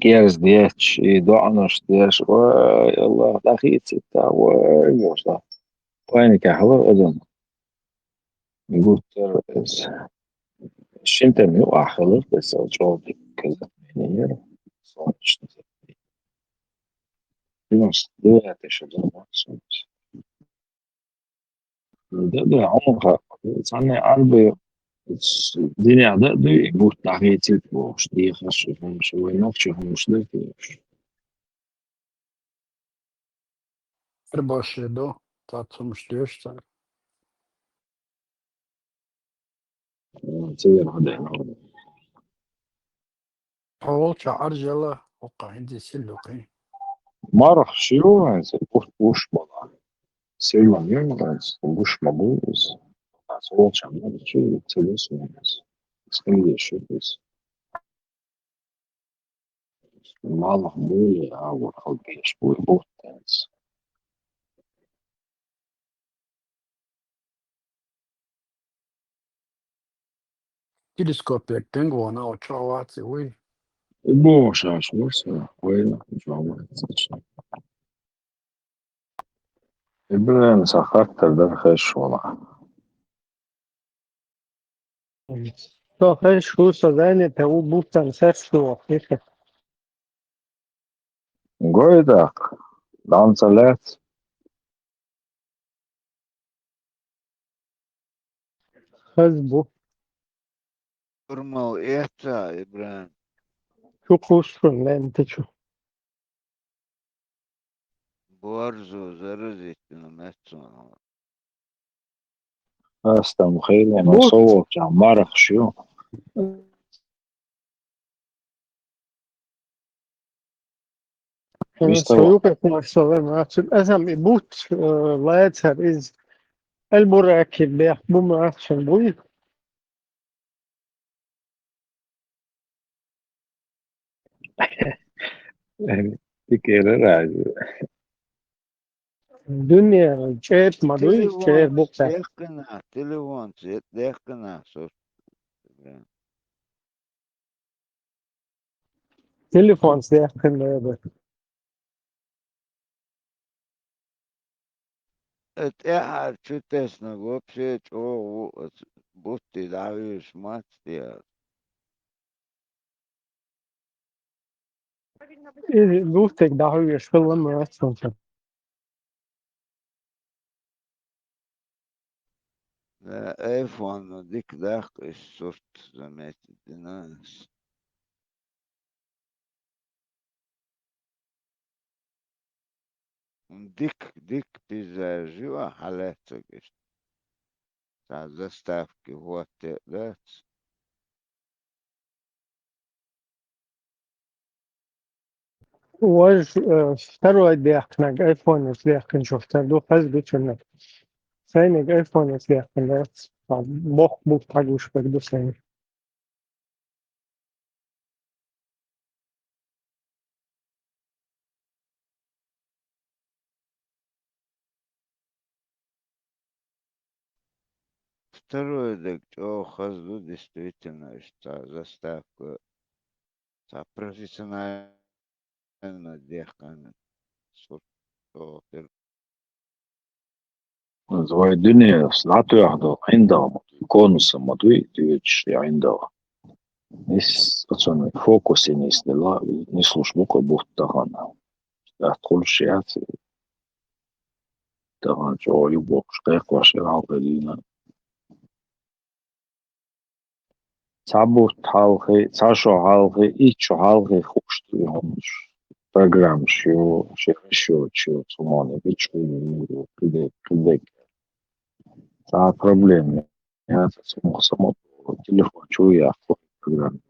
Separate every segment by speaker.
Speaker 1: Kieres dieci, doanos dies, والله دخيت ستة وموسى وين كحلو أذن يقول ترس الشنطة ميو آخر بس أجرب كذا يعني صوتش نص دولة تشدون صوت ده عمرها صنع قلبي الدنيا ده يقول دخيت وش دي خشهم شو نفسهم مش ده
Speaker 2: 24 tato müşteri.
Speaker 1: تصير هذا
Speaker 2: Olça arjala oqa indi silluqi.
Speaker 1: مرة شو هذا وش بضع سيلون يونغز وش مبوز صوت شمال شو تلسونس سكيل شو بس ما مقبول أو خلقي شوي بوتنس
Speaker 2: Teleskopet tengwana oqa watsi wi.
Speaker 1: بوش عاش ورسا وين جواب إبراهيم سخرت ده خش والله
Speaker 3: To hur så den te u butan sesto fica
Speaker 1: قويدك لانسلات
Speaker 3: hasbu
Speaker 4: Normal esta, Ibrahim.
Speaker 3: şu kuşun lan te şu.
Speaker 4: Borzo, zarazitino, mezzano.
Speaker 1: هسه مخيلة ما
Speaker 3: Bu
Speaker 1: صوت عمارة شو مستوى
Speaker 3: soyuq etmeksoven açıp esam but laetser iz el burakib be bu maçın bu
Speaker 1: يعني تكرر
Speaker 3: dünya çet madu çet
Speaker 4: Telefon,
Speaker 3: bukta
Speaker 4: dekna, telefon, dekna, sos.
Speaker 3: telefon yakında be.
Speaker 4: Et ehad, şu tesna, gopşet, o, butti, daviş, mat, diye.
Speaker 3: Butek daha yaşlı maçın.
Speaker 4: ايفون ديك داق الصورت زميت الناس ديك بيزاجوا حالاتك заставки вот да
Speaker 3: Вож второй дехнаг iPhone дехн шофтер ду хаз бичнак. Сайнэг iPhone дехн дэц. Бох бук тагуш бек ду сайн.
Speaker 4: второй дек о хазду действительно что заставку профессионально дехкан сорт
Speaker 1: زواي الدنيا سلعته يحضر عندها كونس مضوي تيجي عندها نس أصلا فوكس نس لا نسلوش بوكو بوت تغانا تقول شيئات تغان جو يبوكش قيق واشير عقلينا تعبوت حالخي تعشو حالخي إيشو حالخي خوش تيهمش программ شو تصموني بيتشو كده صار проблем هذا سمو تليفون شوية أخوي программ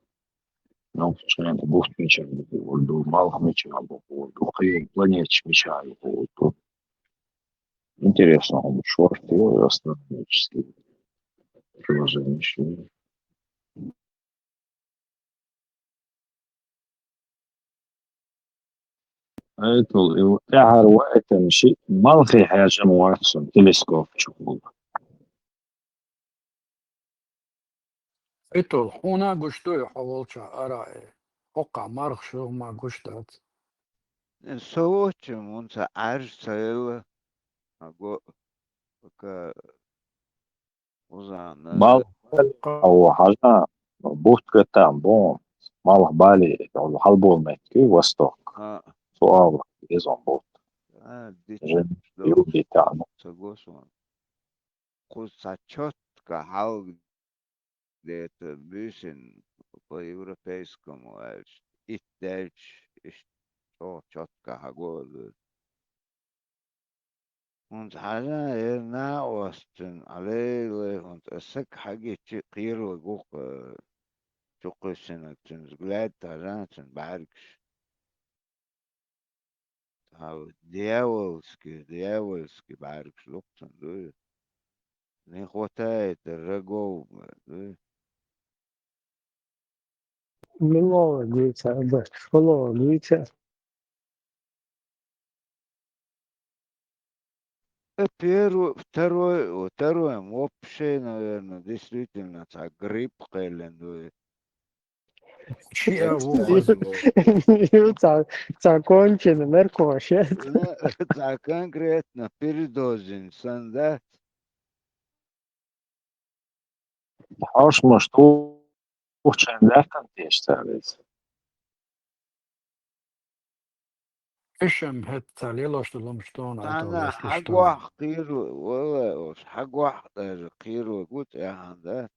Speaker 1: não funcionando boost mexendo do mal mexendo do que планете мешаю то интересно он шорт и астрономические приложения это تعر وقت مشي ما في حاجة مواتسون تلسكوب شغل
Speaker 2: Ito huna gushtu havolcha arae. وقع مرخ شو ما قشتات
Speaker 4: سوتش منسى عرش سيلا أقول وزعنا
Speaker 1: Mal او حاجة بوت كتام بون مال بالي او حلبو مكي وستوك سؤال يزون بوت
Speaker 4: ديتش
Speaker 1: جن
Speaker 4: لو
Speaker 1: يودي تاعنا
Speaker 4: سجوسون قصة كحاول det bysen på europeiska mål itters så tjotka har gått. Und حاجة هنا وستن عليه und أسك حاجة تغير وجوك تقسنا تنزلات ترانتن بعركش هاو دياولسكي بعركش لقطن دول نخوتاي الرجو
Speaker 3: Milova Glica, baš, Milova Glica.
Speaker 4: Второе, вообще, наверное, действительно, грипп Хэлен,
Speaker 2: شيء
Speaker 4: экстазио.
Speaker 3: Закончено, наркоша.
Speaker 4: Да, конкретно, передозин, сандат.
Speaker 1: حوش مشتوك كان لكن تيشتغلت
Speaker 2: إيش هت تعليل لهم شلون
Speaker 4: أنا
Speaker 2: أتولى
Speaker 4: حق
Speaker 2: شلون
Speaker 4: واحد قيرو والله حق واحد قيرو قلت يا هندات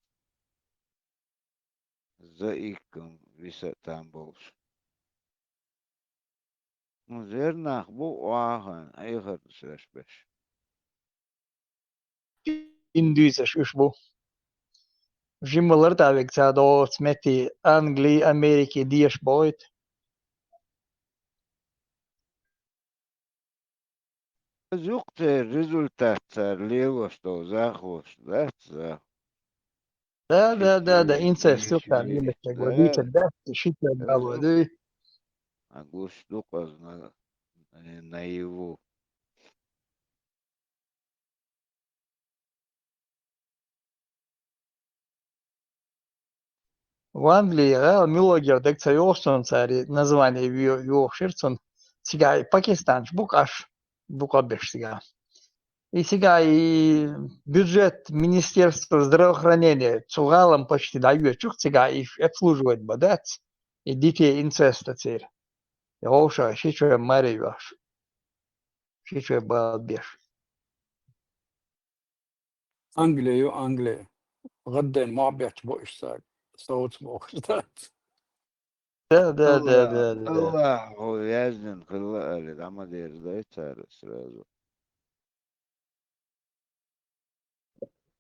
Speaker 4: زيكم بيسا تامبوش مزيرنا خبو واحد أي خد سلاش بش
Speaker 5: Indüse bu. Jimmeler da do smeti Angli, Ameriki dies boit.
Speaker 4: زوقت الريزولتات ليوش تو زاخوش ذات زاخ
Speaker 5: Da inse
Speaker 4: شتي
Speaker 5: stukta
Speaker 4: شي
Speaker 5: nimete godice
Speaker 4: لا
Speaker 5: da shite davo
Speaker 4: زوق
Speaker 5: du.
Speaker 4: أقوش دوقز نايفو
Speaker 5: В Англии милогер декца йосон цари название йоширцон сега Пакистан букаш букабеш сега. И сега и бюджет Министерства здравоохранения цугалом почти дает чух сега и обслуживает бадец и детей инцеста царь. Я оша шичу мареваш шичу балбеш.
Speaker 2: أنجلي غدين ما بيعتبوا إشتاق صوت بوقتات
Speaker 5: Да.
Speaker 4: الله هو يزن خلا العمل يرضي تارس رازو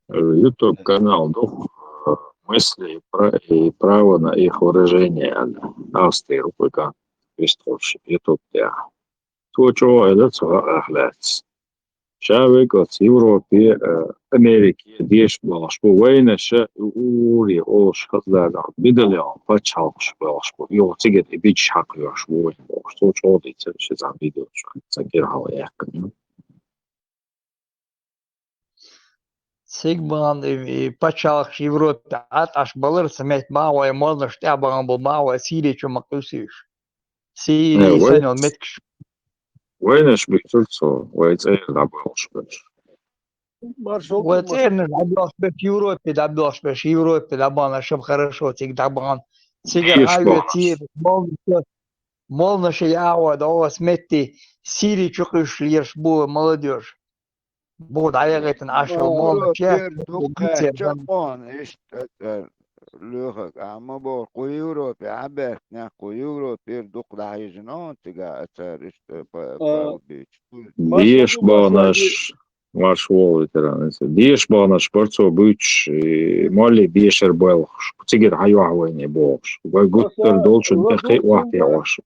Speaker 1: YouTube канал дух мысли и право на их выражение Австрии рукой Кристоф YouTube تاع توجو إلى أحلات شابك أوروبي أمريكي ديش باش وين الشيء يوري أوش خذلا بدل باتش حقش باش يو تيجي بيتش حق يوش وين باش توجو دي تمشي زعم فيديو شو تذكر هوا يحكي
Speaker 5: Сигман и пачалах в Европе аш балыр смет мауа можно штабан был мауа Сирия чума кусиш. Сирия
Speaker 1: وين
Speaker 5: санел меткш.
Speaker 1: وينش بيكتلسو ويتأيل عبالش باش
Speaker 5: Вот это добьешь в Европе, добьешь в Европе, добьешь, чтобы хорошо, тик добьешь. Сигар
Speaker 1: ديش
Speaker 5: айве
Speaker 1: باش
Speaker 5: тие, молно шиява, да сметти Сирия чукыш лирш бу молодежь. Бу даягайтын ашыл молно чех.
Speaker 4: يوروبير دوقة جابان إيش لغة أما بقول يوروبي عبر ناقو يوروبير دوق ده يجنون تجا أثر إيش بيتش
Speaker 1: ديش بانش маршвол ветеранец ديش بانش برضو بيتش مالي بيشر بالخش تيجي حيوة وين بوش وقلت دولش دقيق واحد يعوش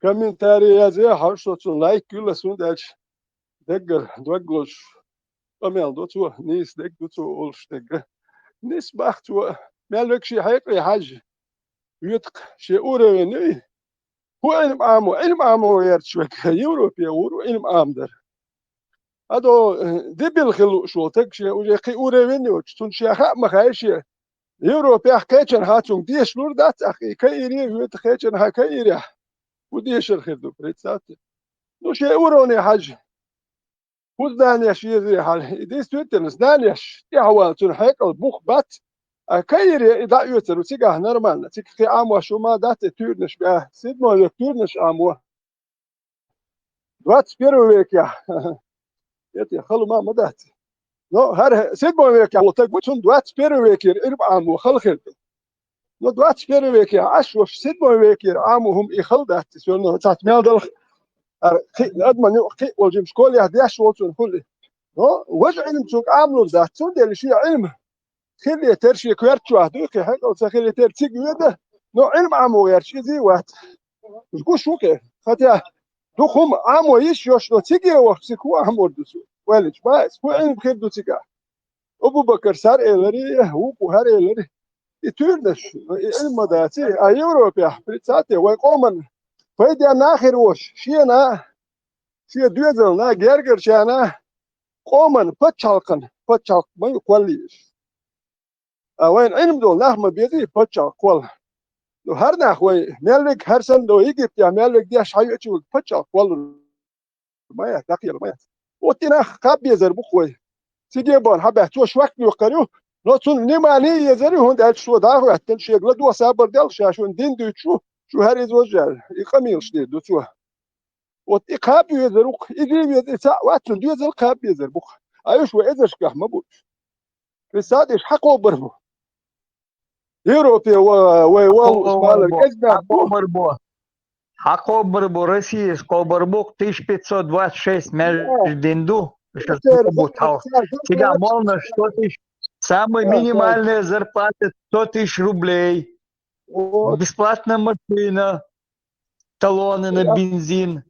Speaker 6: Комментарии я harsotu like kyllä sundach degger dwaglosh amel dotu nis deg dotu olshteg nis bachtu مالك شي حيقي حاج يتق شي اوريني هو علم عامو يرتشوك يوروبيا ورو علم عامدر هادو دبل خلو شو تك شي وجي اوريني وتشتون شي خا ما خايش Европе حكيتشن هاتون ديش لوردات أخي كيري ويتخيتشن هكيري وديش الخدو بريتسات نو شيء وروني حاج ودانيش يزي حال ديس تويتنس دانيش يهوى تنحيك البوخ بات كيري إذا يوتر وتيجا نورمال تيجي في عام وشو ما دات تورنش بقى سيد ما يتورنش عام دوات بيرويك يا يتي خلو ما مدات نو هر سيد ما يك يا وتك بتون دوات بيرويك يرب عام وخلخل نو دوات بيرويك يا عش وش سيد ما يك عامهم يخل دات سونو تات ميل أدمن يقي والجيم سكول يهديش وصل كله نو وجه علم سوق عاملو ذات سون ده شيء علم خلي ترشي كويرت واحد يقي حاجة وتخلي ترتيج يده نو علم عامو غير شيء زي واحد مش شو كه فتى دوخم عامو يش لو تيجي وقت سكوا عامو دوسو ولش بس هو علم خير دوسيكا أبو بكر سار إلري هو بهار إلري يتورنش علم داتي أيوروبيا بريتساتي ويقومن فايدة ناخر وش شيء دوزل نا جرجر شانا قومن فتشالق ما يقوليش وين علم دول نحن بيدي فتشالق قول لو هر نحوي ملك هر سن لو يجيب يا ملك دي شيء يشوف فتشالق قول ما يتقي ما وتنا خاب يزر بخوي تيجي بون حبه تو شوك يقريو لو تون نماني يزري هون ده شو داخل حتى شيء دو صابر دل شاشون دين دو شو هر يزوجل يقميش دي دو شو وتقاب يزرق يجي يزرق واتن يزرق قاب يزرق ايش واذا كح مبوش رسالة حقه بربو يوروبي و اسمال الازبك
Speaker 5: حقو بربو России Скобарбук 1526 междинду, сейчас бутал. Тебя можно 100 тысяч, самая минимальная зарплата 100 тысяч рублей, бесплатная машина, талоны на бензин.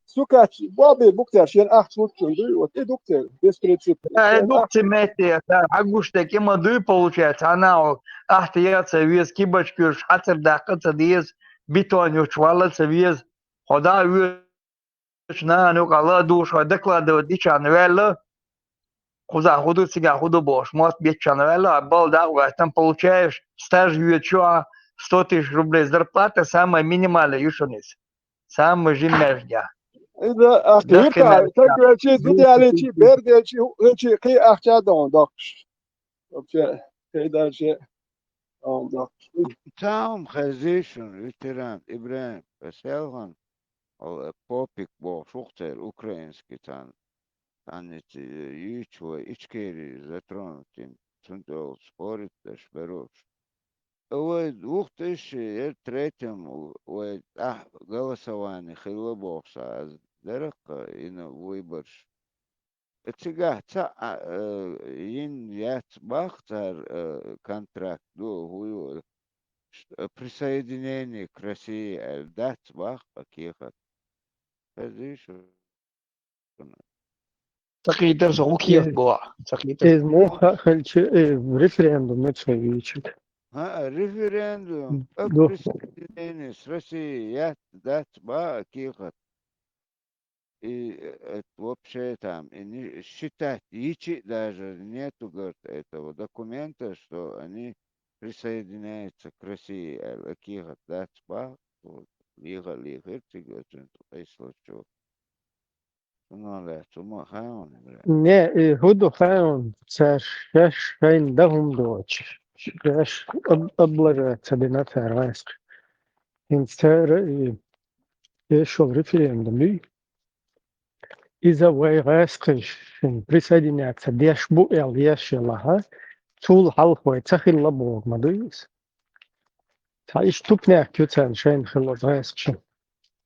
Speaker 6: سكات بابي بوكتر شين أخت وتشوندي وتي دكتور بيسكريتشيب
Speaker 5: Дукти мети, агуштеки мады получается, она ахтияца вес кибочкюш, хатер даката диез, бетонюш, валаца вес, хода вес на нукала душ, докладывать дичан велла, куза худу сега худу бош, мот бечан велла, бал дауга, там получаешь стаж ючуа 100 тысяч рублей зарплата, самая минимальная юшунис, самая жимеждя.
Speaker 6: إذا أخيرا تقول شيء زدي على شيء برد شيء كي أحكي دون دكش كي شيء دون دكش
Speaker 4: تعم خزيشن ветеран Ибраим Песелган попик бо шухтер украинский там эти ючва ичкери затронутым цунтол спорит даш беруш. В 2003 голосование хилобокса дерека и на выборш. Цыга ин яц бахтар контракт до гую присоединение к России дат бах пакехат. Видишь?
Speaker 5: Такие звуки было.
Speaker 3: إذ مو خلش ريفرندوم نتسويشك
Speaker 4: Референдум о
Speaker 3: دو
Speaker 4: присоединении с Россией дат бахехат. И это вообще там и считать, даже нету, говорит, этого документа, что они присоединяются к России. Каких дат лига, что ну, да, чума хаон,
Speaker 3: نه هدو خاون سرش فين دهم دوتش شاش أبلغ تبينات هراسك إن سر يشوف ريفرندوم إذا ويغاسكش إن بريسايدينات تديش بو إلياش لها طول حلقة تخيل لبوغ مدويس تعيش تبنى كيوتان شين خلص غاسكش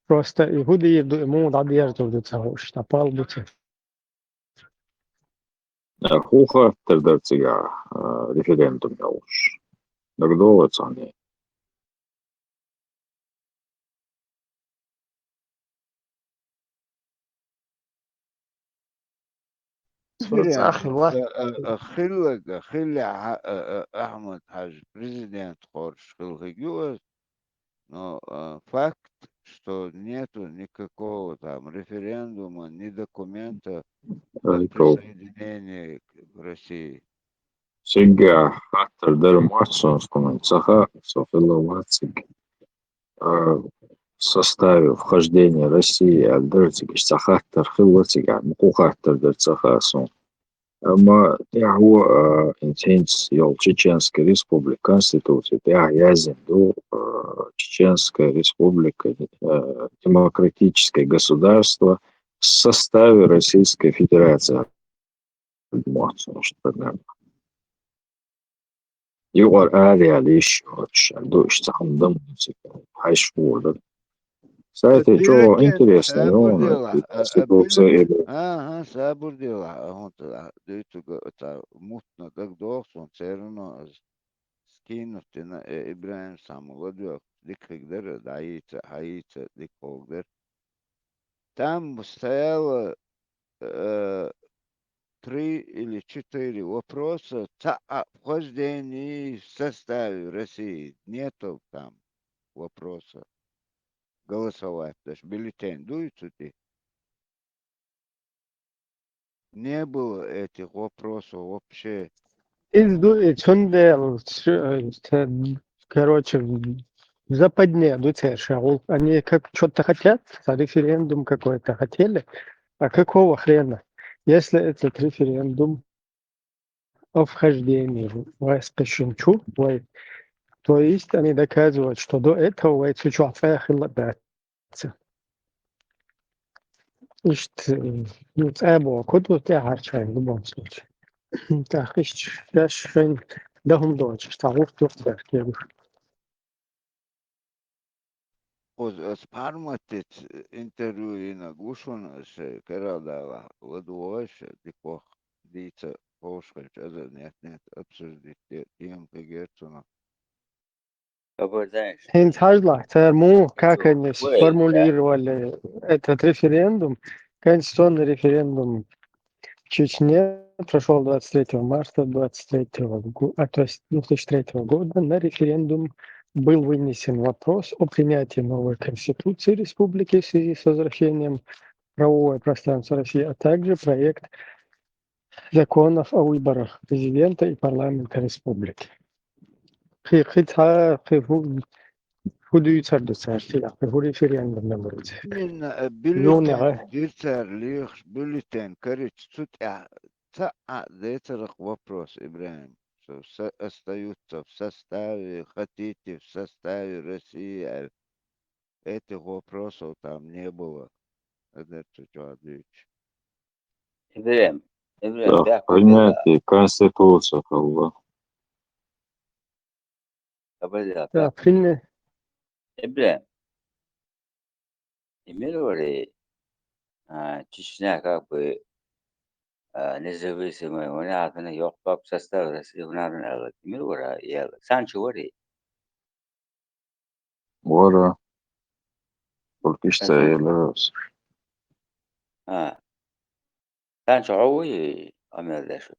Speaker 3: просто يهودي يبدو إمود عدي يرتو دو تهوش تبال دو تهوش
Speaker 1: Хуха тогда цыга референдум уж. Дагдоваться они.
Speaker 4: خلي أحمد حاج президент Хорш Хилгигюас, но факт, что нету никакого там референдума, ни документа о присоединении к России.
Speaker 1: Сега хаттер Дерматсонскому цеха Софиловацик в составе вхождения России Альдертик Сахаттер Хилватика Мукухаттер Дерцахасон. Ама هو интенс йол Чеченской республики Конституции язен до Чеченская республика демократическое государство в составе Российской Федерации. يقال ليش دوش تخدم هاي شهور ساعتها جو интересно и он конституция
Speaker 4: Ага, saburdila, duytu ta mutno tak doksun cerno skinuti na İbrahim Samuladio dikregler hayice dikogler. Там стояло 3 или 4 вопроса о вхождении в составе России. Нету там вопроса голосовать. Даже бюллетень дуется ты. Не было этих вопросов вообще.
Speaker 3: Короче, в западне дуцешал. Они как что-то хотят, референдум какой-то хотели. А какого хрена? Если этот референдум о вхождении в СПШНЧУ, то есть они доказывают, что до этого Чучуафе хилабятся. Это было куда тяжелее в любом случае. Так, я шен дохом дочь, стал в Турции.
Speaker 4: Sparmatit intervju na gušon se Karadava Ладуош, дикох дица Пошкач, нет, обсуждить тем Герцена.
Speaker 3: Хинтажла, как они сформулировали этот референдум, конституционный референдум в Чечне прошел 23 марта 23 года, то есть 2003 года. На референдум был вынесен вопрос о принятии новой Конституции Республики в связи с возвращением правового пространства России, а также проект законов о выборах президента и парламента республики. Референдум набрать.
Speaker 4: Именно бюллетень, дирцер, лих, бюллетень, короче, тут это вопрос, Ибрахим, что остаются в составе, хотите в составе России, этих вопросов там не было. Это что отвечу.
Speaker 7: Ибрахим,
Speaker 1: принятие Конституции
Speaker 3: Да, принято.
Speaker 7: Ибрахим, имели Чечня как бы независимая, у нас на ёхпап состав России, у нас на имели я Санчо вари.
Speaker 1: Вора только что елос.
Speaker 7: Санчо عوي أمير داشو.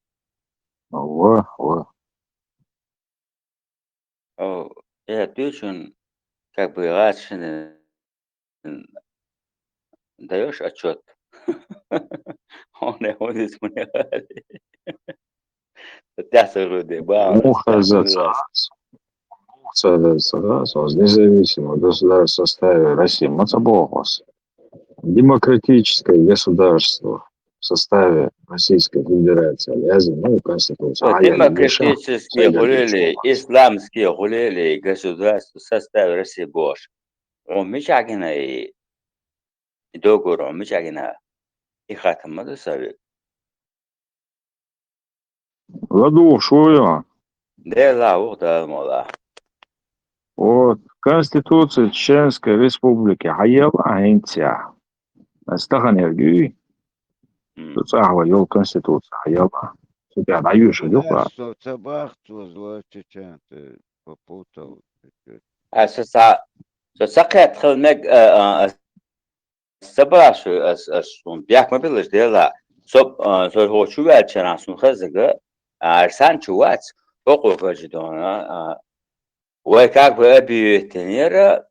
Speaker 1: Во.
Speaker 7: أو يا تيجون как бы раньше даешь отчет. Он из меня.
Speaker 1: Муха независимое государство в составе России. Мацабохос. Демократическое государство в составе Российской Федерации. Конституция.
Speaker 7: Демократические хулили, исламские хулили государства в составе России больше. Он мечагина и договор, он мечагина и хатам это совет.
Speaker 1: Ладу, шуя.
Speaker 7: Да, вот это мода.
Speaker 1: Вот. Конституция Чеченской Республики. Хаяла Айнтия. Стаханергию. Тут йол Конституция. Хаяла. Тебя даешь, идёха.
Speaker 4: Что собахту зло чечен, ты попутал.
Speaker 7: سقط خلمك سبراش أسون بياك ما بيلش ديلا سو هو شو قال شنا سون خزقة أرسان شوات فوقه فجدونا وكاك بأبي تنيرة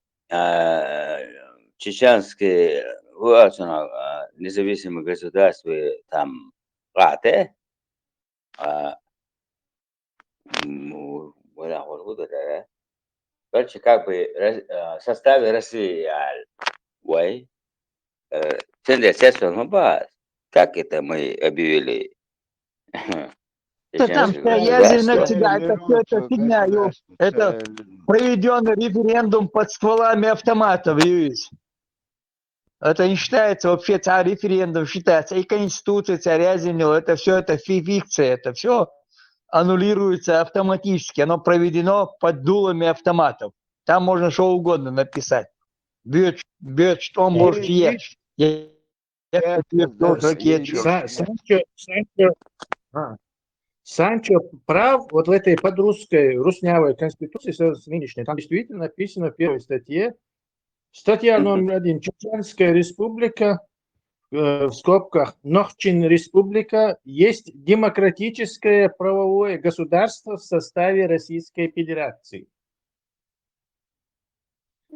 Speaker 7: чеченский هو أصلا независимый государство там قاعدة Короче, как бы в составе России, ой, центр сельского баз, как это мы объявили
Speaker 5: Это там
Speaker 7: чеченское
Speaker 5: вся язина
Speaker 7: государство.
Speaker 5: тебя, это все это фигня, это проведенный референдум под стволами автоматов, Юрий. Это не считается вообще, референдум считается, и Конституция царя земли, это все, это фикция, это все аннулируется автоматически, оно проведено под дулами автоматов. Там можно что угодно написать. Бьет, что может есть. Я тебе тоже ракетчик.
Speaker 8: Санчо прав вот в этой подрусской, руснявой конституции с нынешней. Там действительно написано в первой статье. Статья номер 1. Чеченская республика, в скобках, Нохчин республика, есть демократическое правовое государство в составе Российской Федерации.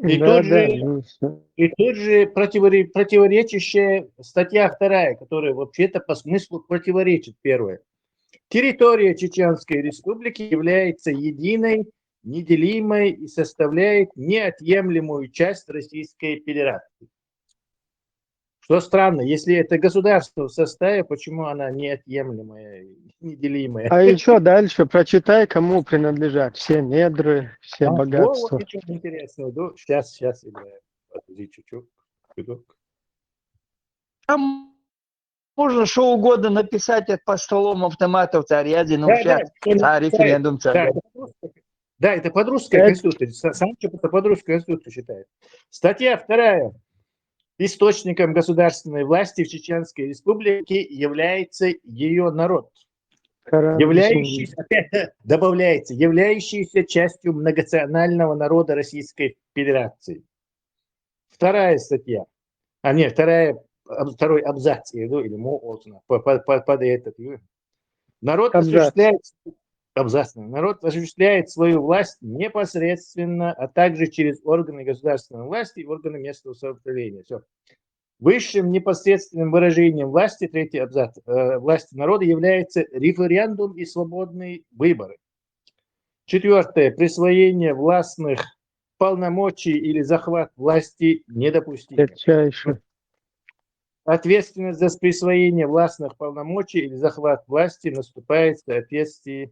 Speaker 8: И
Speaker 3: Да,
Speaker 8: тут
Speaker 3: да,
Speaker 8: же противоречащая статья 2, которая вообще-то по смыслу противоречит первой. Территория Чеченской республики является единой, неделимой и составляет неотъемлемую часть Российской Федерации. Что странно, если это государство в составе, почему она неотъемлемая, неделимая?
Speaker 3: А еще дальше прочитай, кому принадлежат все недры, все богатства.
Speaker 8: Вот ничего интересного. Сейчас, подожди чуть-чуть.
Speaker 5: Там можно что угодно написать по столом автоматов, язину, референдум.
Speaker 8: Да, это подрусская конституция. Санчо это подрусская конституция считает. Статья 2. Источником государственной власти в Чеченской республике является ее народ, являющийся частью многонационального народа Российской Федерации. Вторая статья, второй абзац, или под этот. Народ осуществляет свою власть непосредственно, а также через органы государственной власти и органы местного самоуправления. Все. Высшим непосредственным выражением власти, третий абзац, власти народа является референдум и свободные выборы. 4. Присвоение властных полномочий или захват власти недопустимо. Ответственность за присвоение властных полномочий или захват власти наступает в соответствии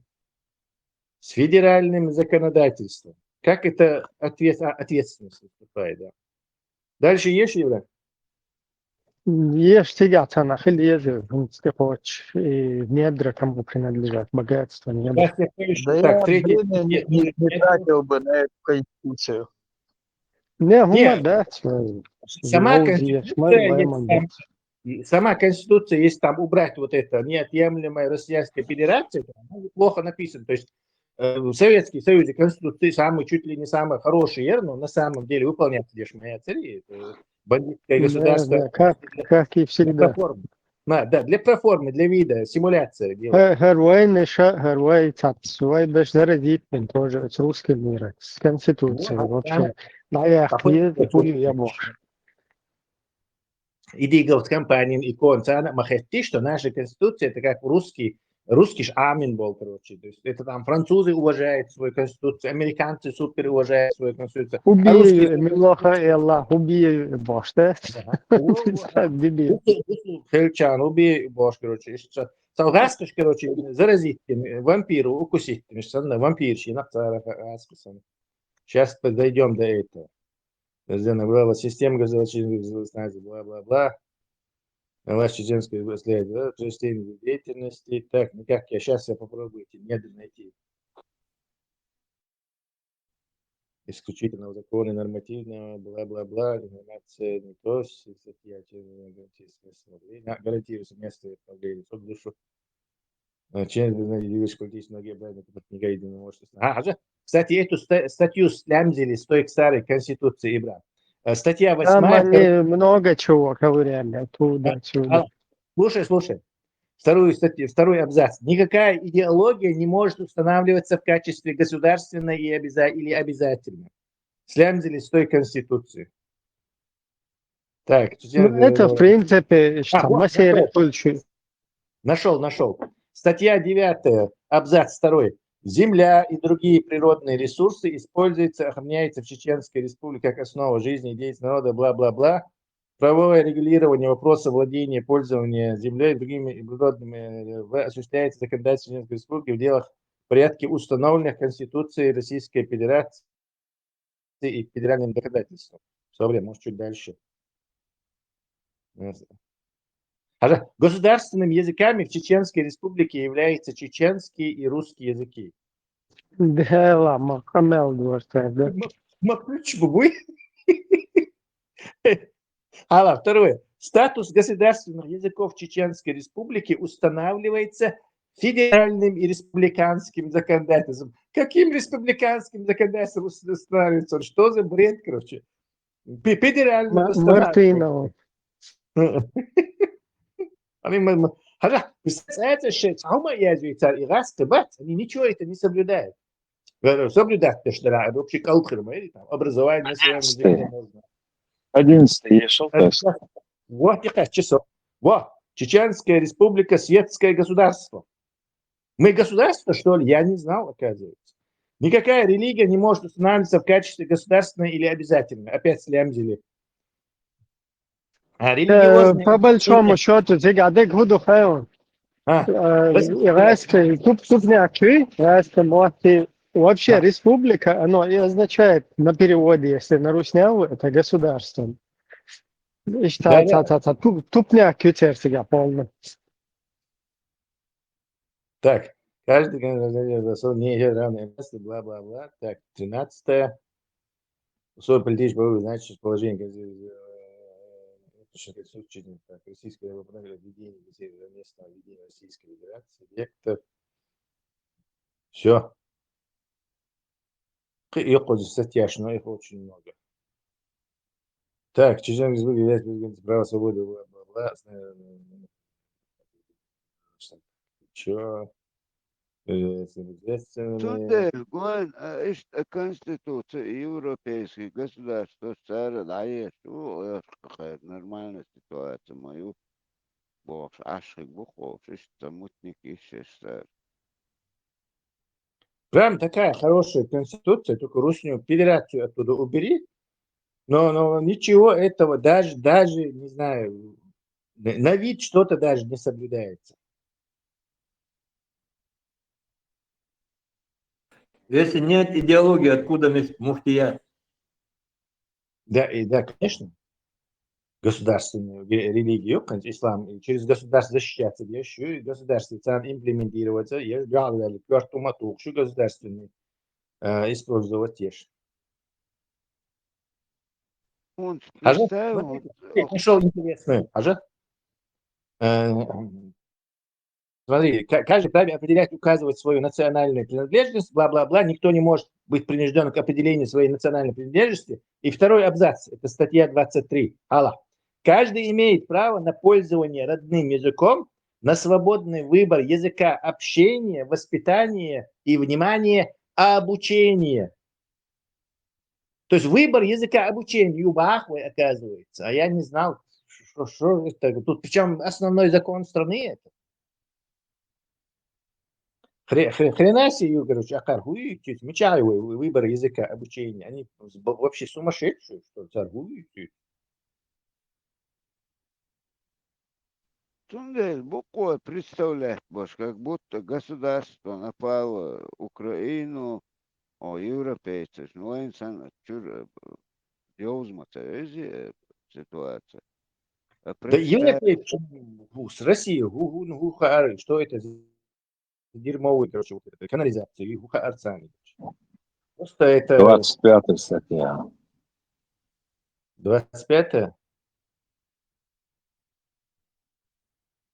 Speaker 8: с федеральным законодательством. Как это ответственность наступает? Да. Дальше есть, Евра?
Speaker 3: Есть сидят на хилезе, ты хочешь, и недра кому принадлежат, богатство, недра.
Speaker 5: Да я время не тратил бы на эту конституцию.
Speaker 8: Сама конституция, если там убрать вот это неотъемлемая Российская Федерация, плохо написано. То есть в Советском Союзе конституции чуть ли не самые хорошие, но на самом деле выполняться лишь моя цель. Бандитское государство.
Speaker 3: Да, как и всегда.
Speaker 8: Для проформы, для вида, симуляция.
Speaker 3: Герой цапсуай без заразитель тоже с русским миром, с конституцией вообще.
Speaker 8: Идея в компании икон махетти, что наша конституция это как русский ж амин был, короче. То есть это там французы уважают свою конституцию, американцы супер уважают свою конституцию.
Speaker 3: Убей Милоха и Аллах, убей Бош, да?
Speaker 8: Хельчан, убей Бош, короче. Салгаскаш, короче, заразить вампиру, укусить. Вампирщина, сейчас подойдем до этого. Система государственной бла-бла-бла. Власть чеченской деятельности. Так, никак сейчас я попробую эти недра найти. Исключительно законы нормативного, бла-бла-бла, информация, не то, статья, гарантируется место управления, душу. Кстати, эту статью слямзили с той старой конституции Ибран. Статья 8.
Speaker 3: Там они много чего говорили оттуда.
Speaker 8: Слушай. Второй абзац. Никакая идеология не может устанавливаться в качестве государственной или обязательной. Слямзили с той конституции. Так.
Speaker 3: Это, в принципе,
Speaker 8: Нашел. Статья 9, абзац 2. Земля и другие природные ресурсы используются, охраняются в Чеченской Республике как основа жизни и деятельности народа, бла-бла-бла. Правовое регулирование вопроса владения, пользования землей и другими природными осуществляется законодательством Чеченской Республики в делах в порядке, установленных Конституцией Российской Федерации и федеральным законодательством. Соболев, может, чуть дальше. Государственными языками в Чеченской Республике являются чеченский и русский языки.
Speaker 3: Да, Макамел говорит, да.
Speaker 8: Почему? Второе. Статус государственных языков Чеченской Республики устанавливается федеральным и республиканским законодательством. Каким республиканским законодательством устанавливается? Что за бред, короче? Федеральным
Speaker 3: Мартинов.
Speaker 8: Представляете, они ничего это не соблюдают. Соблюдать, вообще образование на своем языке можно.
Speaker 1: 11 часов.
Speaker 8: Вот и 5 часов. Вот. Чеченская Республика, светское государство. Мы государство, что ли? Я не знал, оказывается. Никакая религия не может устанавливаться в качестве государственной или обязательной. Опять слямзили.
Speaker 3: По большому счету, дек буду хайл. Ирайская, тупняки, ирайская младшая. Вообще республика, оно и означает на переводе, если на русняву, это государство. И считается, тупняк ютер полно.
Speaker 8: Так, каждый не равное место, бла-бла-бла. Так, 13-е. Условия политического, значит, положение российского введения местного введения Российской Федерации, вектор. Все. Их статьяшно, их очень много. Так, Чеченская Республика является право свободы, бла-бла-бла. Че?
Speaker 4: Конституция европейских государств, нормальная ситуация, мою бог, ашик бухов, что мутник ищешь.
Speaker 8: Прям такая хорошая конституция, только Русню Федерацию оттуда убери, но ничего этого даже, не знаю, на вид что-то даже не соблюдается.
Speaker 9: Если нет идеологии, откуда муфтия?
Speaker 8: Да, конечно. Государственную религию, ислам, через государство защищаться, еще и государство имплементироваться, я говорю, государственный использовать теж.
Speaker 4: Он
Speaker 8: нашел интересную. Смотри, каждый вправе определять, указывать свою национальную принадлежность, бла-бла-бла. Никто не может быть принужден к определению своей национальной принадлежности. И второй абзац, это статья 23. Каждый имеет право на пользование родным языком, на свободный выбор языка общения, воспитания и, внимание, обучения. То есть выбор языка обучения юбахвы, оказывается. А я не знал, что это. Тут причем основной закон страны это. Хрена себе, короче, торгуете, выбор языка обучения. Они вообще сумасшедшие, что торгуете.
Speaker 4: Туннель буквой представлять, как будто государство напало Украину, европейцев, ну, инсан, ситуация.
Speaker 8: Да европейцы, с России, что это за дерьмовые, короче, вот это, канализация, и арцами. Просто это...
Speaker 1: 25 статья.
Speaker 8: 25-я?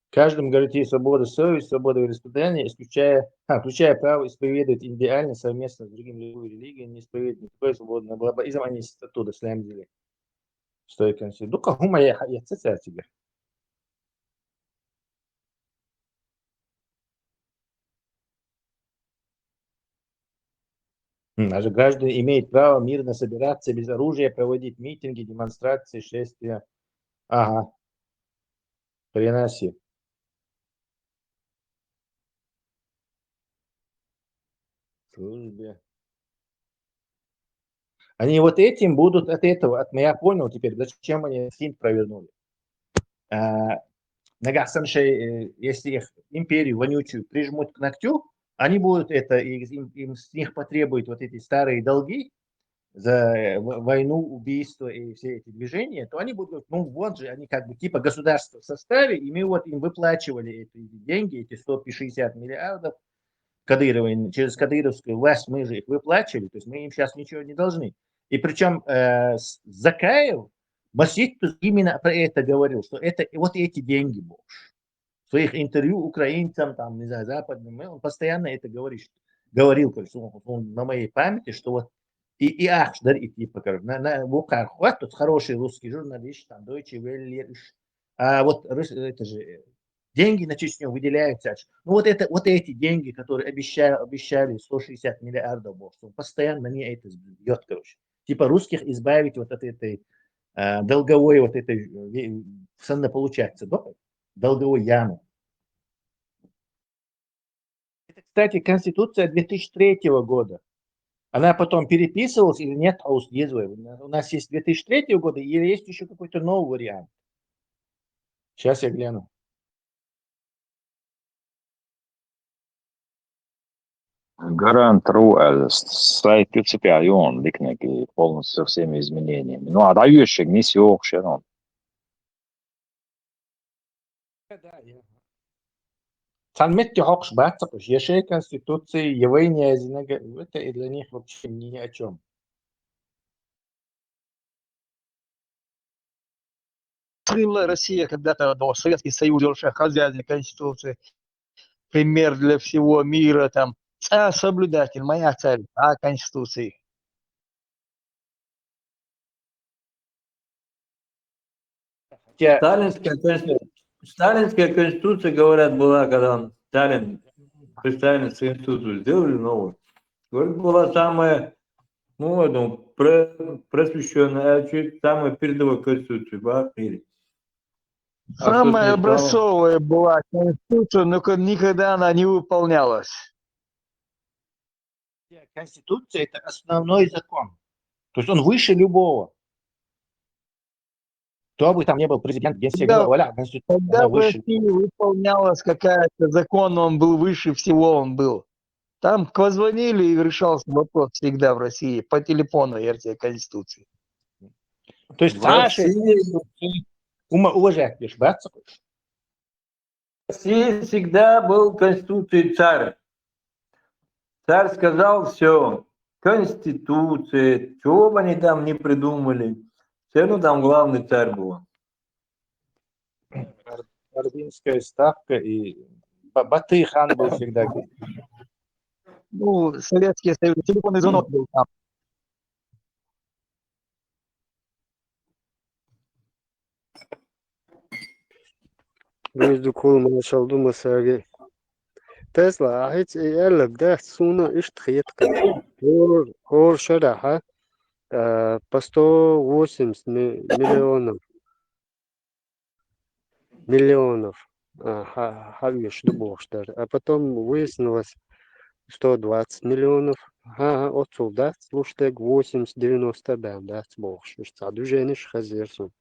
Speaker 8: Каждому гарантирует свобода совести, свобода вероисповедания, включая право исповедовать индивидуально, совместно с другими религиями, не исповедовать никакое свободное благоизм, они оттуда слямзили. Что это конституция? Ну, как ума я цеця тебе. Даже граждане имеют право мирно собираться без оружия, проводить митинги, демонстрации, шествия. Ага. Хрена себе. Службе. Они вот этим будут от этого, я понял теперь, зачем они финт провернули. Если их империю вонючую прижмут к ногтю, они будут это, им с них потребуют вот эти старые долги за войну, убийство и все эти движения, то они будут, ну вот же, они как бы типа государства в составе, и мы вот им выплачивали эти деньги, эти 160 миллиардов Кадыровой, через кадыровскую власть мы же их выплачивали, то есть мы им сейчас ничего не должны. И причем Закаев, Масид именно про это говорил, что это вот эти деньги больше. В своих интервью украинцам, там, не знаю, западным, он постоянно это говорил, он на моей памяти, что вот и Ахшдар, и типа, на Вукархват, тут хороший русский журналист, там, Deutsche Welle, а вот это же деньги на Чечню выделяются. Ну вот эти деньги, которые обещали 160 миллиардов, он постоянно не это бьет, короче. Типа русских избавить вот от этой долговой вот этой, получается, долговой ямы. Это, кстати, Конституция 2003 года. Она потом переписывалась или нет? У нас есть 2003 года или есть еще какой-то новый вариант? Сейчас я гляну.
Speaker 1: Гарант.ру сайт принципиально, он ликнеги полностью со всеми изменениями. Ну, а дающий не сёкший, он.
Speaker 8: Санметти хокш бацапыш, ешей Конституции, явление это и для них вообще ни о чем.
Speaker 5: Открыла Россия когда-то, Советский Союз, уже хозяин Конституции, пример для всего мира, там, соблюдатель, моя цель, Конституции.
Speaker 9: Сталинская конституция, говорят, была, когда Сталин при Сталинскую конституцию сделали новую. Говорят, была самая, просвещенная, самая передовая конституция в мире.
Speaker 5: Самая образцовая была конституция, но никогда она не выполнялась.
Speaker 8: Конституция – это основной закон. То есть он выше любого. Кто бы там не был президент, Конституция,
Speaker 5: когда в России выполнялась какая-то закон, он был выше всего, он был. Там позвонили и решался вопрос всегда в России по телефону версия Конституции.
Speaker 8: То есть уважать лишь, да?
Speaker 9: В России всегда был Конституцией царь. Царь сказал все. Конституция, чего бы они там не придумали. Все равно там главный царь был.
Speaker 8: Ордынская ставка и Батый-хан был всегда.
Speaker 5: Ну, Советский Союз, телефонный звонок был там.
Speaker 3: Gözü koluma çaldı masaya. Tesla hiç elbette suna iş tıkıyıtka. Hor şaraha по 180 миллионов хавиш дубоштар. А потом выяснилось 120 миллионов. Отцов, да, слушайте, 80-90 да, сбош. Движение хазерсун.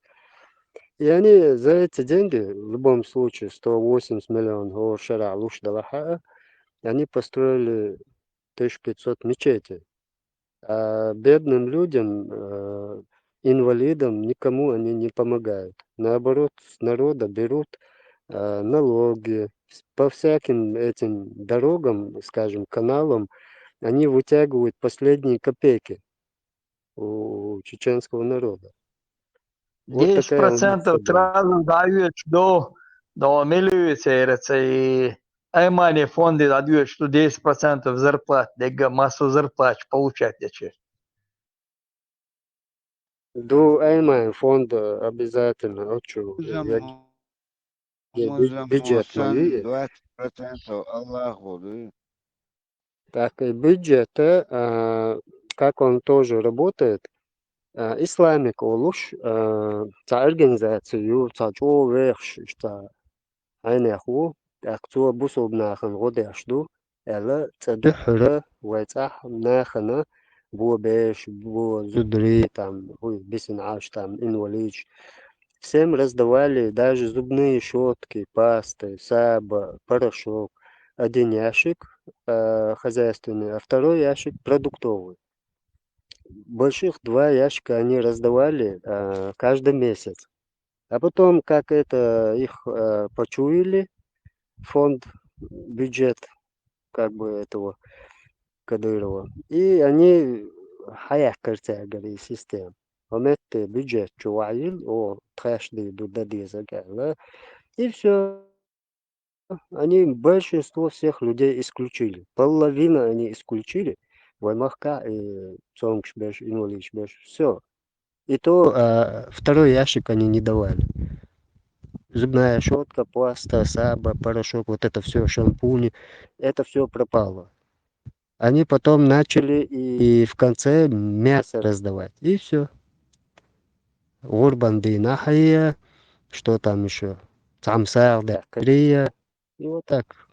Speaker 3: И они за эти деньги, в любом случае, 180 миллионов шара луч далаха, они построили 1500 мечетей. А бедным людям, инвалидам, никому они не помогают. Наоборот, с народа берут налоги. По всяким этим дорогам, скажем, каналам, они вытягивают последние копейки у чеченского народа.
Speaker 5: 10% сразу дают, что милиция и Аймани фонды дают, что 10% зарплат, дега массу зарплат получать.
Speaker 3: До Аймани фонда обязательно, бюджет
Speaker 4: 20% Аллаху, да?
Speaker 3: Так, и бюджета, как он тоже работает, Islamic oluş, organizaciju, çoğu verş, aynı bu, aktual bu sobnağın rodeşdu,
Speaker 10: Ela tadhra ويتح ناخنا بو بيش بو زدري там ой бесенаш там инвалид. Всем раздавали даже зубные щетки, пасты, саба, порошок. Один ящик хозяйственный, а второй ящик продуктовый. Больших 2 ящика они раздавали каждый месяц. А потом, как это их почуяли, фонд, бюджет как бы этого Кадырова, и они حياة كرتاجري систем. Ометте бюджет чуаил, о трэшды дудадиза гала, и все. Они большинство всех людей исключили. Половина они исключили. Ваймахка и Сонгшбеш, Инвалишбеш, все. И то второй ящик они не давали. Зубная щетка, паста, саба, порошок, вот это все, шампуни, это все пропало. Они потом начали и в конце мясо раздавать. И все. Урбанды нахая, что там еще? Самсар, да, Корея. И вот так.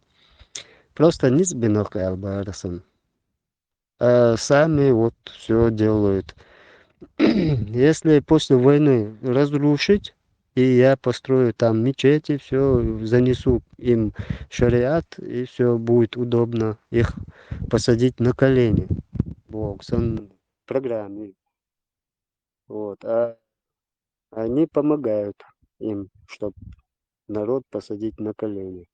Speaker 10: Просто низ бинок албарасан. А сами вот все делают. Если после войны разрушить, и я построю там мечети, все, занесу им шариат, и все будет удобно их посадить на колени. Бог, сон программе. Вот. А они помогают им, чтобы народ посадить на колени.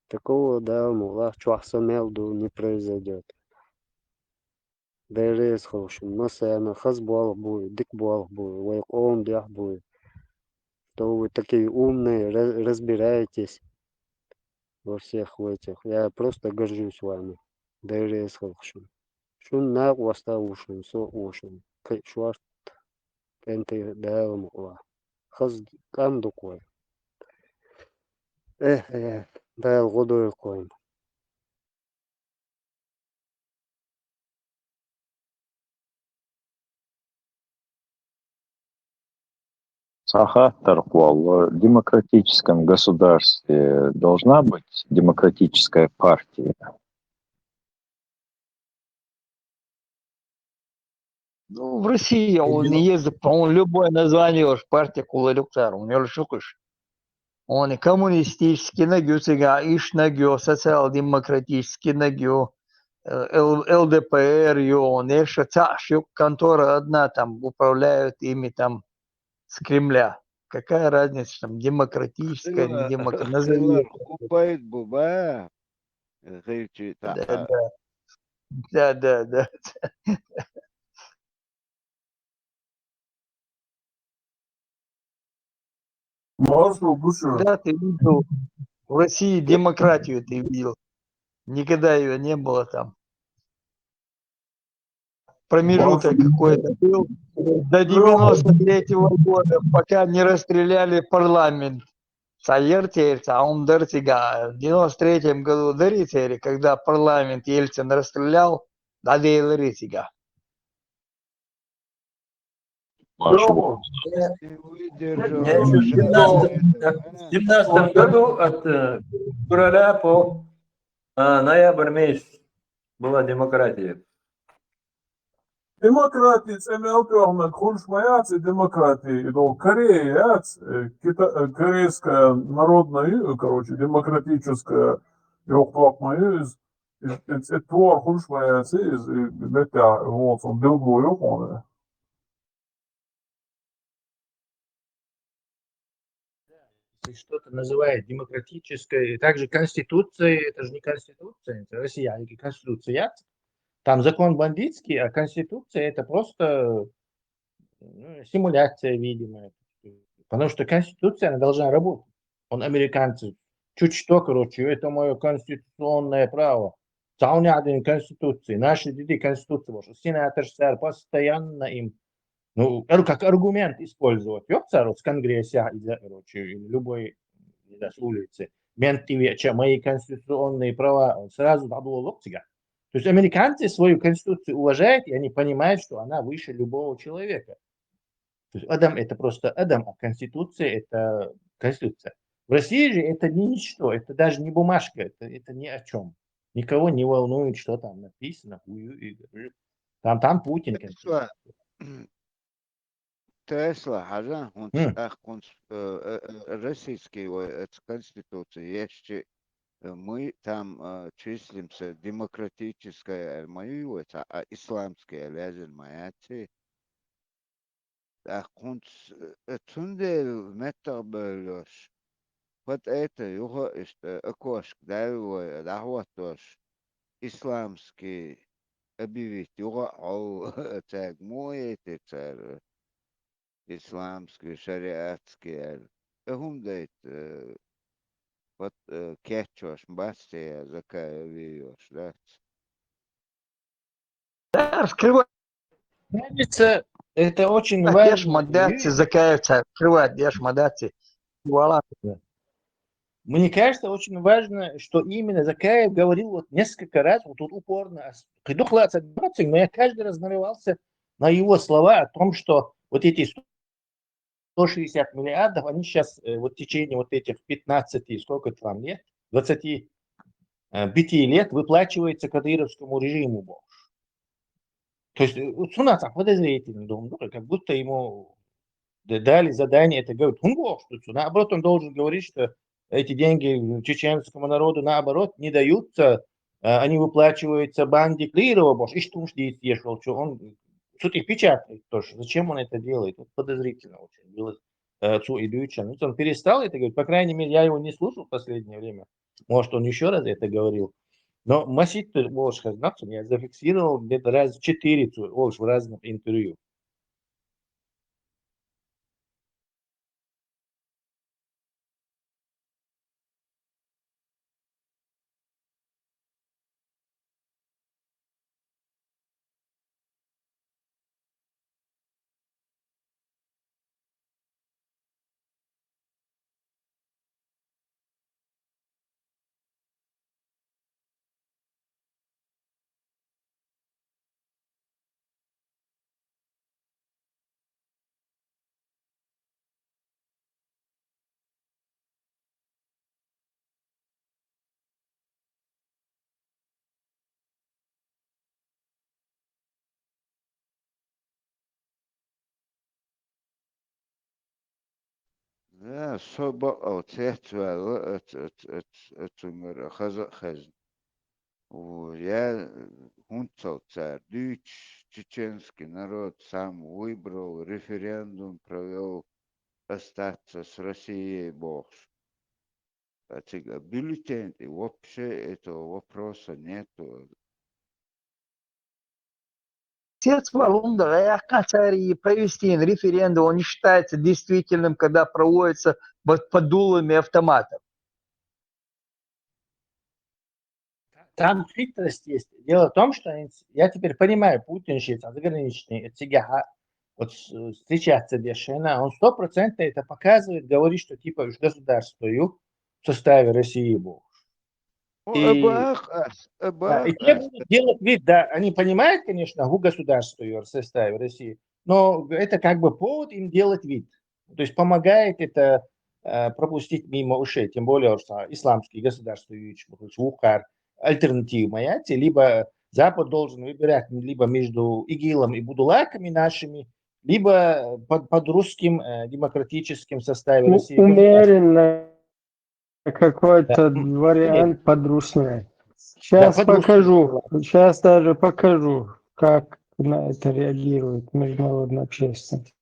Speaker 10: Такого, да, мула чуахсамелду не произойдет. Дэрээс хошин, масана, хазбуал будет, дикбуал будет, вайком дях будет. То вы такие умные, разбираетесь во всех этих. Я просто горжусь вами. Дэрээс хошин. Шун наг васта ушин, со ушин. Шуар кенте дэл мула. Хаз кам дукой. Дэл годой коин.
Speaker 1: Сахаттар, в демократическом государстве должна быть демократическая партия.
Speaker 5: Ну, в России он не ездит, по-моему, любое название уж партия куларюктар, у него шукуш. Он и коммунистический нагю сега, иш нагю, социал-демократический нагю, ЛДПР, он еще цашью контора одна там управляют ими там с Кремля. Какая разница, там демократическая, не демократическая.
Speaker 4: Купает буба. Речи таха.
Speaker 5: Да. Да, ты видел, в России демократию ты видел. Никогда ее не было там. Промежуток какой-то был до 93-го года, пока не расстреляли парламент. Саертер, в 93-м году Даритери, когда парламент Ельцин расстрелял, Дадейларитига.
Speaker 9: Я еще в 17 году от февраля по ноябрь месяц была демократия.
Speaker 11: Демократия, це ми опевно, хуншмая, це демократия. Но Корея, корейская народная, короче, демократическая, ёхтвакмая, это твор хуншмая, это вот, он билгу ёхоне.
Speaker 8: Если что-то называют демократической, также Конституция, это же не Конституция, это Россия, а Конституция. Там закон бандитский, а Конституция это просто симуляция, видимо. Потому что Конституция, она должна работать. Он американцы. Чуть что, короче, это мое конституционное право. Цауня Конституции. Наши дети Конституции. Потому что сенатор сэр постоянно им, ну, как аргумент использовать. Ёпцарот с Конгресса, короче, любой с улицы. Менты, мои конституционные права, он сразу дадул локтига. То есть американцы свою конституцию уважают, и они понимают, что она выше любого человека. То есть Адам это просто Адам, а конституция это конституция. В России же это не ничто, это даже не бумажка, это ни о чем. Никого не волнует, что там написано. Там Путин.
Speaker 4: Тесла, хажа, российские конституции есть. Мы там числимся демократическая, исламская лязен маяти. Тундель метабелёш. Вот это его окошк, да, его дохватош исламский объявить его так мой это исламский шариатский. Хум дает вот кетчош басте закая виёш, да.
Speaker 5: Да, скрывать.
Speaker 8: Кажется, это очень
Speaker 5: Еш
Speaker 8: важно.
Speaker 5: мадати закаевца, скрывать, еш мадати. Вуаля.
Speaker 8: Мне кажется, очень важно, что именно Закаев говорил вот несколько раз, вот тут упорно, но я каждый раз нарывался на его слова о том, что вот эти 160 миллиардов, они сейчас вот в течение вот этих 15, сколько там лет, 25 лет выплачиваются кадыровскому режиму. То есть Цуна там подозрительно, думаю, как будто ему дали задание это говорить. Наоборот, он должен говорить, что эти деньги чеченскому народу, наоборот, не даются, они выплачиваются банде Клирова, и что он ешел, что он их печатает тоже. Зачем он это делает? Вот подозрительно очень было. Он перестал это говорить, по крайней мере, я его не слушал в последнее время. Может, он еще раз это говорил. Но Масит я зафиксировал где-то раз 4 в разных интервью.
Speaker 4: Да, соба ответствовал это хаза. Я хунцал царь, чеченский народ сам выбрал, референдум провел остаться с Россией Бог. Бюллетень, и вообще этого вопроса нету.
Speaker 5: Отец Валунда, Катарии провести референдум, он не считается действительным, когда проводится под дулами автоматов.
Speaker 8: Там хитрость есть. Дело в том, что я теперь понимаю, Путин сейчас заграничный, вот встречаться бешено, он 100% это показывает, говорит, что типа государствую в составе России был. И те будут делать вид, да, они понимают, конечно, государство в составе России, но это как бы повод им делать вид. То есть помогает это пропустить мимо ушей, тем более, что исламские государства, альтернатива, либо Запад должен выбирать либо между ИГИЛом и будулаками нашими, либо под русским демократическим составом России.
Speaker 3: Умеренно какой-то вариант подручный. Сейчас
Speaker 8: Да,
Speaker 3: покажу, сейчас даже покажу, как на это реагирует международная общественность.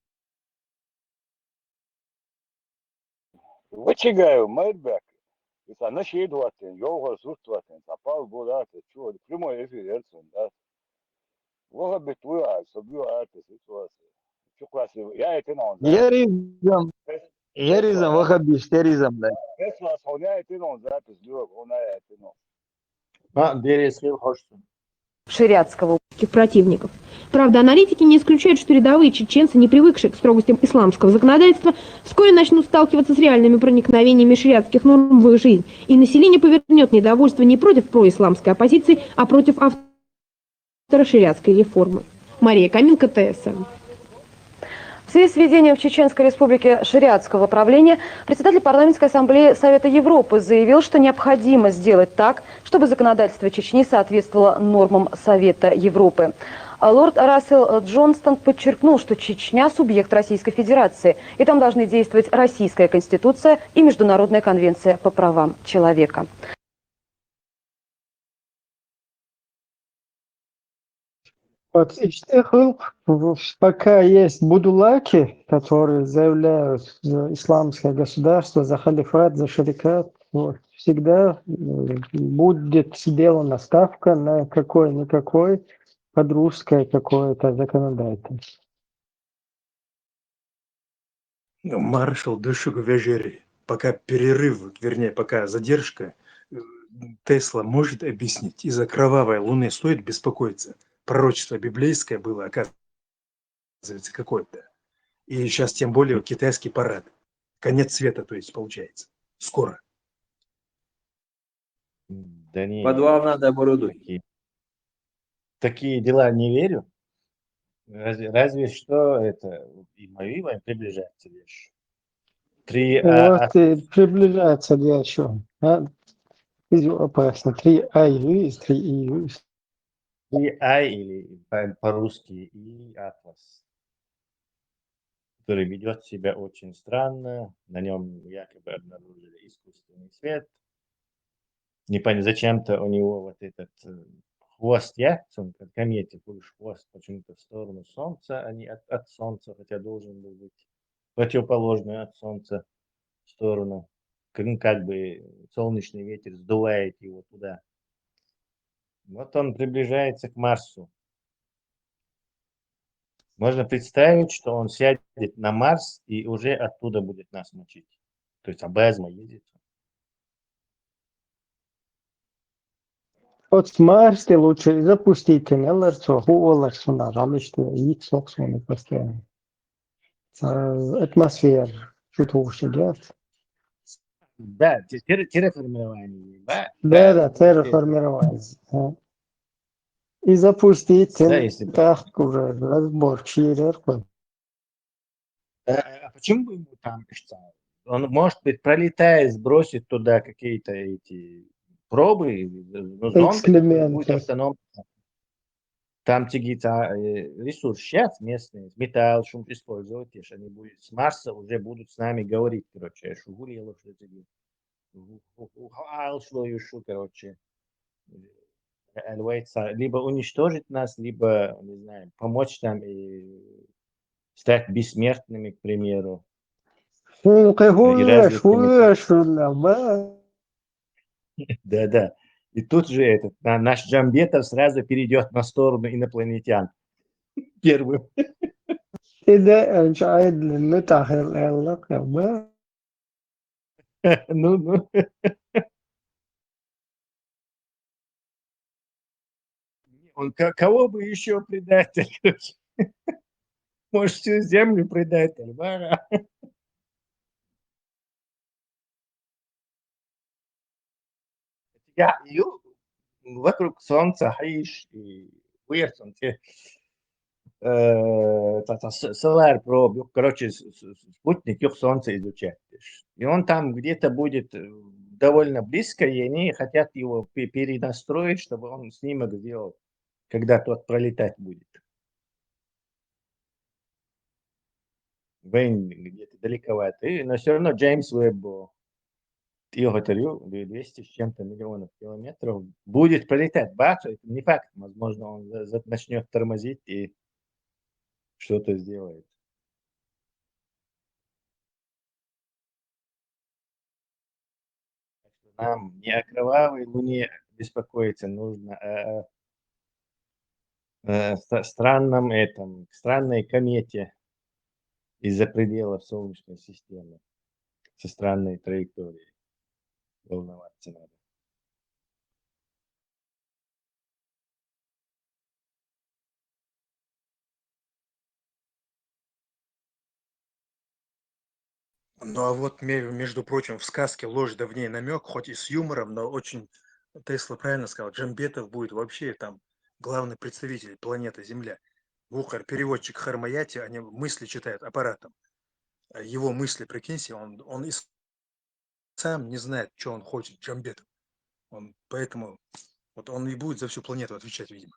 Speaker 12: Вычигаю, Майбек. Это наши идватен, йога сустватен, запал бодаты, чего, прямой эфир, да. Вога битуя, собьюа это ситуация. Чукласи, я это на он.
Speaker 5: Яризм, вахабист, яризм, да.
Speaker 12: Тесла, соня это на он, запись, лёг, он это на.
Speaker 13: Шариатского противников. Правда, аналитики не исключают, что рядовые чеченцы, не привыкшие к строгостям исламского законодательства, вскоре начнут сталкиваться с реальными проникновениями шариатских норм в их жизнь, и население повернет недовольство не против происламской оппозиции, а против автора шариатской реформы. Мария Камилка, ТСН.
Speaker 14: В связи с введением в Чеченской Республике шариатского правления председатель парламентской ассамблеи Совета Европы заявил, что необходимо сделать так, чтобы законодательство Чечни соответствовало нормам Совета Европы. Лорд Рассел Джонстон подчеркнул, что Чечня – субъект Российской Федерации, и там должны действовать Российская Конституция и Международная конвенция по правам человека.
Speaker 3: Вот из тех пока есть будулаки, которые заявляют за исламское государство, за халифат, за шарикат, вот, всегда будет сделана ставка на какой-никакой подрусское какое-то законодательство.
Speaker 15: Маршал Душук Вежери, пока перерыв, вернее, пока задержка, Тесла может объяснить, из-за кровавой луны стоит беспокоиться. Пророчество библейское было, оказывается, какое-то. И сейчас тем более китайский парад. Конец света, то есть, получается. Скоро.
Speaker 8: Да не,
Speaker 9: Подвал надо оборудовать.
Speaker 8: такие дела не верю. Разве что это и мои приближается лишь.
Speaker 3: Вот и приближается для чего? Опасно. 3 АИ, 3 ИЮ.
Speaker 8: 3А или по-русски и Атлас, который ведет себя очень странно. На нем якобы обнаружили искусственный свет. Непонятно, зачем-то у него вот этот хвост Яхтсон, как комете, хвост почему-то в сторону Солнца, а не от Солнца, хотя должен был быть противоположную от Солнца сторону. Как бы солнечный ветер сдувает его туда. Вот он приближается к Марсу. Можно представить, что он сядет на Марс и уже оттуда будет нас мочить. То есть обязательно ездит.
Speaker 3: Вот с Марса лучше запустите Неллерцо, Хуолерсо, нажалуйста, и собственно постоянно. Атмосфера, что-то сидят.
Speaker 8: Да, терраформирование.
Speaker 3: Да, терраформирование. И запустите,
Speaker 8: Да, если
Speaker 3: так уже разбор черепа.
Speaker 8: А почему бы ему там ставить? Он, может быть, пролетая, сбросит туда какие-то эти пробы, ну, зонд будет автономно. Там какие-то ресурсы сейчас местные, металл, шум использовать, если они будут с Марса, уже будут с нами говорить, короче, шугулило, что это короче, либо уничтожить нас, либо, не знаю, помочь нам и стать бессмертными, к примеру. Да. И тут же этот наш Джамбетов сразу перейдет на сторону инопланетян. Первым. Ну. Он кого бы еще предатель? Может, всю землю предатель. Вокруг Солнца, Хаиш и Уирсон, Solar Probe, короче, спутник их Солнца изучать. И он там где-то будет довольно близко, и они хотят его перенастроить, чтобы он снимок сделал, когда тот пролетать будет. Вейн где-то далековато, но все равно Джеймс Уэбб, я говорю, 200 с чем-то миллионов километров будет пролетать. Бац, это не факт. Возможно, он начнет тормозить и что-то сделает. Нам не о кровавой луне беспокоиться нужно, а о странной комете из-за пределов Солнечной системы со странной траекторией. Волноваться надо.
Speaker 15: Ну а вот, между прочим, в сказке «Ложь да в ней намек», хоть и с юмором, но очень, Тесла правильно сказал, Джамбетов будет вообще там главный представитель планеты Земля. Вухар, переводчик Хармаяти, они мысли читают аппаратом. А его мысли, прикиньте, он и сам не знает, что он хочет, Джамбет. Поэтому вот он и будет за всю планету отвечать, видимо.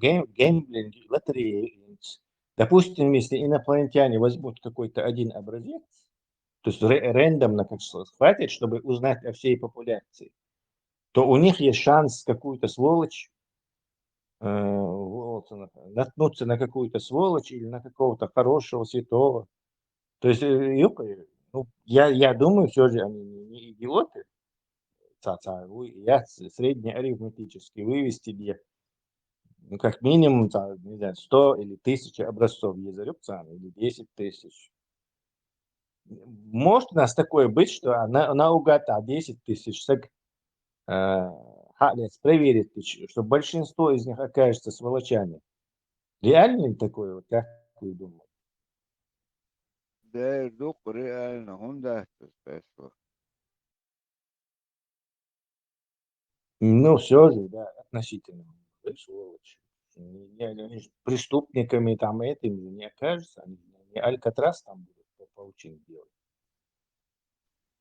Speaker 8: Геймблинг, лотереи. Допустим, если инопланетяне возьмут какой-то один образец, то есть рандомно как схватит, чтобы узнать о всей популяции, то у них есть шанс какую-то сволочь, наткнуться на какую-то сволочь или на какого-то хорошего, святого. То есть, ну, я думаю, все же они не идиоты. Я среднеарифметически вывести где, ну, как минимум, не знаю, 100 или 1000 образцов езарюкцан, или 10 тысяч. Может у нас такое быть, что наугад 10 тысяч, так проверить, что большинство из них окажется сволочами. Реально ли такое, вот как вы думаете?
Speaker 4: ده دوق реально, он да, Тесла.
Speaker 8: Ну, все же, да, относительно. Сволочи. Они же преступниками там этим же не окажутся. Они не Алькатрас там будут по паутине делать.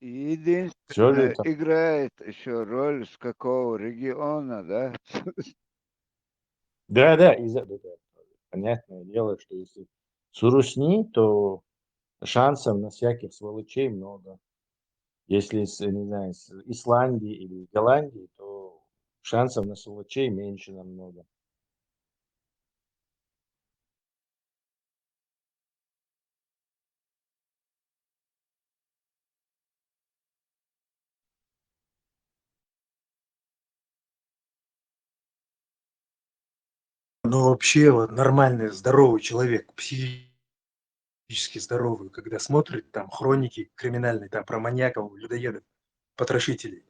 Speaker 8: Все же
Speaker 4: Единственное,
Speaker 8: это...
Speaker 4: играет еще роль с какого региона, да?
Speaker 8: Да, да, понятное дело, что если сурусни, то шансов на всяких сволочей много. Если, не знаю, с Исландии или Голландии, то шансов на сволочей меньше намного.
Speaker 15: Но вообще вот нормальный, здоровый человек, психически здоровый, когда смотрит там хроники криминальные, там про маньяков, людоедов, потрошителей,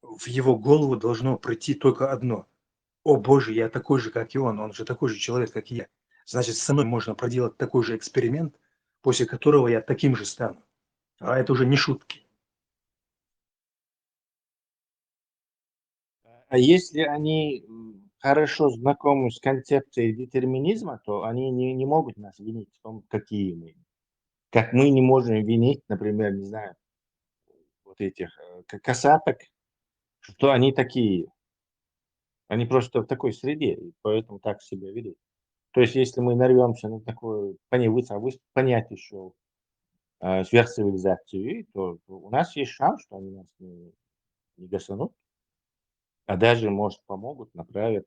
Speaker 15: в его голову должно прийти только одно. О боже, я такой же, как и он же такой же человек, как и я. Значит, со мной можно проделать такой же эксперимент, после которого я таким же стану. А это уже не шутки.
Speaker 8: А если они хорошо знакомы с концепцией детерминизма, то они не могут нас винить в том, какие мы. Как мы не можем винить, например, не знаю, вот этих косаток, что они такие. Они просто в такой среде, и поэтому так себя ведут. То есть, если мы нарвемся на такое понять еще сверхцивилизацию, то у нас есть шанс, что они нас не гасанут, а даже, может, помогут, направят.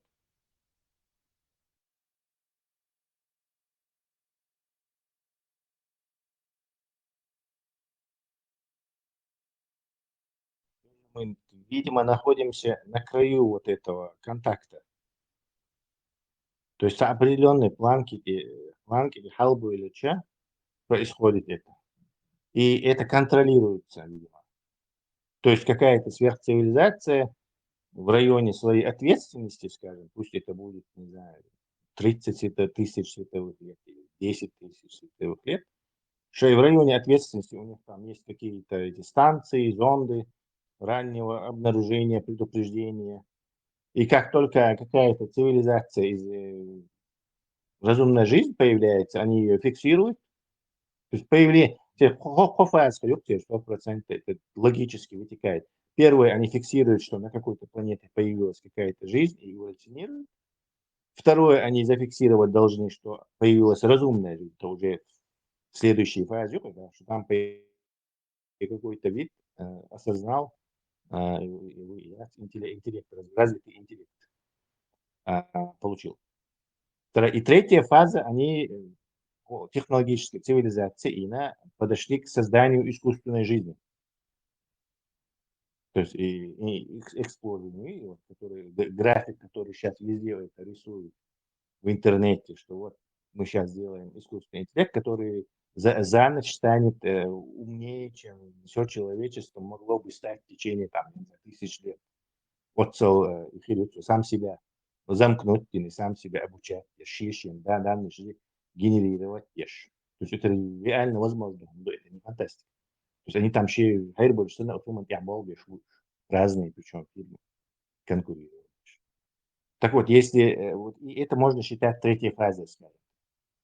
Speaker 8: Мы, видимо, находимся на краю вот этого контакта. То есть определенные планки халбу или ча происходит это. И это контролируется, видимо. То есть какая-то сверхцивилизация в районе своей ответственности, скажем, пусть это будет, не знаю, 30 тысяч световых лет или 10 тысяч световых лет, что и в районе ответственности у них там есть какие-то эти станции, зонды раннего обнаружения, предупреждения. И как только какая-то цивилизация из разумная жизнь появляется, они ее фиксируют. То есть появление, 100% это логически вытекает. Первое, они фиксируют, что на какой-то планете появилась какая-то жизнь и эволюционирует. Второе, они зафиксировать должны, что появилась разумная жизнь, это уже в следующей фазе, когда что там какой-то вид осознал интеллект, развитый интеллект получил. И третья фаза, они технологической цивилизации и подошли к созданию искусственной жизни. То есть и эксплоринг, вот, график, который сейчас везде это рисует в интернете, что вот мы сейчас сделаем искусственный интеллект, который за ночь станет умнее, чем все человечество могло бы стать в течение там, 1000 лет. Вот сам себя замкнуть и сам себя обучать, да, данные генерировать. То есть это реально возможно, это не фантастика. То есть они там хайр больше на разные, причем фирмы конкурируют. Так вот, если и это можно считать третьей фазой, скажем.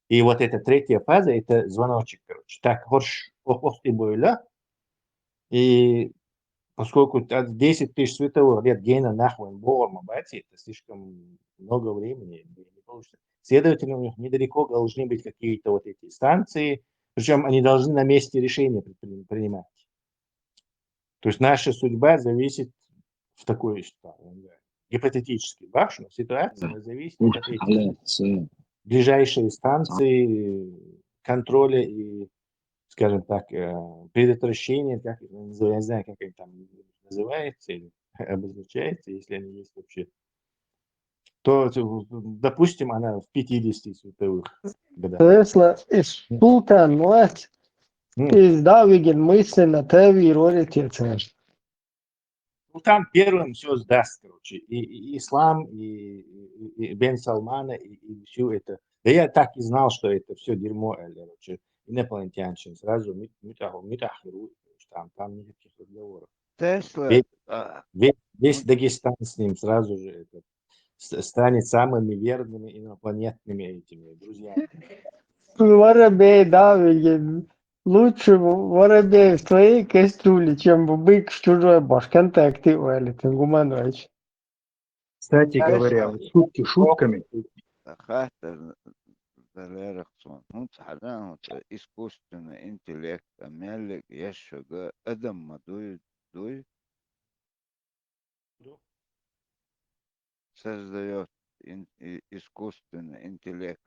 Speaker 8: И вот эта третья фаза, это звоночек, короче. Так, хорш, и бойля, и поскольку 10 тысяч световых лет гена нахуй борма, это слишком много времени, не получится. Следовательно, у них недалеко должны быть какие-то вот эти станции, причем они должны на месте решения принимать. То есть наша судьба зависит в такой гипотетической ситуации, зависит от этих ближайшей станции контроля и, скажем так, предотвращения, как их называют, я не знаю, как это там называется или обозначается, если они есть вообще, то, допустим, она в 50 световых годах.
Speaker 3: Tesla Sultan West из Давиген мысли на теви ролики царь.
Speaker 8: Султан первым все сдаст, короче, и ислам, и Бен Салмана, и все это. Да я так и знал, что это все дерьмо, короче, инопланетянщина. Сразу митахиру, там никаких разговоров.
Speaker 4: Тесла,
Speaker 8: Весь Дагестан с ним сразу же станет самыми верными инопланетными этими друзьями.
Speaker 3: Воробей, Давиген. Лучше воробей в твоей кастрюле, чем бык в чужой башконтакте, Вали, ты гуманоич.
Speaker 15: Кстати говоря, вот шутки шутками.
Speaker 4: Искусственный интеллект, мелик, яшага, адам, дуй, создает искусственный интеллект.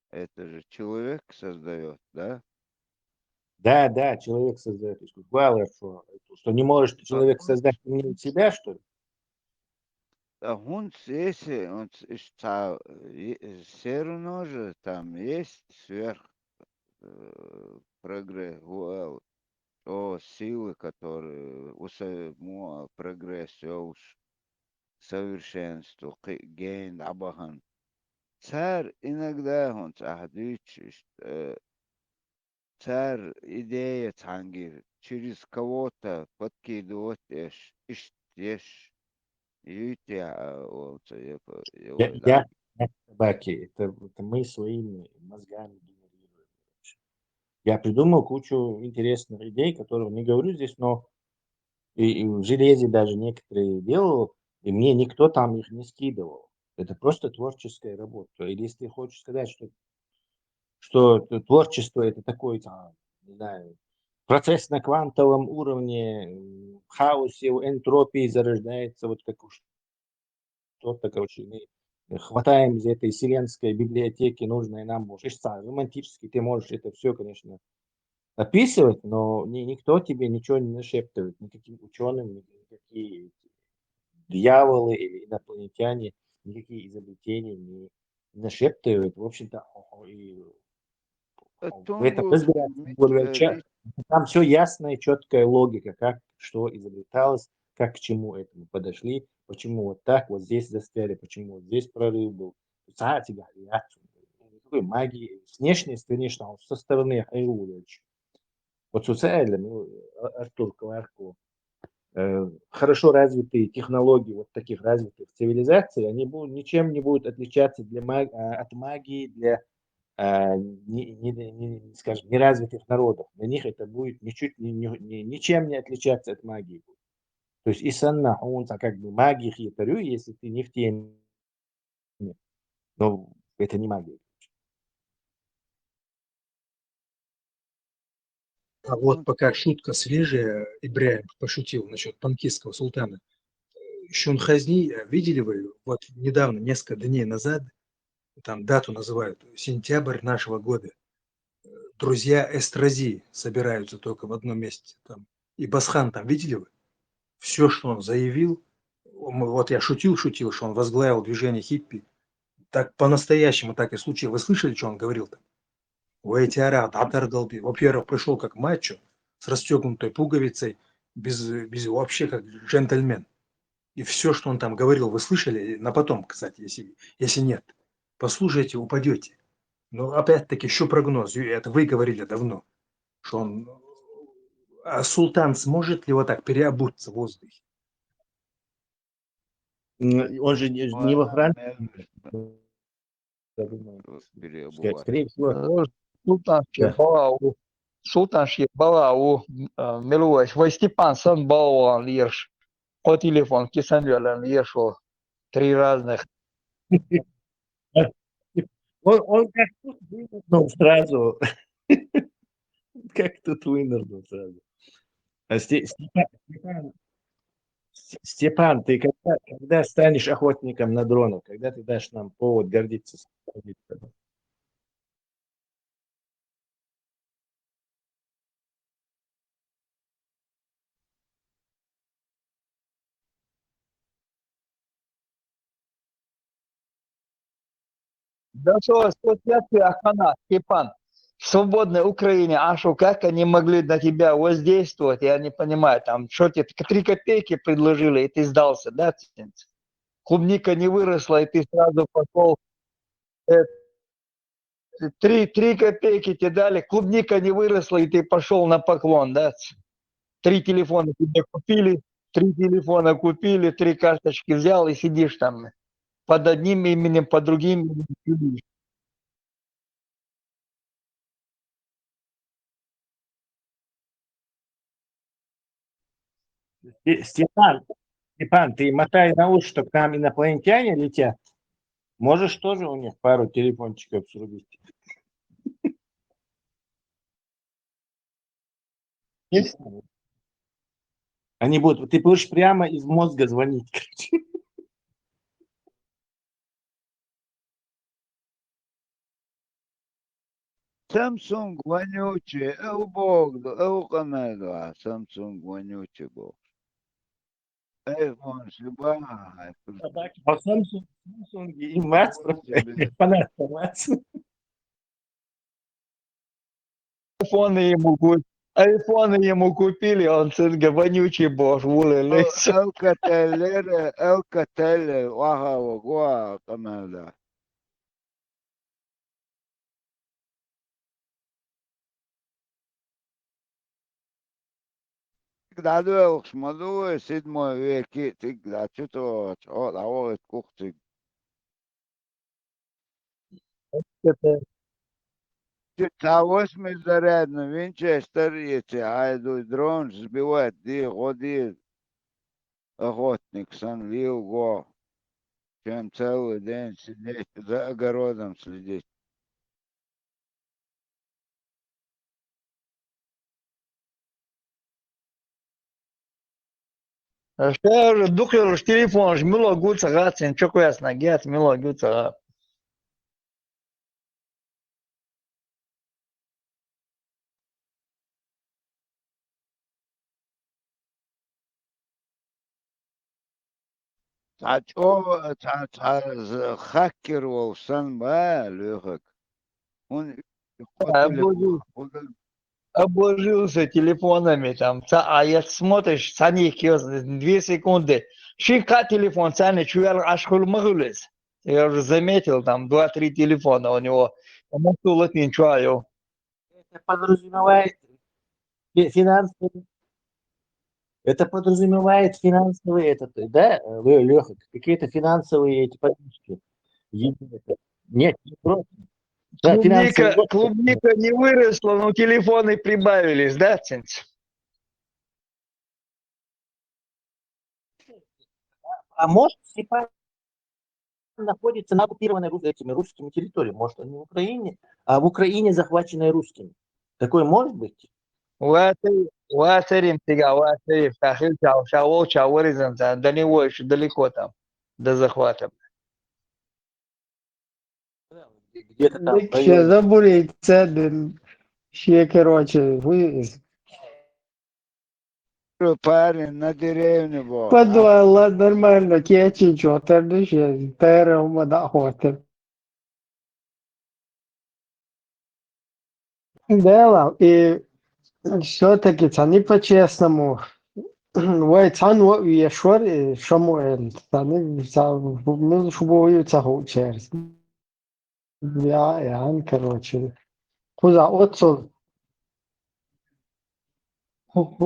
Speaker 4: Это же человек создает, да?
Speaker 8: Да, человек создает искусство. Что не может человек создать умнее себя, что ли?
Speaker 4: Он если он все равно же там есть прогресс, силы, которые прогресс, совершенство, ген, абахан. Царь иногда он царь идея тангир через кого-то подкидывать иш
Speaker 8: Я собаки, это мы своими мозгами генерируем. Я придумал кучу интересных идей, которые не говорю здесь, но и в железе даже некоторые делал, и мне никто там их не скидывал. Это просто творческая работа. Или если ты хочешь сказать, что творчество это такой, не знаю, процесс на квантовом уровне, в хаосе, в энтропии зарождается вот как что-то, короче, мы хватаем из этой вселенской библиотеки нужное нам, романтически ты можешь это все, конечно, описывать, но никто тебе ничего не нашептывает, никаким ученым, никакие дьяволы или инопланетяне, никакие изобретения не нашептывают. В общем-то, и в этом разбираться более часто. Там все ясная, четкая логика, как что изобреталось, как к чему этому подошли, почему вот так вот здесь застряли, почему вот здесь прорыв был. Никакой магии. С внешней, конечно, со стороны Хайрулевича. Вот социально, Артур Коварко, хорошо развитые технологии вот таких развитых цивилизаций, они ничем не будут отличаться от магии для скажем, неразвитых народов. Для них это будет ничем не отличаться от магии. То есть и санна, он как бы магия хитарю, если ты не в теме. Но это не магия.
Speaker 15: А вот пока шутка свежая, Ибраим пошутил насчет панкистского султана. Шунхазни, видели вы, вот недавно, несколько дней назад, там дату называют, сентябрь нашего года, друзья Эстрази собираются только в одном месте. Там. И Басхан там, видели вы? Все, что он заявил, вот я шутил, что он возглавил движение хиппи, так по-настоящему так и случилось. Вы слышали, что он говорил там? Во-первых, пришел как мачо, с расстегнутой пуговицей, без вообще как джентльмен. И все, что он там говорил, вы слышали? На потом, кстати, если нет. Послушайте, упадете. Но опять-таки, еще прогноз. Это вы говорили давно, что он... А султан сможет ли вот так переобуться в воздухе?
Speaker 8: Он же не во Франции. Я думаю,
Speaker 4: переобувать.
Speaker 8: скорее всего,
Speaker 5: Султанши
Speaker 8: да.
Speaker 5: балау. Султанши балау. Милуэш. Вой Степан сан балау лирш. По телефон кисан велен лиршо. 3 разных.
Speaker 8: Он как тут вынырнул сразу. Как тут вынырнул сразу. Степан, ты когда станешь охотником на дронов? Когда ты дашь нам повод гордиться?
Speaker 5: Да что, ассоциация Ахана, Степан. В свободной Украине, а что, как они могли на тебя воздействовать, я не понимаю, там, что тебе 3 копейки предложили, и ты сдался, да? Клубника не выросла, и ты сразу пошел, 3 копейки тебе дали, клубника не выросла, и ты пошел на поклон, да? 3 телефона тебе купили, 3 телефона купили, 3 карточки взял и сидишь там под одним именем, под другим именем.
Speaker 8: Степан, ты мотай на уши, что к нам инопланетяне летят. Можешь тоже у них пару телефончиков срубить? Есть? Они будут, ты будешь прямо из мозга звонить.
Speaker 4: Samsung вонючий, Бог, Канада, Samsung вонючий Бог. iPhone шибай.
Speaker 8: А Samsung и мать, понятно, мать.
Speaker 5: Айфоны ему купили, он цинга вонючий бож, вулелись.
Speaker 4: Alcatel, Oaxaca, Goa, Canada. Тогда дуэлк шмадуэ, 7 веке, тогда что-то, лавовый кухты. Та 8-зарядный Винчестер, эти айду дрон сбивает, ди годи охотник, санлил го, чем целый день сидеть за огородом следить.
Speaker 5: Что духлер телефон, жмило гуца гацин, чё ясно, гец, мило гуца.
Speaker 4: Хакеров санба, легок. Он по телефону.
Speaker 5: Обложился телефонами там, а я смотришь, цани 2 секунды. Шика телефон, цани, чуял аж хулмагулес. Я уже заметил, там 2-3 телефона у него.
Speaker 8: Это подразумевает финансовый. Это подразумевает финансовые, да, Леха, какие-то финансовые эти поддержки. Нет, не просто. Да,
Speaker 5: Клубника не выросла, но телефоны прибавились, да, Цинц?
Speaker 8: А может, Степан находится на оккупированной этими русскими территориями. Может, он не в Украине, а в Украине, захваченной русскими. Такое может быть?
Speaker 5: Ватерим тебя, ватерим, тахил чауризм, до него еще далеко там, до захвата.
Speaker 8: Где-то там.
Speaker 3: Ще забули це, ще, короче, ви...
Speaker 4: Парень на деревне был.
Speaker 3: Подвала нормально, кечи, чё, ты ще, пером охоти. Делал, и все-таки це не по-честному. Ой, це ну, я шор, Шамуель, це не, ми шубою це через. Я, короче, куда отцу,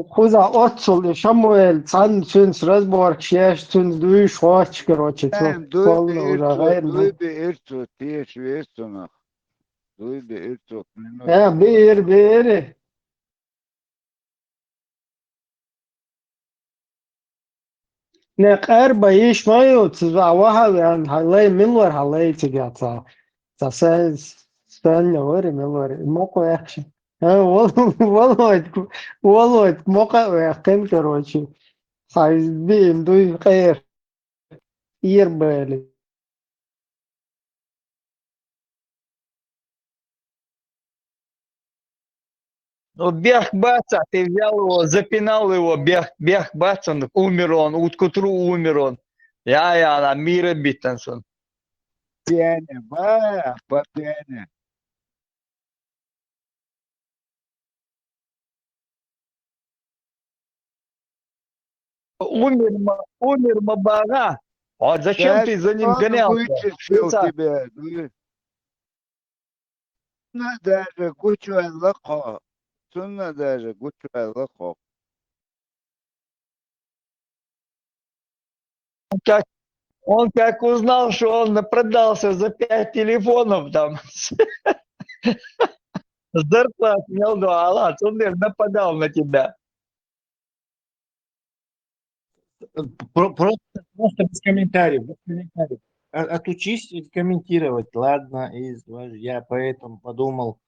Speaker 3: Хуза отцул, Шамуэль, Цан, Цунс, Разборг, Шеш, Цунс, Дуи, Швач, короче,
Speaker 4: Там
Speaker 3: полно уже,
Speaker 4: дуй би ирцу, тиеш весунах. Дуй би ирцу, минут.
Speaker 3: بير نقر بايش مايو تزعوها يعني هلاي ملور هلاي تجاتا تساز استنى وري ملور موقع يخشى ها والله والله موقع يخن كروشي عايز بين دوي خير يربالي
Speaker 5: Ну, бях баца, ты взял его, запинал его, бях баца, умер он, уткутру умер он. Я, на мира биттенсон.
Speaker 4: Пьяне, ба, по пьяне.
Speaker 5: Умер Мабага. А зачем ты за ним
Speaker 4: Он
Speaker 5: гонялся?
Speaker 4: вычислил тебя. Сунна даже кучу лохо. Сунна даже кучу лохо.
Speaker 5: Он как узнал, что он продался за 5 телефонов там, зарплат снял 2 аллат, он нападал на тебя.
Speaker 8: Просто без комментариев, без комментариев. Отучись комментировать, ладно, я поэтому подумал,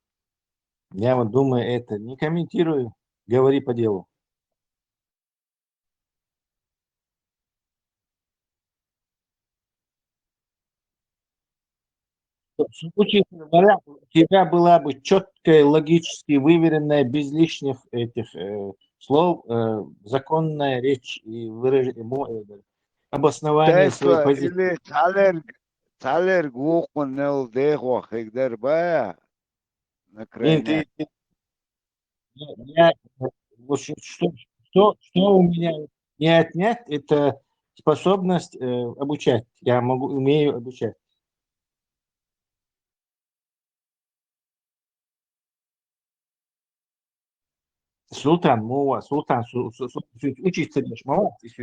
Speaker 8: я вот думаю это, не комментирую, говори по делу. В случае, говоря, у тебя была бы четкая, логически выверенная, без лишних этих слов, законная речь и обоснование своей
Speaker 4: Тесла
Speaker 8: позиции.
Speaker 4: или Талер Гухун нел дехо хигдер ба на крайне.
Speaker 8: Что у меня не отнять, это способность обучать. Я умею обучать. Султан, учиться дешь,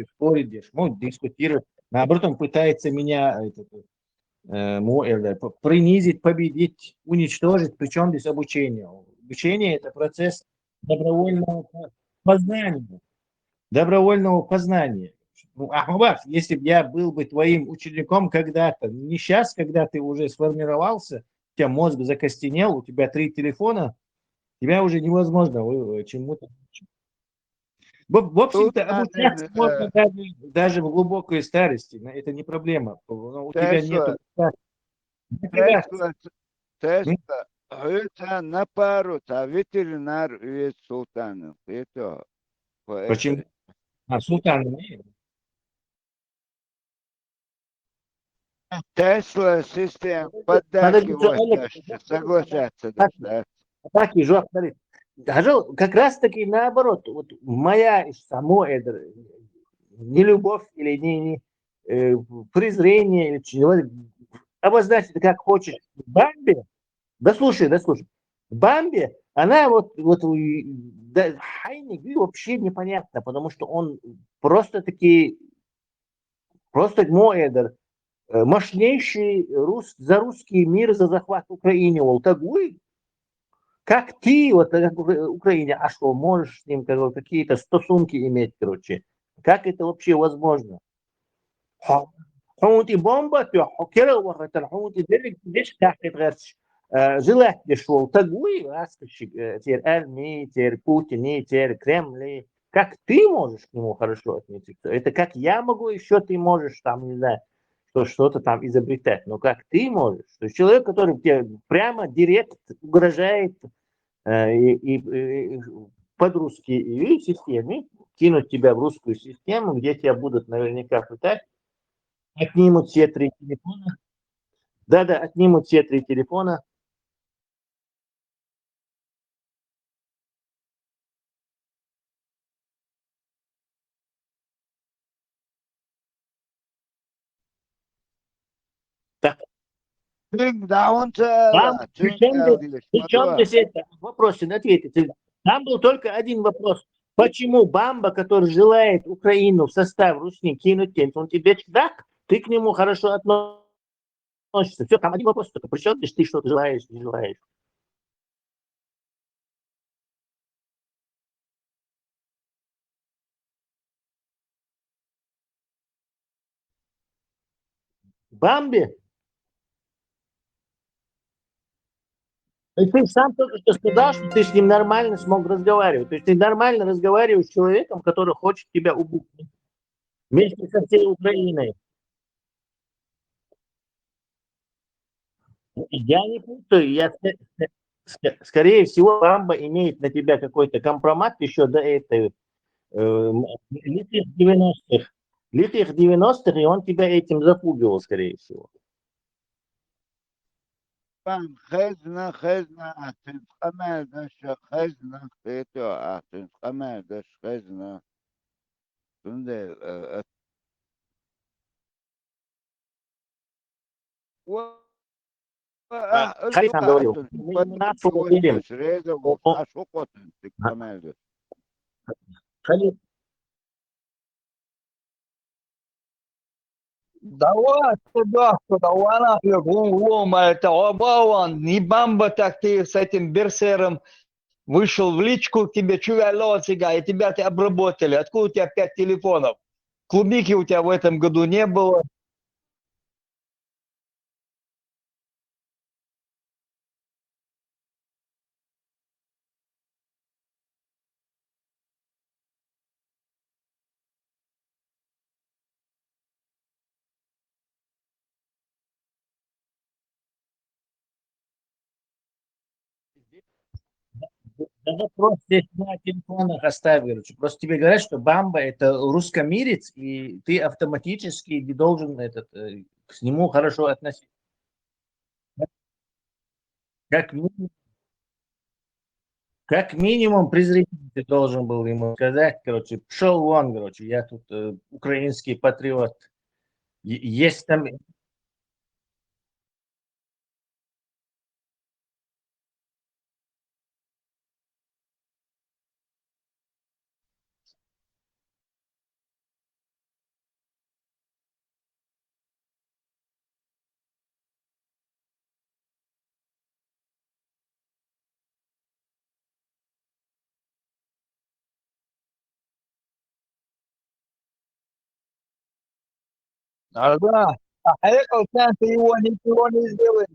Speaker 8: спорить дешь, дискутировать. Наоборот, он пытается меня принизить, победить, уничтожить. Причем здесь обучение. Обучение – это процесс добровольного познания. Добровольного познания. Ну, Ахмабах, если бы я был бы твоим учеником когда-то, не сейчас, когда ты уже сформировался, у тебя мозг закостенел, у тебя 3 телефона, тебя уже невозможно чему-то. В общем-то, обучаться можно даже в глубокой старости. Это не проблема. Но у тебя нет...
Speaker 4: Тесла, это на пару, ветеринар и султан. Это
Speaker 8: почему? Султан.
Speaker 4: Тесла система поддакивающая, соглашаться.
Speaker 8: Так, и жёг, смотри. Даже как раз таки наоборот. Вот моя само это не любовь или не презрение, или чего, обозначить как хочешь. Бамби, да слушай. Бамби, она Хайник вообще непонятно, потому что он просто Моэдер, мощнейший за русский мир, за захват Украины. Волтагуй, как ты, как в Украине, а что, можешь с ним какие-то стосунки иметь, короче. Как это вообще возможно? حوتي بومبا كيرا وقت الحوتي ديرك ليش تحت غيرش жилать дешел тагуй тер армии тер Путин тер Кремль, как ты можешь к нему хорошо относиться, это как я могу, еще ты можешь там, не знаю, что-то там изобретать, но как ты можешь, то есть человек, который тебе прямо директ угрожает и под русские системы, кинуть тебя в русскую систему, где тебя будут наверняка пытать, отнимут все 3 телефона. Да, отнимут все 3 телефона. Так. Причем здесь это? Вопросы, ответите. Там был только один вопрос. Почему Бамба, который желает Украину в состав Русни кинуть, он тебе да, ты к нему хорошо относишься. Все, там один вопрос только. Причем ты что-то желаешь, не желаешь. Бамби? И ты сам только что сказал, что ты с ним нормально смог разговаривать. То есть ты нормально разговариваешь с человеком, который хочет тебя убить. Вместе со всей Украиной. Я не путаю. Скорее всего, Бамба имеет на тебя какой-то компромат еще до этой литых 90-х. Литых 90-х, и он тебя этим запугивал, скорее всего.
Speaker 4: خزنة أتنقمدش خزنة خيتو أتنقمدش خزنة تندل
Speaker 8: Харис нам говорил, мы не особо верим. Халид,
Speaker 5: Давай туда, давай лома, это обалан, не Бамба, так ты с этим берсером вышел в личку, к тебе чувало сега, и тебя ты обработали. Откуда у тебя 5 телефонов? Клубники у тебя в этом году не было.
Speaker 8: да вопрос здесь на телефонах оставил. Просто тебе говорят, что Бамба это русскомирец, и ты автоматически не должен к нему хорошо относиться. Как минимум, как минимум презрительно ты должен был ему сказать, короче, пошел вон, короче, я тут украинский патриот. Есть там...
Speaker 5: Да, Хекал Цан, ты его ничего не сделаешь.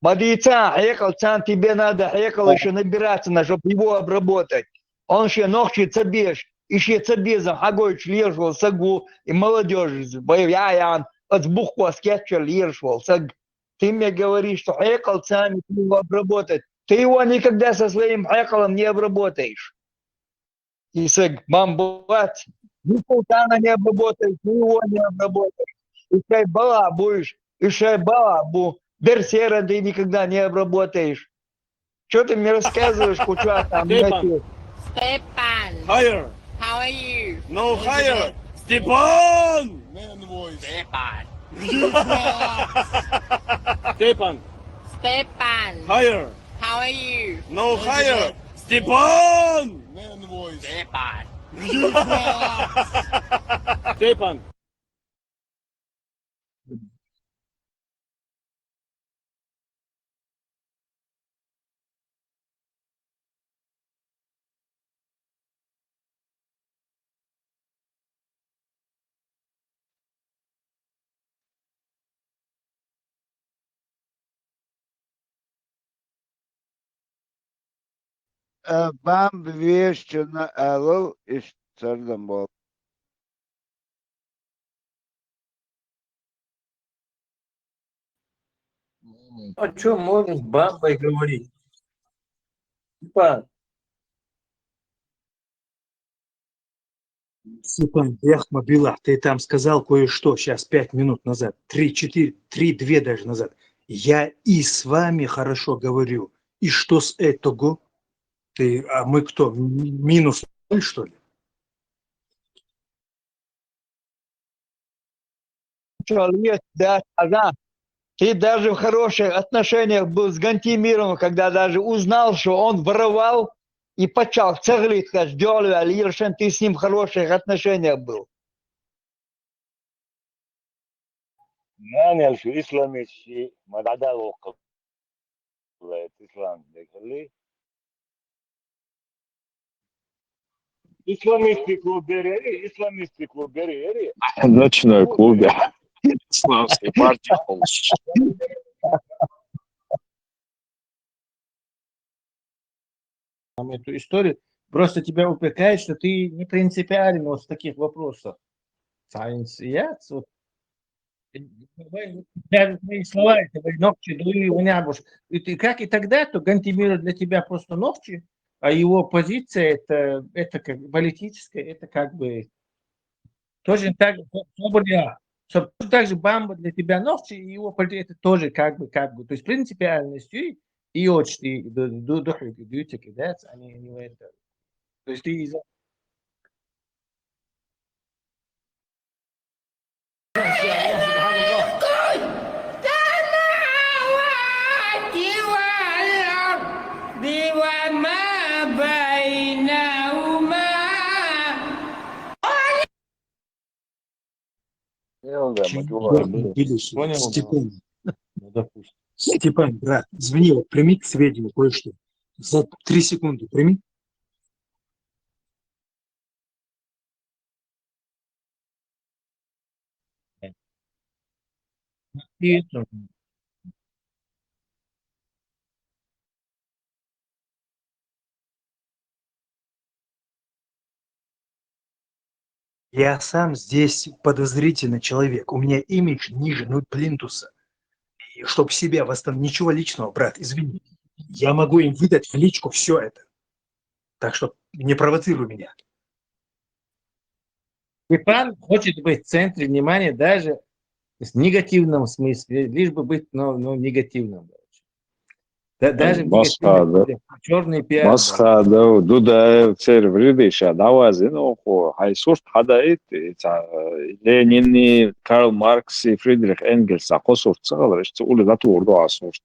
Speaker 5: Мадица, Хекал Цан, тебе надо Хекал еще набираться, чтобы его обработать. Он еще ногти цабеш, еще цабезом, агойч лежал, сагу, и молодежь, бояян, от буху скетча лежал, саг. Ты мне говоришь, что Хекал Цан, его обработать. Ты его никогда со своим Хекалом не обработаешь. И саг, мамбат, ни султана не обработаешь, ни его не обработаешь. И шайбала будешь, и шайбала берсера ты никогда не обработаешь. Что ты мне рассказываешь, куча там?
Speaker 16: Степан. Stepan. Higher. How are you? No higher. Stepan. Man voice. Stepan. Stepan. Stepan. Higher. How are you? No higher. Stepan. Man voice. Stepan. Stepan.
Speaker 4: Bam Vieshchana Alo is Sardambol.
Speaker 9: О чем можно с Бамбой говорить? Степан,
Speaker 15: Степан, Яхмабилах, ты там сказал кое-что сейчас 5 минут назад, 3-4, 3-2 даже назад. Я и с вами хорошо говорю. И что с этого? А мы кто, минус 0, что ли?
Speaker 5: Да, ага. Ты даже в хороших отношениях был с Гантимировым, когда даже узнал, что он воровал и почал цеглить, сказать, Лиршин, ты с ним в хороших отношениях был.
Speaker 12: يعني شو إسلامي شيء ما دعدا وقف إسلام دكلي إسلامي كوبري
Speaker 1: Ночной клубе исламской партии Холш.
Speaker 8: Эту историю. Просто тебя упрекают, что ты не принципиален вот в таких вопросах. Science, yes. Вот. Даже твои слова, твои ногти, дуи, унябуш. И ты как и тогда, то Гантимира для тебя просто ногти, а его позиция это как политическая, это как бы тоже так же, так же Бамба для тебя ногти, и его позиция это тоже как бы, то есть принципиальностью и очень духи, да, они не в это. То есть ты
Speaker 15: Степан, Степан, брат, извини, вот прими к сведению кое-что. За 3 секунды прими. Я сам здесь подозрительный человек. У меня имидж ниже плинтуса. И чтобы себя восстановить, ничего личного, брат, извини. Я могу им выдать в личку все это. Так что не провоцируй меня.
Speaker 8: Степан хочет быть в центре внимания даже в негативном смысле, лишь бы быть, негативным. Даже черный пиар.
Speaker 1: Масха, да, Дудаев, Цервридыша, Давазин, охо, Хайсурт, Хадаит, Ленин, Карл Маркс и Фридрих Энгельс, а Хосурт, Цалриш, Ули Датур, Дуасурт.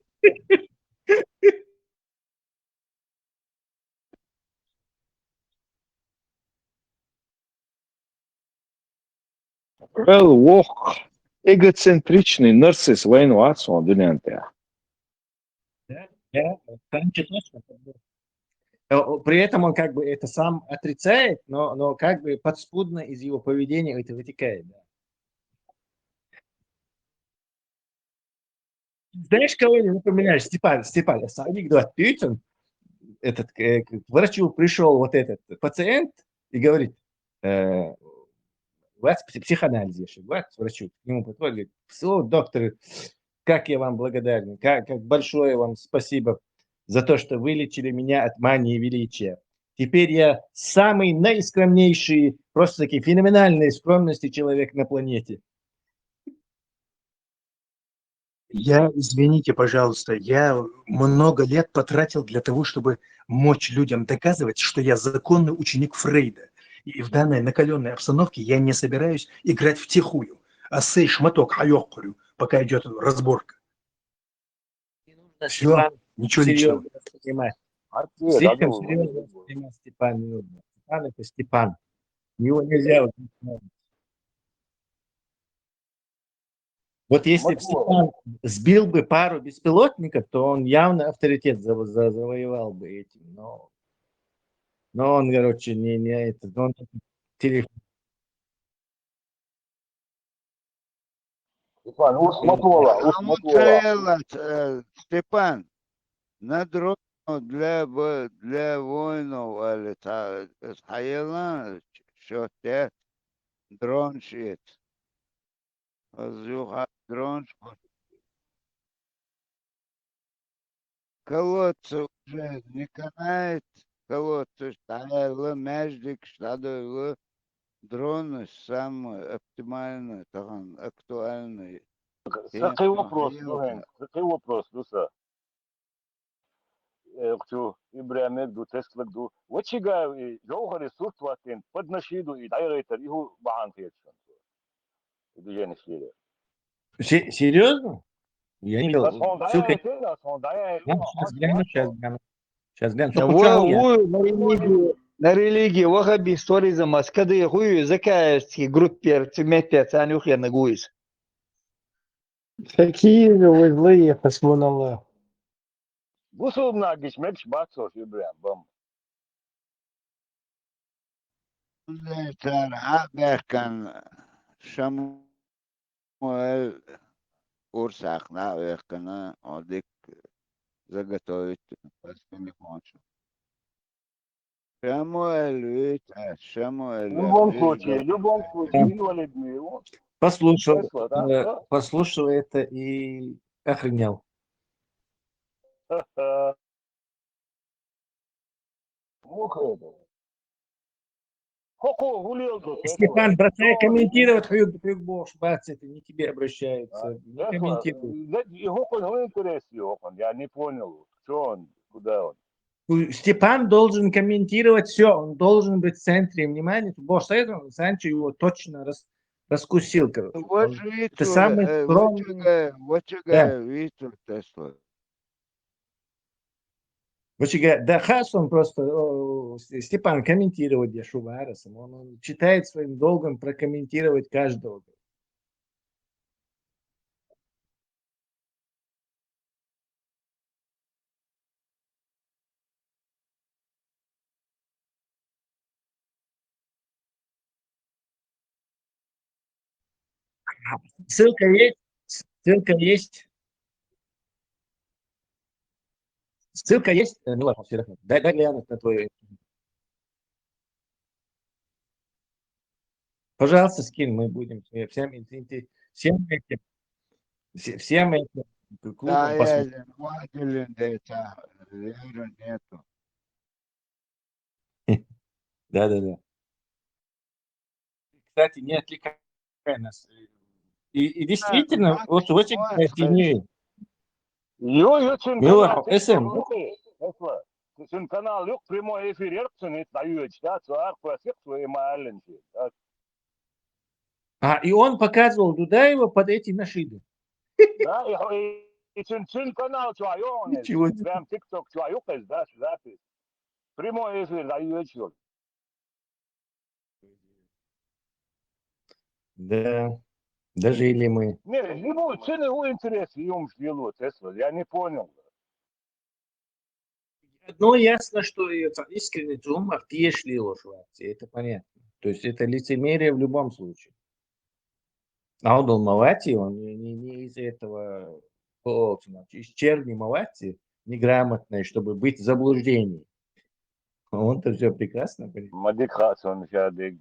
Speaker 1: Вох, эгоцентричный нарцисс войну отцу, Дунянтя.
Speaker 8: Да, точно. При этом он как бы это сам отрицает, но как бы подспудно из его поведения это вытекает. Да. Знаешь, кого не напоминаешь? Степан, анекдот. Пьютин, к врачу пришел вот этот пациент и говорит, психоанализ, к врачу, к нему подходит, говорит, все, доктор, как я вам благодарен, как большое вам спасибо за то, что вылечили меня от мании величия. Теперь я самый наискромнейший, просто такие феноменальные скромности человек на планете.
Speaker 15: Извините, пожалуйста, я много лет потратил для того, чтобы мочь людям доказывать, что я законный ученик Фрейда. И в данной накаленной обстановке я не собираюсь играть втихую, а сей шматок хайокурю, пока идет разборка. Все, ничего личного.
Speaker 8: Слишком серьезно воспринимать Степан не нужно. Степан это Степан. Его нельзя Вот если бы Степан сбил бы пару беспилотников, то он явно авторитет завоевал бы этим. Но он, короче, не это. Он телефон.
Speaker 4: Степан, на дрон для воинов, Хайла, что те дрон шит. Дрон колодцы уже не канает, колодцы стояло, междик, штадовые дроны самые оптимальные, актуальные.
Speaker 12: Какой вопрос, Люса? Кто Ибрахимек ду Тесла ду. Вот чига Жохари Суртватин подношиду и дайрейтер его баанкетшн. Это я не слили.
Speaker 8: Серьезно? Я не видел.
Speaker 12: Сейчас гляну.
Speaker 17: Сейчас глянь, сколько учал я.
Speaker 5: На религии вахаби историзм аскады хуй закаевский группер цемепец анюхе на гуис.
Speaker 3: Какие же вы злые, хасбуналлах.
Speaker 12: Bu sorunlar geçmek bakıyor İbrahim. Bam.
Speaker 4: Leiter Haberkan Шамуэль Урсах наверное, одик заготовить телефончик. Шамуэль, Шамуэль.
Speaker 12: В любом случае, инвалидный.
Speaker 17: Послушал,
Speaker 12: Тесла, да?
Speaker 17: послушал это и охренел. Степан, бросай комментировать, хуй бог, бац, это не тебе обращается. Не комментируй.
Speaker 12: Я не понял, что он, куда он.
Speaker 17: Степан должен комментировать все, он должен быть в центре внимания. Бог стоит, он Санчо его точно раскусил. Это самый скромный. Да, хас он просто, Степан, комментировать Яшува Арасом. Он считает своим долгом прокомментировать каждого. Ссылка есть? Ссылка есть? Ссылка есть? Ну ладно, все равно. Дай глянуть на твою. Пожалуйста, скинь, мы будем всем этим клубом посмотрим. Да. Кстати, не отвлекай нас. И действительно, вот очень красивее.
Speaker 12: Sen kanal yok, primo efir yapsın, et dayıç, да, цар, классик, свои маленькие.
Speaker 17: И он показывал туда его под эти нашиды.
Speaker 12: Да, и sen канал чуайон, прям тикток чуайок, да, запись. Прямой эфир дayıç yok.
Speaker 17: Да, дожили мы.
Speaker 12: Не будет, цены его интересы, им делают, я не понял.
Speaker 17: Одно ясно, что искренний Джумар пьешли лошвати, это понятно. То есть это лицемерие в любом случае. Аудал Мавати, он не из этого, из черни Мавати, неграмотной, чтобы быть в заблуждении. Он-то все прекрасно понимает.
Speaker 12: Мадикас, он жадик.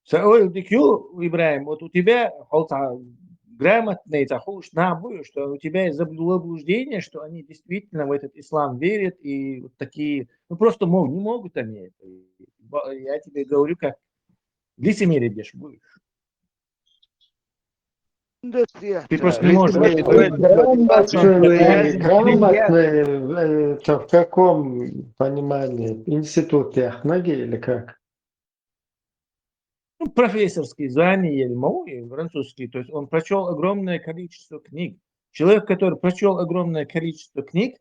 Speaker 17: Сауль Дикю, Ибраим, вот у тебя грамотный захуш набу, что у тебя есть заблуждение, что они действительно в этот ислам верят и вот такие, ну просто не могут они это. Я тебе говорю, как лицемерие будешь. Ты просто не можешь.
Speaker 3: Грамотные, это в каком понимании? Институт технологии или как?
Speaker 17: Ну, профессорские звания или французский. То есть он прочел огромное количество книг. Человек, который прочел огромное количество книг,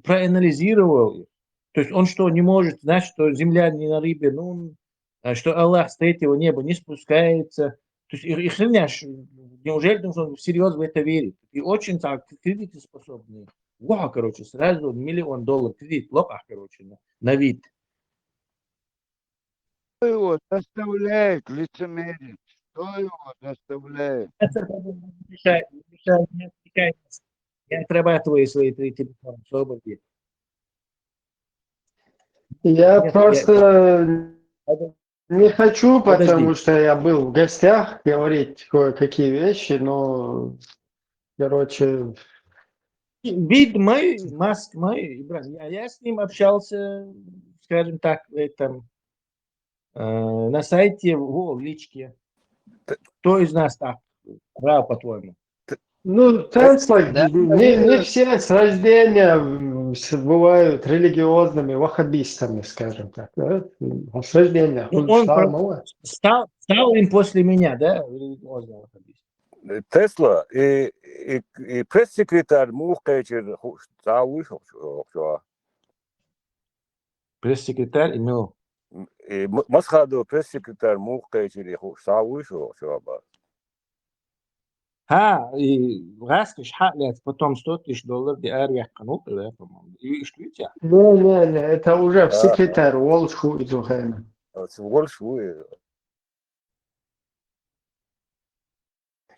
Speaker 17: проанализировал их. То есть он что, не может знать, что земля не на рыбе, что Аллах с третьего неба не спускается. То есть их неужели нужно всерьез в это верить? И очень так кредитоспособные. Вау, короче, сразу $1 миллион кредит, на вид.
Speaker 4: Что его заставляет лицемерить? Что его заставляет?
Speaker 17: Я отрабатываю свои 3 телефона. Свободе.
Speaker 3: Я просто не хочу, потому что я был в гостях, говорить кое-какие вещи, но, короче...
Speaker 17: Вид мой, Маск мой, я с ним общался, скажем так, на сайте, в личке. Кто из нас так прав, по-твоему?
Speaker 3: Ну, Тесла, не все с рождения бывают религиозными ваххабистами, скажем так. Да? С рождения.
Speaker 17: Ну,
Speaker 3: Он
Speaker 17: он
Speaker 3: стал мало.
Speaker 17: стал им после меня, да? Религиозный ваххабист.
Speaker 12: Tesla и пресс-секретарь Мухкайчер Сауишов.
Speaker 17: Пресс-секретарь имел.
Speaker 12: Масхаду пресс-секретарь Мухкайчер Сауишов.
Speaker 17: И раскиш хатлят потом $100,000 دي أريح قانون ده по-моему. И что видите?
Speaker 3: Не, это уже в секретарь Волшу и Зухайна.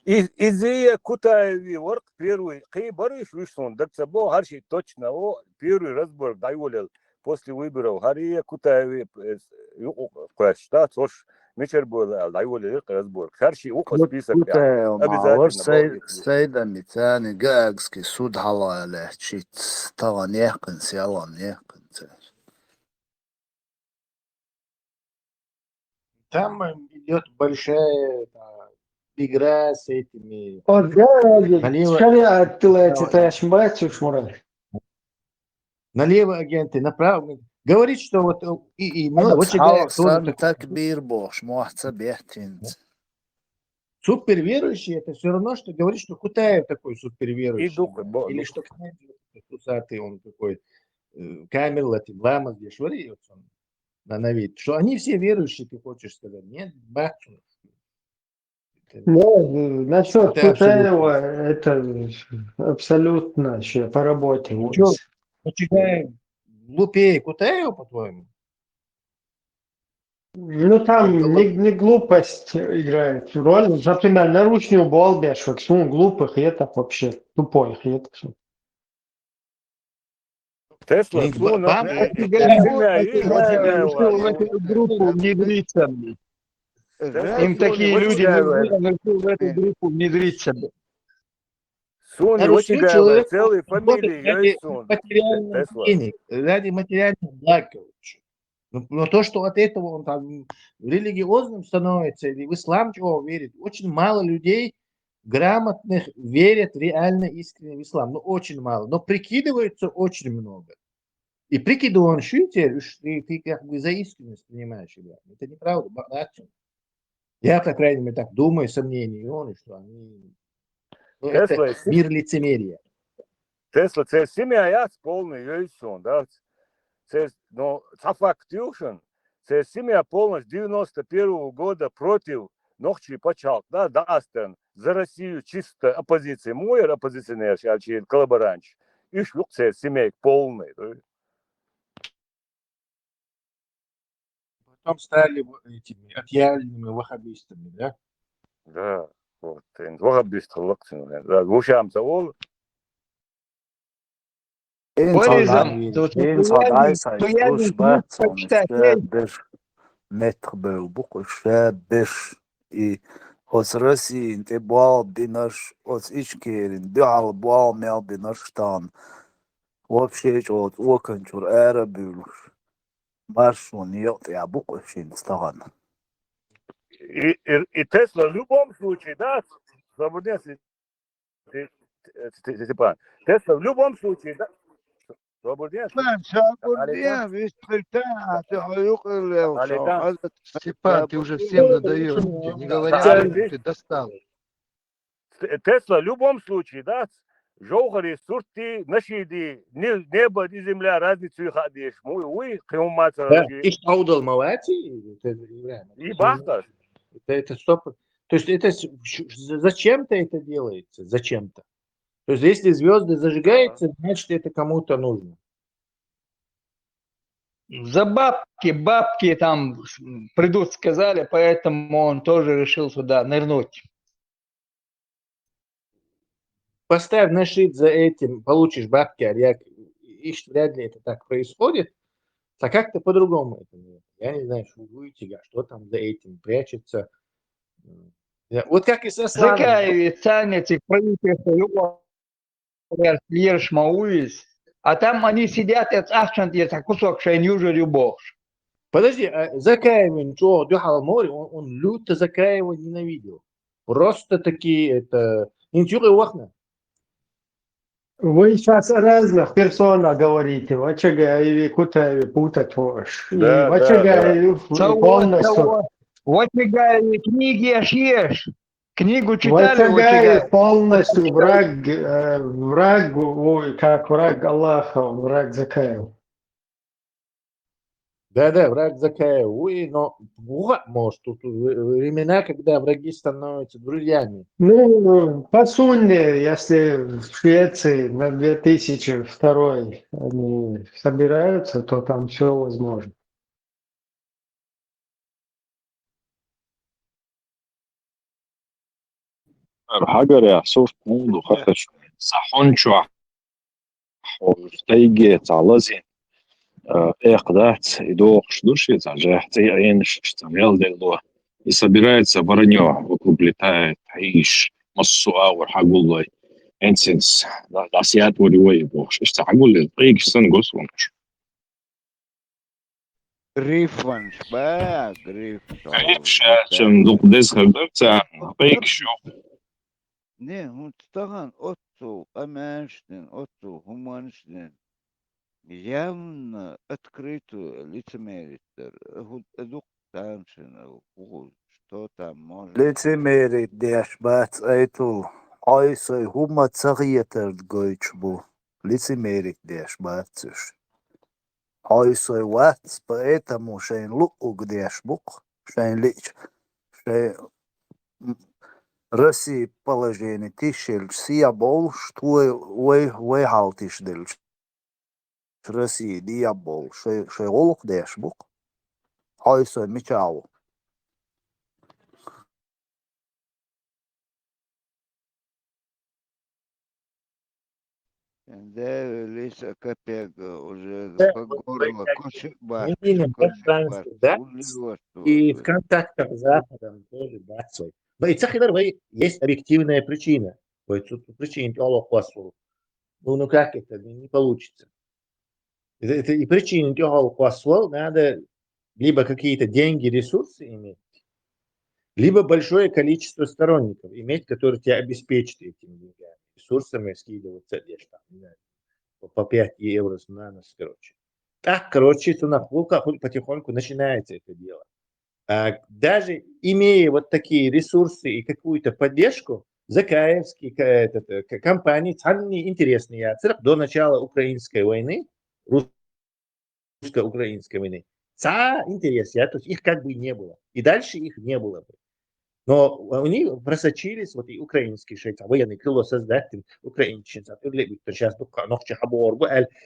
Speaker 12: Идея Кутаеви ворк первый, кей барыш вышел, так собой харши точно, первый разбор дайволил после выборов, хария Кутаеви, штат, сош, мечер был дайволил разбор, харши уха список, обязательно.
Speaker 18: سيدة ميتاني جاكسكي سود حلالة شيت طبعا يحقن سيالان يحقن.
Speaker 17: Там идет большая игра с этими. Налево агенты, направо. Говорит, что вот суперверующий, это все равно, что говорит, что Кутаев такой суперверующий. Или что Кусатый, он такой Камерла, Тиблама, где швари, на вид. Что они все верующие, ты хочешь сказать? Нет, бахчу.
Speaker 3: Ну, насчет Кутаева, это абсолютно вообще по работе.
Speaker 17: Глупее Кутаева, по-твоему?
Speaker 3: Ну, там не глупость играет роль. Например, наручную болбешек, глупых, и это вообще тупой.
Speaker 12: Тесла,
Speaker 5: в эту группу внедриться. Им такие люди нужны, в эту группу внедриться.
Speaker 17: Целый фамилии ради материальных благ. Но то, что от этого он там религиозным становится или в ислам чего верит, очень мало людей грамотных верят реально искренне в ислам. Ну, очень мало. Но прикидывается очень много. И прикидываешь, ты как бы за искренность принимаешь его. Это неправда. Я, по крайней мере, так думаю, сомнений, что они... Ну, это мир лицемерия.
Speaker 12: Тесла, це семья полный яйцом, да? Но фактюшен, це семья полностью 91 года против Нохчи Пачалк, да, Астен, за Россию чисто оппозиция, мой оппозиционер, коллаборант. И шлюк це семья полный.
Speaker 17: Потом стали этими отъявленными ваххабистами, да?
Speaker 12: Да, вот, ваххабисты, да, в ушам того.
Speaker 18: И от России ты бал бинаш от ичкерин дал бал мел бинаш там вообще от окончур арабил маршон ёт я буквин стаган.
Speaker 12: И Тесла в любом случае, да, свободен, Степан, Тесла в любом случае, да, свободен.
Speaker 19: Степан, ты уже всем задаешь, не говоря, ты достал.
Speaker 12: Тесла в любом случае, да, Жохари, сурти, нашиди, небо и земля, разницу их одешь. Мой, хемумация.
Speaker 17: Да, и штаудал малати,
Speaker 12: и бахта.
Speaker 17: Это стоп. То есть это зачем-то это делается, зачем-то. То есть если звезды зажигаются, значит это кому-то нужно.
Speaker 5: За бабки там придут, сказали, поэтому он тоже решил сюда нырнуть.
Speaker 17: Поставь нашит за этим, получишь бабки, а вряд ли это так происходит. А как-то по-другому это нет. Я не знаю, что там за этим прячется. Вот как и со славой.
Speaker 5: Закаеве ценятся правительство Лерш Мауис, а там они сидят, это кусок шайнюжа любовь.
Speaker 17: Подожди, Закаевин, что, Дюхал море, он люто Закаева ненавидел. Просто такие, это... Ничего вахна.
Speaker 3: Вы сейчас о разных персонах говорите. В Очагаеве, Кутаеве путать можешь. И
Speaker 12: Да,
Speaker 3: в
Speaker 12: да, да.
Speaker 3: Очагаеве полностью...
Speaker 5: В Очагаеве книги ешь. Книгу
Speaker 3: В
Speaker 5: читали в
Speaker 3: Очагаеве
Speaker 5: Очагаеве?
Speaker 3: полностью враг, ой, как враг Аллаха, враг Закаева.
Speaker 8: Да, враг Закаева. Ой, но может, тут времена, когда враги становятся друзьями.
Speaker 3: Ну, по сунне, если в Швеции на 2002 они собираются, то там все возможно.
Speaker 1: حجر يا صوف موضوع خخش صحونشو حوفتيجي تعلزي эхдать и дохш души зажать и эйнш штамел дело и собирается воронье вокруг летает عيش نص اور حقول انسنس داسيات وريوي بوش ايش تقول طيق سن قصونش
Speaker 4: Рифванш, ба, гриф,
Speaker 1: عيب شاشم دوق دزخر درتا طيق شو
Speaker 4: Не, стаган, отцу, амянштин, отцу, хуманштин. Явно открытую лицемерие. Дух таншин, что там может.
Speaker 18: лицемерие деш бац айтул айсой хума цагиетер гойчбу лицемерие деш бацш айсой вац поэтому шейн лук деш бук шейн лич шейн России положение тишель сия бол что вы халтиш дельч России диабол шей олук деш бук айсой мичау
Speaker 4: Да, Лиса Копега уже
Speaker 8: Да,
Speaker 4: по
Speaker 8: вот
Speaker 4: горло,
Speaker 8: в
Speaker 4: кошебаш,
Speaker 8: медийном пространстве, да, и в контактах с Западом тоже, да, свой. Но и цахидар, есть объективная причина. Тут причина Аллах посол. Ну как это? Не получится. Это и причина Аллах посол, надо либо какие-то деньги, ресурсы иметь, либо большое количество сторонников иметь, которые тебя обеспечат этими деньгами, ресурсами скидываться, лишь там, не знаю, по 5 евро на нас, короче. Так, короче, потихоньку начинается это дело. Даже имея вот такие ресурсы и какую-то поддержку, закаевские компании, самые интересные до начала украинской войны, русско-украинской войны, интересные, то есть их как бы не было. И дальше их не было бы. Но они просочились, вот и украинские шейцы, военные крыло создать, украинцы, сейчас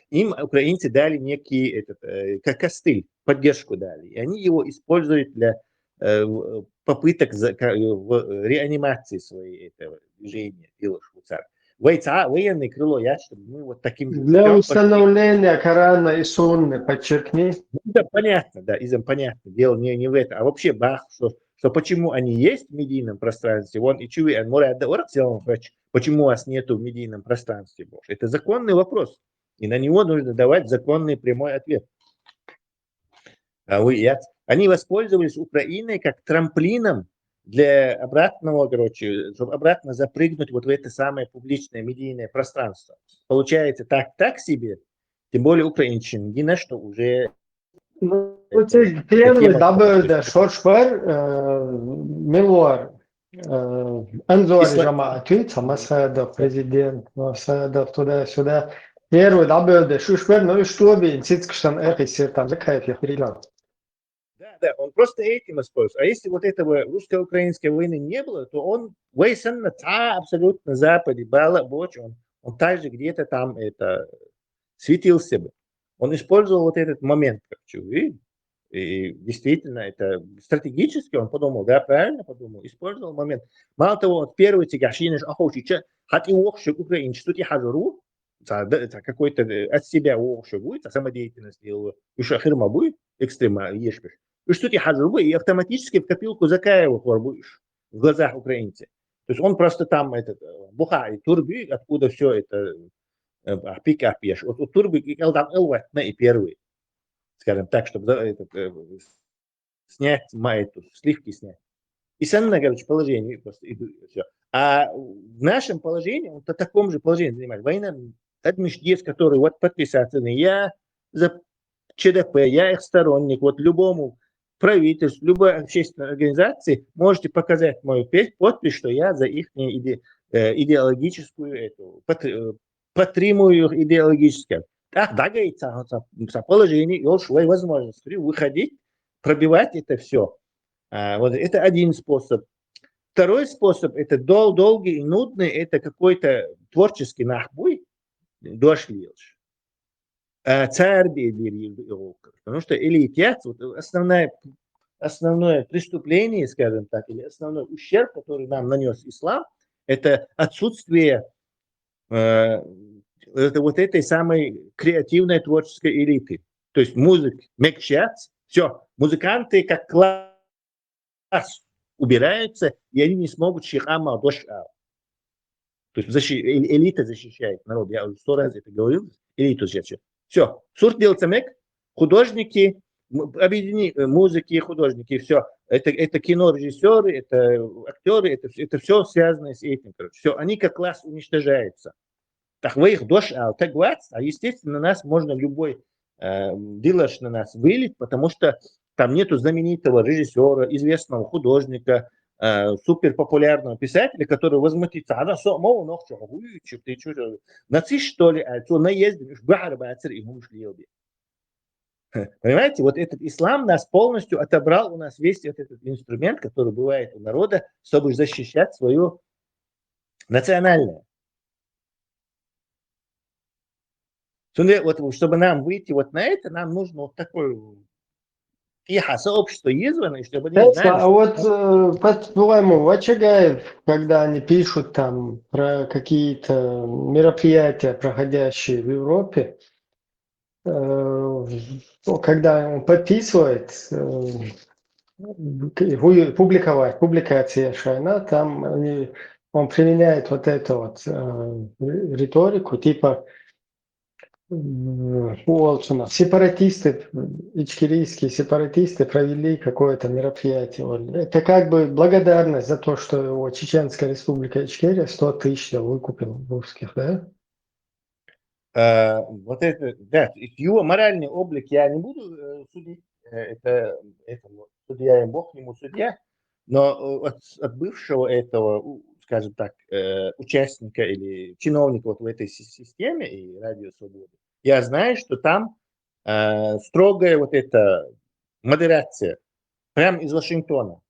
Speaker 8: им украинцы дали некий как костыль, поддержку дали. И они его используют для попыток реанимации своей этого движения. Военное крыло, чтобы мы вот таким же
Speaker 3: Для
Speaker 8: путем
Speaker 3: установления Корана и Сунны, подчеркни.
Speaker 8: Да, понятно, да, понятно. Дело не в этом, а вообще, что почему они есть в медийном пространстве, вон и чуви, почему вас нету в медийном пространстве, это законный вопрос, и на него нужно давать законный прямой ответ. Они воспользовались Украиной как трамплином для обратного, чтобы обратно запрыгнуть вот в это самое публичное медийное пространство. Получается так себе, тем более украинщин, ни на что уже...
Speaker 3: Первый dabıldı şorşvar milvar Анзори жамааты, Самасада, президент, Масадов, туда-сюда. Первый dabıldı шушвар, ну и что бы, инцитскштан эхисер там закаев я прилад.
Speaker 8: Да, он просто этим используется. А если вот этого русско-украинской войны не было, то он абсолютно Западе, он также где-то там светился бы. Он использовал вот этот момент, и действительно, это стратегически он подумал, да, правильно подумал, использовал момент. Мало того, вот первый тягашиниш охочича, хат и охшик украинч, тут и хажуру, какой-то от себя охшик будет, самодеятельность делаю, и шахирма будет, экстрема ешпиш. И что ты хажуру, и автоматически в копилку Закаева будешь в глазах украинцев. То есть он просто там буха и турби, откуда все это пикап ешь. Вот турби и первый. Скажем так, чтобы снять сливки снять. И самое, положение просто все. А в нашем положении, он в таком же положении занимает. Война есть, который вот подписаться, я за ЧДП, я их сторонник, вот любому правительству, любой общественной организации можете показать мою подпись, что я за их идеологическую эту, подтримую их идеологически. Так, да, говорится, положение, и свою возможность выходить, пробивать это все. Вот это один способ. Второй способ, это долгий и нудный, это какой-то творческий нахбуй, дошли. Царь его, потому что элитят, вот основное преступление, скажем так, или основной ущерб, который нам нанес ислам, это отсутствие это вот этой самой креативной творческой элиты. То есть музыка, мекчат, все, музыканты как класс убираются, и они не смогут шихама дош'а. То есть элита защищает народ. Я уже 100 раз это говорил. Элиту защищает. Все. Сурт делается мек, художники, объедини музыки, художники, все. Это кинорежиссеры, это актеры, это все связано с этим. Короче. Все. Они как класс уничтожаются. Так вы их дош'а, так говорят, а естественно нас можно любой дилаш на нас вылить, потому что там нету знаменитого режиссера, известного художника, супер популярного писателя, который возмутится. Она мол, ну что, ты что, нацист что ли? А что наездишь, понимаете, вот этот ислам нас полностью отобрал, у нас весь этот инструмент, который бывает у народа, чтобы защищать свое национальное. Вот, чтобы нам выйти вот на это, нам нужно вот такое сообщество избранное, чтобы они знали,
Speaker 3: А вот по-твоему, в Очагаев, когда они пишут там про какие-то мероприятия, проходящие в Европе, когда он подписывает публикация Шайна, там он применяет вот эту вот риторику, типа сепаратисты, ичкерийские сепаратисты провели какое-то мероприятие. Это как бы благодарность за то, что его Чеченская республика Ичкерия 100 тысяч выкупил русских, да?
Speaker 8: Вот это, да, его моральный облик я не буду судить, это судья и Бог ему судья, но от бывшего этого, скажем так, участника или чиновника вот в этой системе и Радио Свободы, я знаю, что там строгая вот эта модерация, прямо из Вашингтона.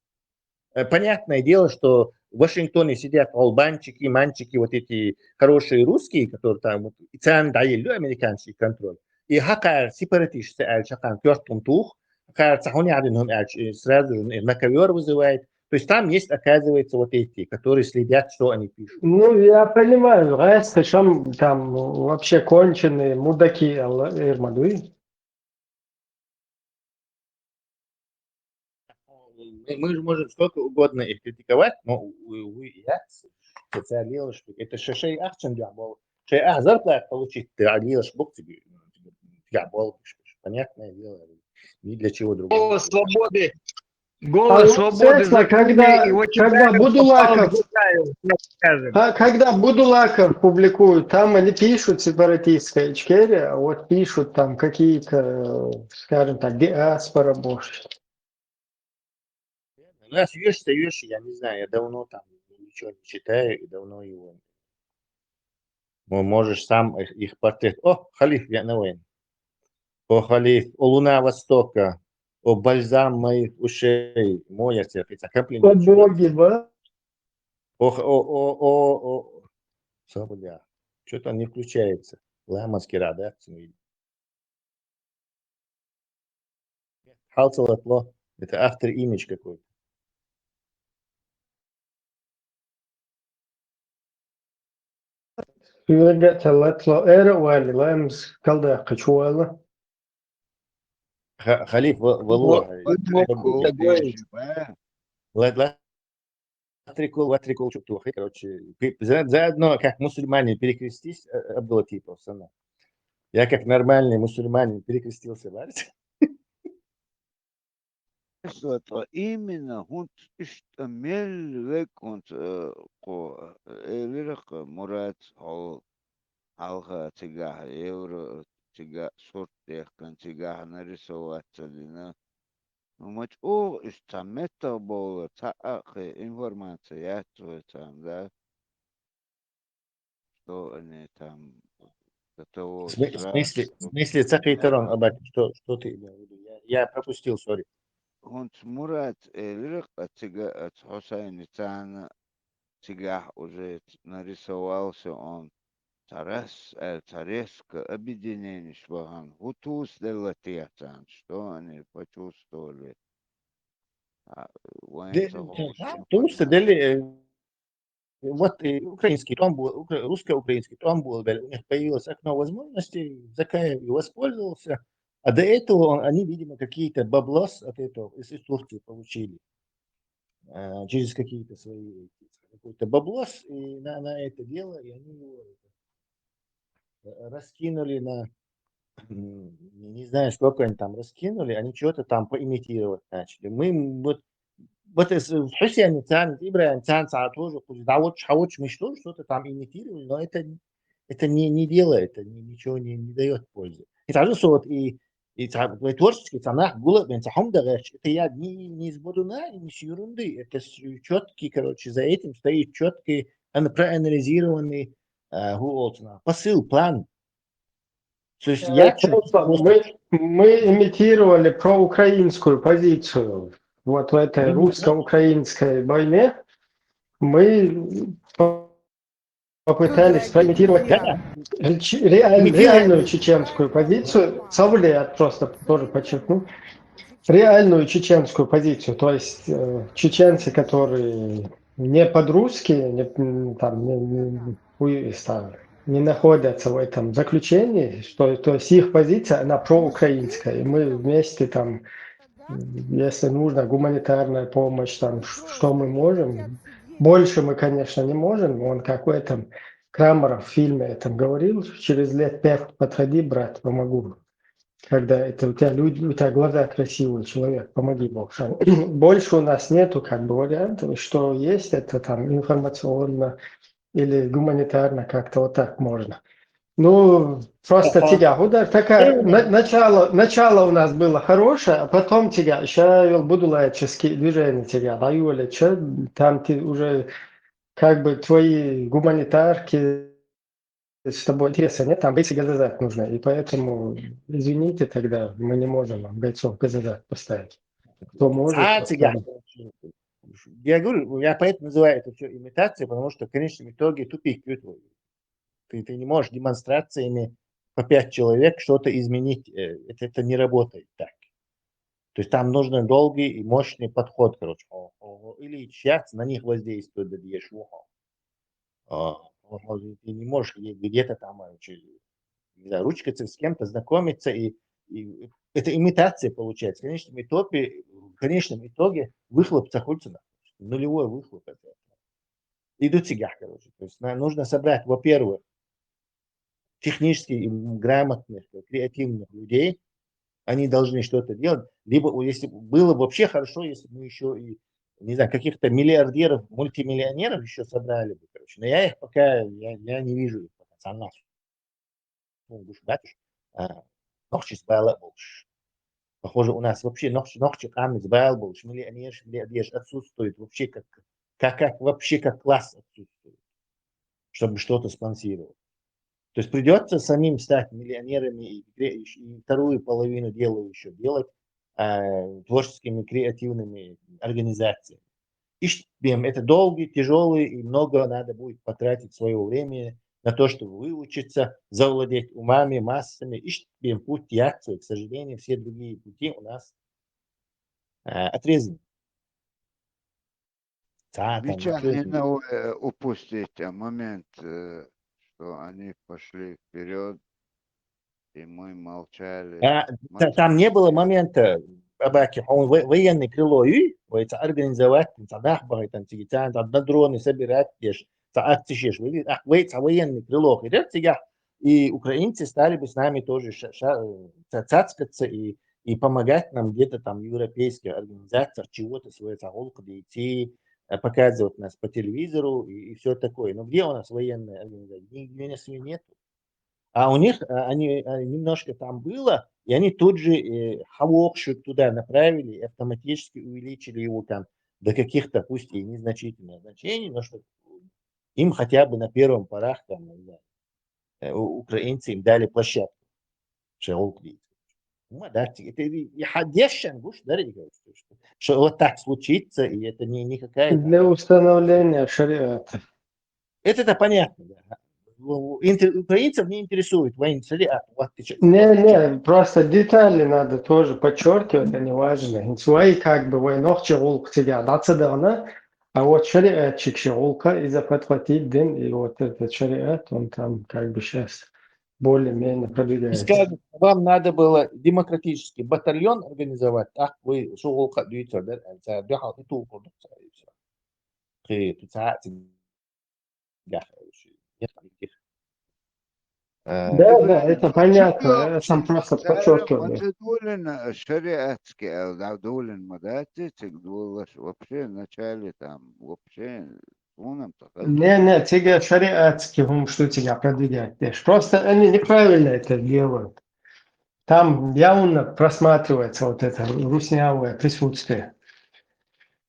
Speaker 8: Понятное дело, что в Вашингтоне сидят албанчики, манчики, вот эти хорошие русские, которые там, вот, американский контроль. И хакар сепаратисты, шакан кёртком тух, хакар цахуни адинхум сразу же на ковер вызывает. То есть там есть, оказывается, вот эти, которые следят, что они пишут.
Speaker 3: Ну, я понимаю, там вообще конченые мудаки Ирмадуи.
Speaker 8: Мы же можем сколько угодно их критиковать, но я специалист, что это шей ахчен дьявол. Шей ах зарплат получить, ты алилаш бог тебе дьявол. Понятное дело, ни для чего другого.
Speaker 5: Голос свободы. Голос свободы.
Speaker 3: Когда Будулаков публикует, там они пишут сепаратистская Ичкерия, а вот пишут там какие-то, скажем так, диаспора больше.
Speaker 8: У нас вещи, я не знаю, я давно там ничего не читаю и давно его. Можешь сам их портрет. О, халиф, я на войне. О, халиф, о, луна востока, о, бальзам моих ушей, мой отец, это комплимент.
Speaker 3: О, боги, да?
Speaker 8: О, свобода. Что-то не включается. Ламаскира, да? Халцелатло. Это автор имидж какой-то. Халиф, Валуа. Ватрикул, короче, заодно, как мусульмане перекрестись, Абдулатипов, я как нормальный мусульманин перекрестился,
Speaker 4: именно хунт иштамел век хунт ко элирак мурат хол алга тигах евро тига сорт яхкан тигах нарисоваться дина. Мать о, из там мета было, информация я там, да, что они там до того
Speaker 8: В
Speaker 4: сразу.
Speaker 8: смысле, цахейтерон, Абак, что ты имел в виду? Я пропустил, сори.
Speaker 4: Он Мурат Эльрик, от Хусайни Цана, тигах уже нарисовался он. Цареско объединение Шваган. Гутус делатиатан, что они почувствовали. Военца
Speaker 8: Туса дали, вот украинский том был, русско-украинский том был, у них появилось окно возможностей, Закаев и воспользовался, а до этого они, видимо, какие-то баблос от этого из Турции получили через какие-то свои какой-то баблос и на это дело, и они его раскинули на, не знаю, сколько они там раскинули, они что-то там поимитировать начали. Мы вот в Хусейне Цан, Ибраим Цан, тоже, Хауч, мы что-то там имитировали, но это не делает, это ничего не дает пользы. И также вот и творческий цанах было, это я не из Бодуна, не с ерунды, это четкий, короче, за этим стоит четкий, проанализированный посыл, план. То есть я
Speaker 3: мы имитировали проукраинскую позицию. Вот в этой русско-украинской войне мы попытались проимитировать реальную чеченскую позицию. Савлет просто тоже подчеркну. Реальную чеченскую позицию. То есть чеченцы, которые не под-русские, не находятся в этом заключении, что то есть их позиция, она проукраинская. И мы вместе там, если нужна гуманитарная помощь, там, что мы можем. Больше мы, конечно, не можем. Он как в этом Крамеров в фильме этом говорил, через лет 5 подходи, брат, помогу. Когда это у тебя глаза красивые, человек, помоги, Бог. Больше у нас нету как бы вариантов, что есть, это там информационно или гуманитарно, как-то вот так можно. Ну, просто тяга. Удар такая, начало у нас было хорошее, а потом тяга. Сейчас будулаические движения тяга. Там ты уже как бы твои гуманитарки с тобой интереса нет, там бойцы ГЗЗ нужны. И поэтому, извините, тогда мы не можем вам бойцов ГЗЗ поставить. Кто может, поставить.
Speaker 8: Я говорю, я поэтому называю это все имитацией, потому что в конечном итоге тупик. Ты не можешь демонстрациями по 5 человек что-то изменить. Это не работает так. То есть там нужен долгий и мощный подход, короче. Или сейчас на них воздействует, да ешь ты не можешь где-то там ручкаться с кем-то, знакомиться, и это имитация получается. В конечном итоге выхлоп заходится нулевой выхлоп. Идут сигах, короче. То есть нужно собрать, во-первых, технически грамотных, креативных людей, они должны что-то делать. Либо, если было бы вообще хорошо, если бы мы еще и, не знаю, каких-то миллиардеров, мультимиллионеров еще собрали бы, короче. Но я их пока, я не вижу их пока. Похоже, у нас вообще ногчи камни сбайлбулш, миллионер отсутствует вообще как класс отсутствует, чтобы что-то спонсировать. То есть придется самим стать миллионерами и вторую половину дела еще делать творческими креативными организациями. И это долгий, тяжелый, и много надо будет потратить своего времени на то, чтобы выучиться, завладеть умами, массами. И путь яйца, к сожалению, все другие пути у нас отрезаны.
Speaker 4: Нельзя упустить момент, что они пошли вперед, и мы молчали.
Speaker 8: Там не было момента, военное крыло, организовать, на дроны собирать, военное крыло, и украинцы стали бы с нами тоже цацкаться и помогать нам где-то там в европейских организациях чего-то свое загулку идти, показывать нас по телевизору и все такое. Но где у нас военная организация? Нигде у нас ее нет. А у них, они немножко там было, и они тут же Хавокшут туда направили, и автоматически увеличили его там до каких-то, пусть и незначительных значений, но что им хотя бы на первом порах там, не знаю, украинцы им дали площадку. Это ходящий гуш, да, что вот так случится, и это не какая-то...
Speaker 3: Для установления шариата.
Speaker 8: Это понятно, да. Украинцев не интересует военный шариат.
Speaker 3: Не, просто детали надо тоже подчеркивать, они важны. Свои как бы войнах чегулк тебя дацадана, а вот шариатчик чегулка из-за подхватить день, и вот этот шариат, он там как бы сейчас более-менее продвигается.
Speaker 8: Скажем, вам надо было демократический батальон организовать, а вы шугулка дюйца, да, дюхал и тул продукция, и все. Нет никаких.
Speaker 3: Да, это понятно, я сам просто подчеркиваю.
Speaker 4: Дулин шариатский, а Дулин Мадати, Дулаш вообще в начале там, вообще
Speaker 3: Не, тебе шариатский гум, что тебя продвигать. Просто они неправильно это делают. Там явно просматривается вот это руснявое присутствие.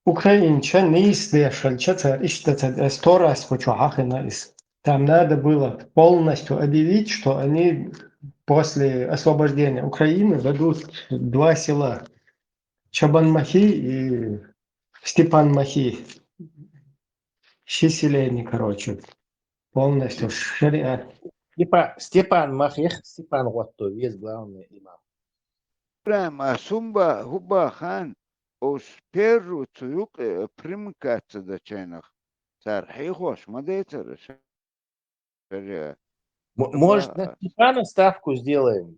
Speaker 3: Украинча не слышальча, ищется 100 раз хочу ахинались. Там надо было полностью объявить, что они после освобождения Украины дадут 2 села. Чабан-Махи и Степан-Махи. 6 селений, короче. Полностью шариат.
Speaker 8: Степан Махих, Степан Готто, весь главный имам.
Speaker 4: Прямо Сумба Губахан уж первую цуюк примыкаться до чайных. Цархихош, мадейтер.
Speaker 8: Может, на Степана ставку сделаем,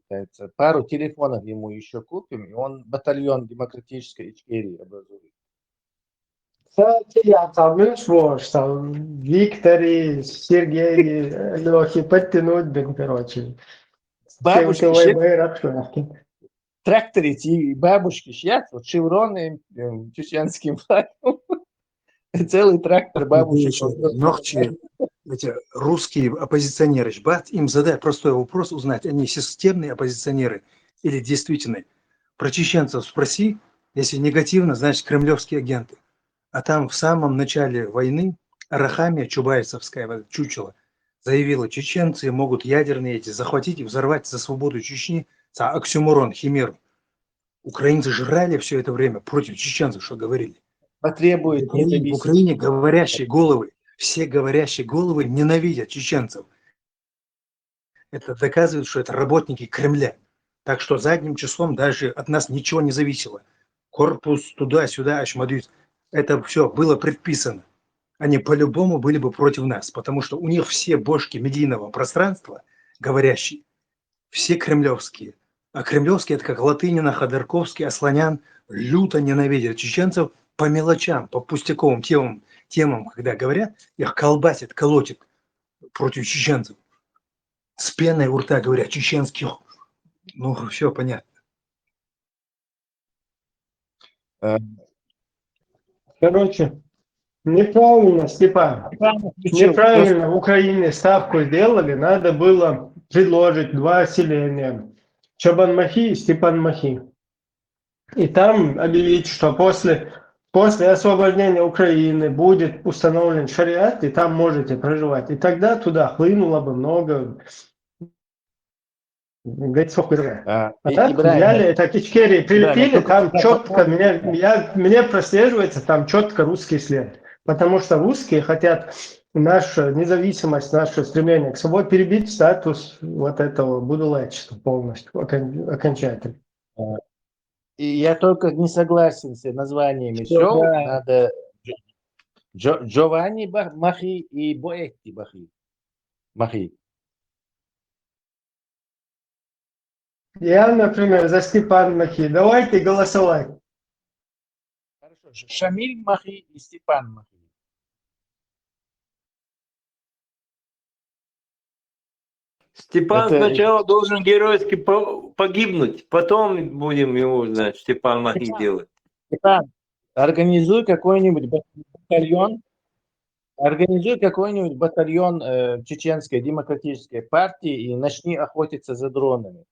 Speaker 8: пару телефонов ему еще купим, и он батальон демократической Ичкерии образует.
Speaker 3: Кстати, я там ваш, там Викторе, Сергее, Лехе подтянуть, блин, короче.
Speaker 8: Бабушки тракторы и бабушки шьят, вот шевроны чеченским флагом. Целый трактор бабушек.
Speaker 15: Эти русские оппозиционеры, им задай простой вопрос узнать, они системные оппозиционеры или действительные. Про чеченцев спроси, если негативно, значит кремлевские агенты. А там в самом начале войны Арахамия Чубайсовская, чучело, заявила, чеченцы могут ядерные эти захватить и взорвать за свободу Чечни, за оксюморон, химеру. Украинцы жрали все это время против чеченцев, что говорили.
Speaker 8: Потребует
Speaker 15: в Украине говорящие головы, все говорящие головы ненавидят чеченцев. Это доказывает, что это работники Кремля. Так что задним числом даже от нас ничего не зависело. Корпус туда-сюда, Ашмадюс. Это все было предписано. Они по-любому были бы против нас, потому что у них все бошки медийного пространства, говорящие, все кремлевские. А кремлевские, это как Латынина, Ходорковский, Асланян, люто ненавидят чеченцев по мелочам, по пустяковым темам, когда говорят, их колбасит, колотит против чеченцев. С пеной у рта говорят, чеченских. Ну, все понятно.
Speaker 3: Короче, неправильно, Степан. Неправильно в Украине ставку сделали. Надо было предложить 2 селения. Чабан-Махи и Степан-Махи. И там объявить, что после освобождения Украины будет установлен шариат, и там можете проживать. И тогда туда хлынуло бы много... А так взяли это Ичкерии, прилепили, там четко, мне прослеживается там четко русский след. Потому что русские хотят нашу независимость, наше стремление к свободе перебить статус вот этого будулайчества полностью, окончательно.
Speaker 8: И я только не согласен с названиями шоу. Да. Надо Джованни Махи и Боэти Махи.
Speaker 3: Я, например, за Степан Махи. Давайте голосовать.
Speaker 8: Хорошо. Шамиль Махи и Степан Махи.
Speaker 9: Степан сначала должен геройски погибнуть, потом будем его, значит, Степан Махи делать.
Speaker 8: Степан, организуй какой-нибудь батальон Организуй какой-нибудь батальон Чеченской демократической партии и начни охотиться за дронами.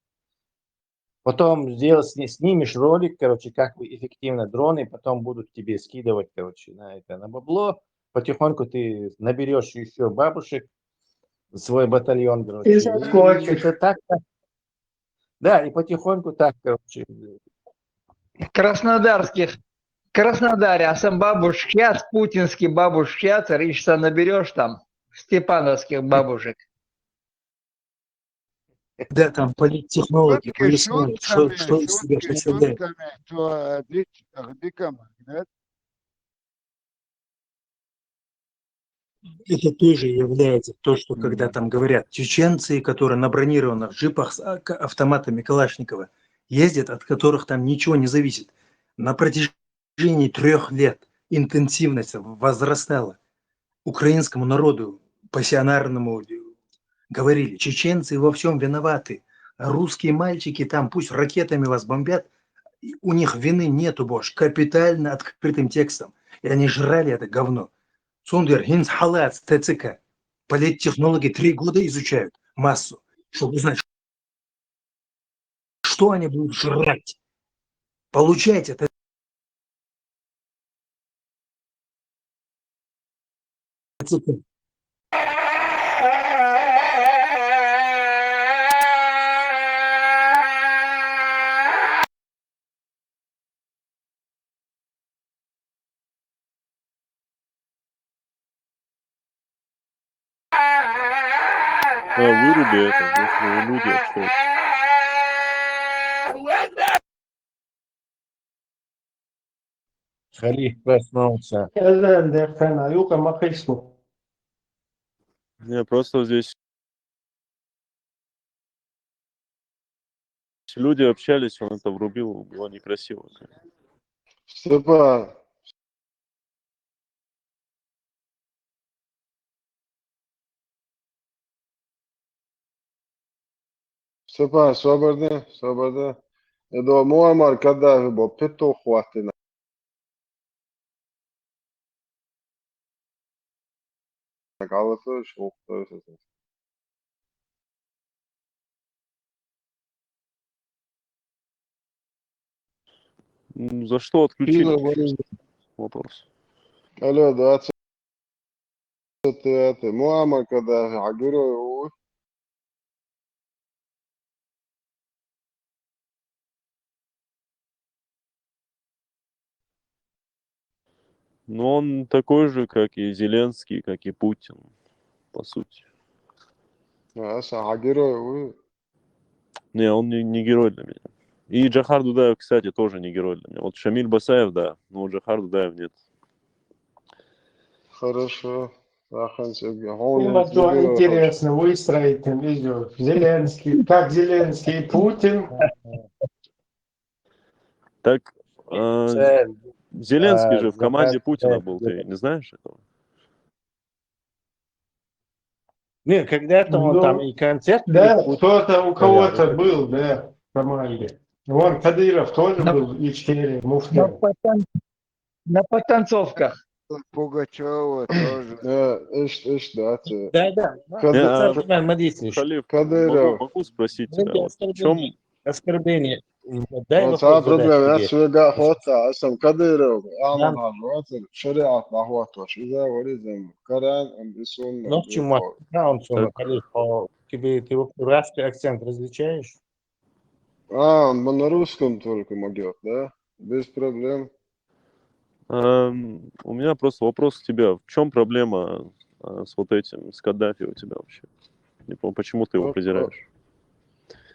Speaker 8: Потом снимешь ролик, короче, как вы эффективно дроны, потом будут тебе скидывать, короче, на бабло. Потихоньку ты наберешь еще бабушек, свой батальон, короче.
Speaker 3: И
Speaker 8: И
Speaker 3: заскочишь.
Speaker 8: это так. Да, и потихоньку так, короче.
Speaker 5: Краснодаре, а сам бабушкяц, путинский бабушкяц, речься наберешь там степановских бабушек.
Speaker 15: Да, там политтехнологи,
Speaker 4: Шутки
Speaker 15: поясняют, что
Speaker 4: шутками,
Speaker 15: из себя
Speaker 4: шутки
Speaker 15: представляет.
Speaker 4: шутками, что диком, нет?
Speaker 15: Это тоже является то, что когда там говорят, чеченцы, которые на бронированных джипах с автоматами Калашникова ездят, от которых там ничего не зависит. На протяжении 3 лет интенсивность возрастала. Украинскому народу, пассионарному, говорили, чеченцы во всем виноваты. А русские мальчики там, пусть ракетами вас бомбят, у них вины нету, боже, капитально открытым текстом. И они жрали это говно. Сундер, Хинс Халац, ТЦК. Политтехнологи 3 года изучают массу, чтобы узнать, что они будут жрать. Получайте ТЦК.
Speaker 20: Выруби это, здесь люди общаются.
Speaker 8: Халиф проснулся.
Speaker 20: Не, просто здесь люди общались, он это врубил, было некрасиво.
Speaker 6: Степан, Степан, свободны. Я думаю, Муаммар Каддафи был петух хватит.
Speaker 20: За что отключили? Вопрос.
Speaker 6: Алло, 20 Муаммар Каддафи, Агирой.
Speaker 20: Но он такой же, как и Зеленский, как и Путин, по сути.
Speaker 6: Агирой.
Speaker 20: Не, он не герой для меня. И Джахар Дудаев, кстати, тоже не герой для меня. Вот Шамиль Басаев, да, но Джахар Дудаев нет.
Speaker 6: Хорошо.
Speaker 3: Фильм что интересно выстроить там видео. Зеленский, как Зеленский и Путин.
Speaker 20: Так, Зеленский же в команде Путина был, ты не знаешь этого?
Speaker 8: Не, когда-то он там и концерт.
Speaker 3: Да, кто-то у кого-то был, да, в команде. Вон Кадыров тоже был, и 4 муфты.
Speaker 5: На потанцовках.
Speaker 4: Пугачева тоже.
Speaker 8: Да.
Speaker 20: Халиф,
Speaker 6: Кадыров.
Speaker 20: могу спросить тебя, вот в чем...
Speaker 8: Оскорбление. Дай
Speaker 6: Вот
Speaker 8: вопрос
Speaker 6: проблема, я
Speaker 8: задать тебе.
Speaker 6: свега охота, а сам Кадыров, Аман Хажватер, шариат нахватош, иза варизм, Коран, амбисун,
Speaker 8: Ну, к чему? Халиф, ты русский акцент различаешь?
Speaker 6: он на русском только могет, да? Без проблем.
Speaker 20: У меня просто вопрос к тебе. В чем проблема с вот этим, с Каддафи у тебя вообще? Не помню, почему ты его презираешь?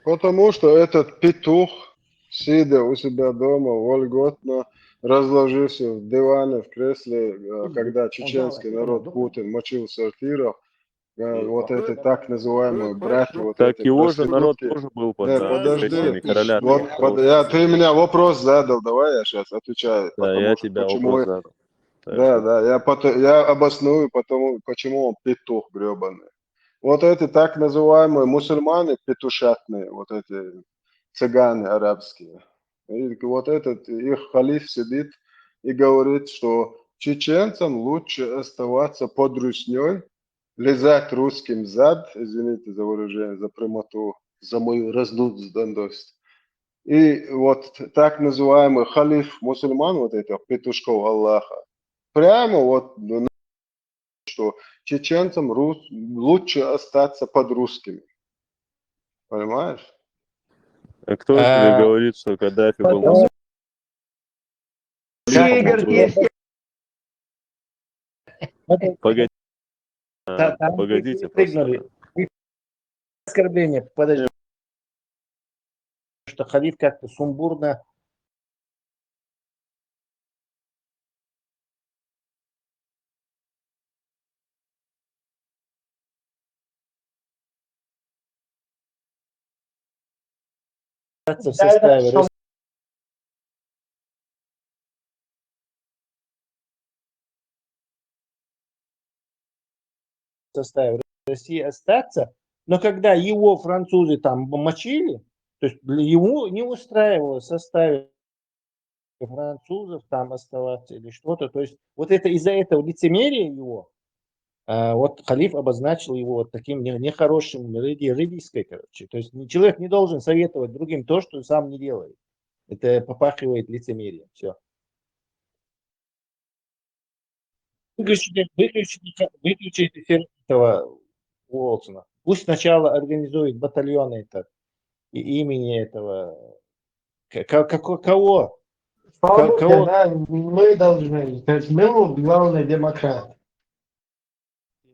Speaker 6: Потому что этот петух, сидя у себя дома, вольготно разложился в диване, в кресле, когда чеченский народ Путин мочил в сортирах, вот эти так называемые братья, вот
Speaker 20: Так
Speaker 6: эти
Speaker 20: его же народ
Speaker 6: проститутки.
Speaker 20: тоже был под
Speaker 6: Подожди,
Speaker 20: репрессиями короля.
Speaker 6: ты меня вопрос задал, давай я сейчас отвечаю.
Speaker 20: Да, я тебя вопрос задал.
Speaker 6: Я обосную, почему он петух гребаный. Вот эти так называемые мусульмане петушатные, вот эти цыгане арабские. И вот этот их халиф сидит и говорит, что чеченцам лучше оставаться под русней, лизать русским зад, извините за выражение, за прямоту, за мою раздутость. И вот так называемый халиф мусульман, вот этих петушков Аллаха, прямо вот, что чеченцам лучше остаться под русскими. Понимаешь?
Speaker 20: А кто тебе говорит, что Каддафи был... Погоди. Погодите просто.
Speaker 8: Оскорбление, подожди. Что халиф как-то сумбурно. В составе России остаться, но когда его французы там мочили, то есть ему не устраивало в составе французов там оставаться или что-то, то есть вот это из-за этого лицемерия его, вот халиф обозначил его вот таким нехорошим, рыбийской, короче. То есть человек не должен советовать другим то, что сам не делает. Это попахивает лицемерием. Все. Выключите эфир этого Уолсона. Пусть сначала организует батальон этот, имени этого. Кого?
Speaker 3: Да, мы должны. То есть мы главный демократ.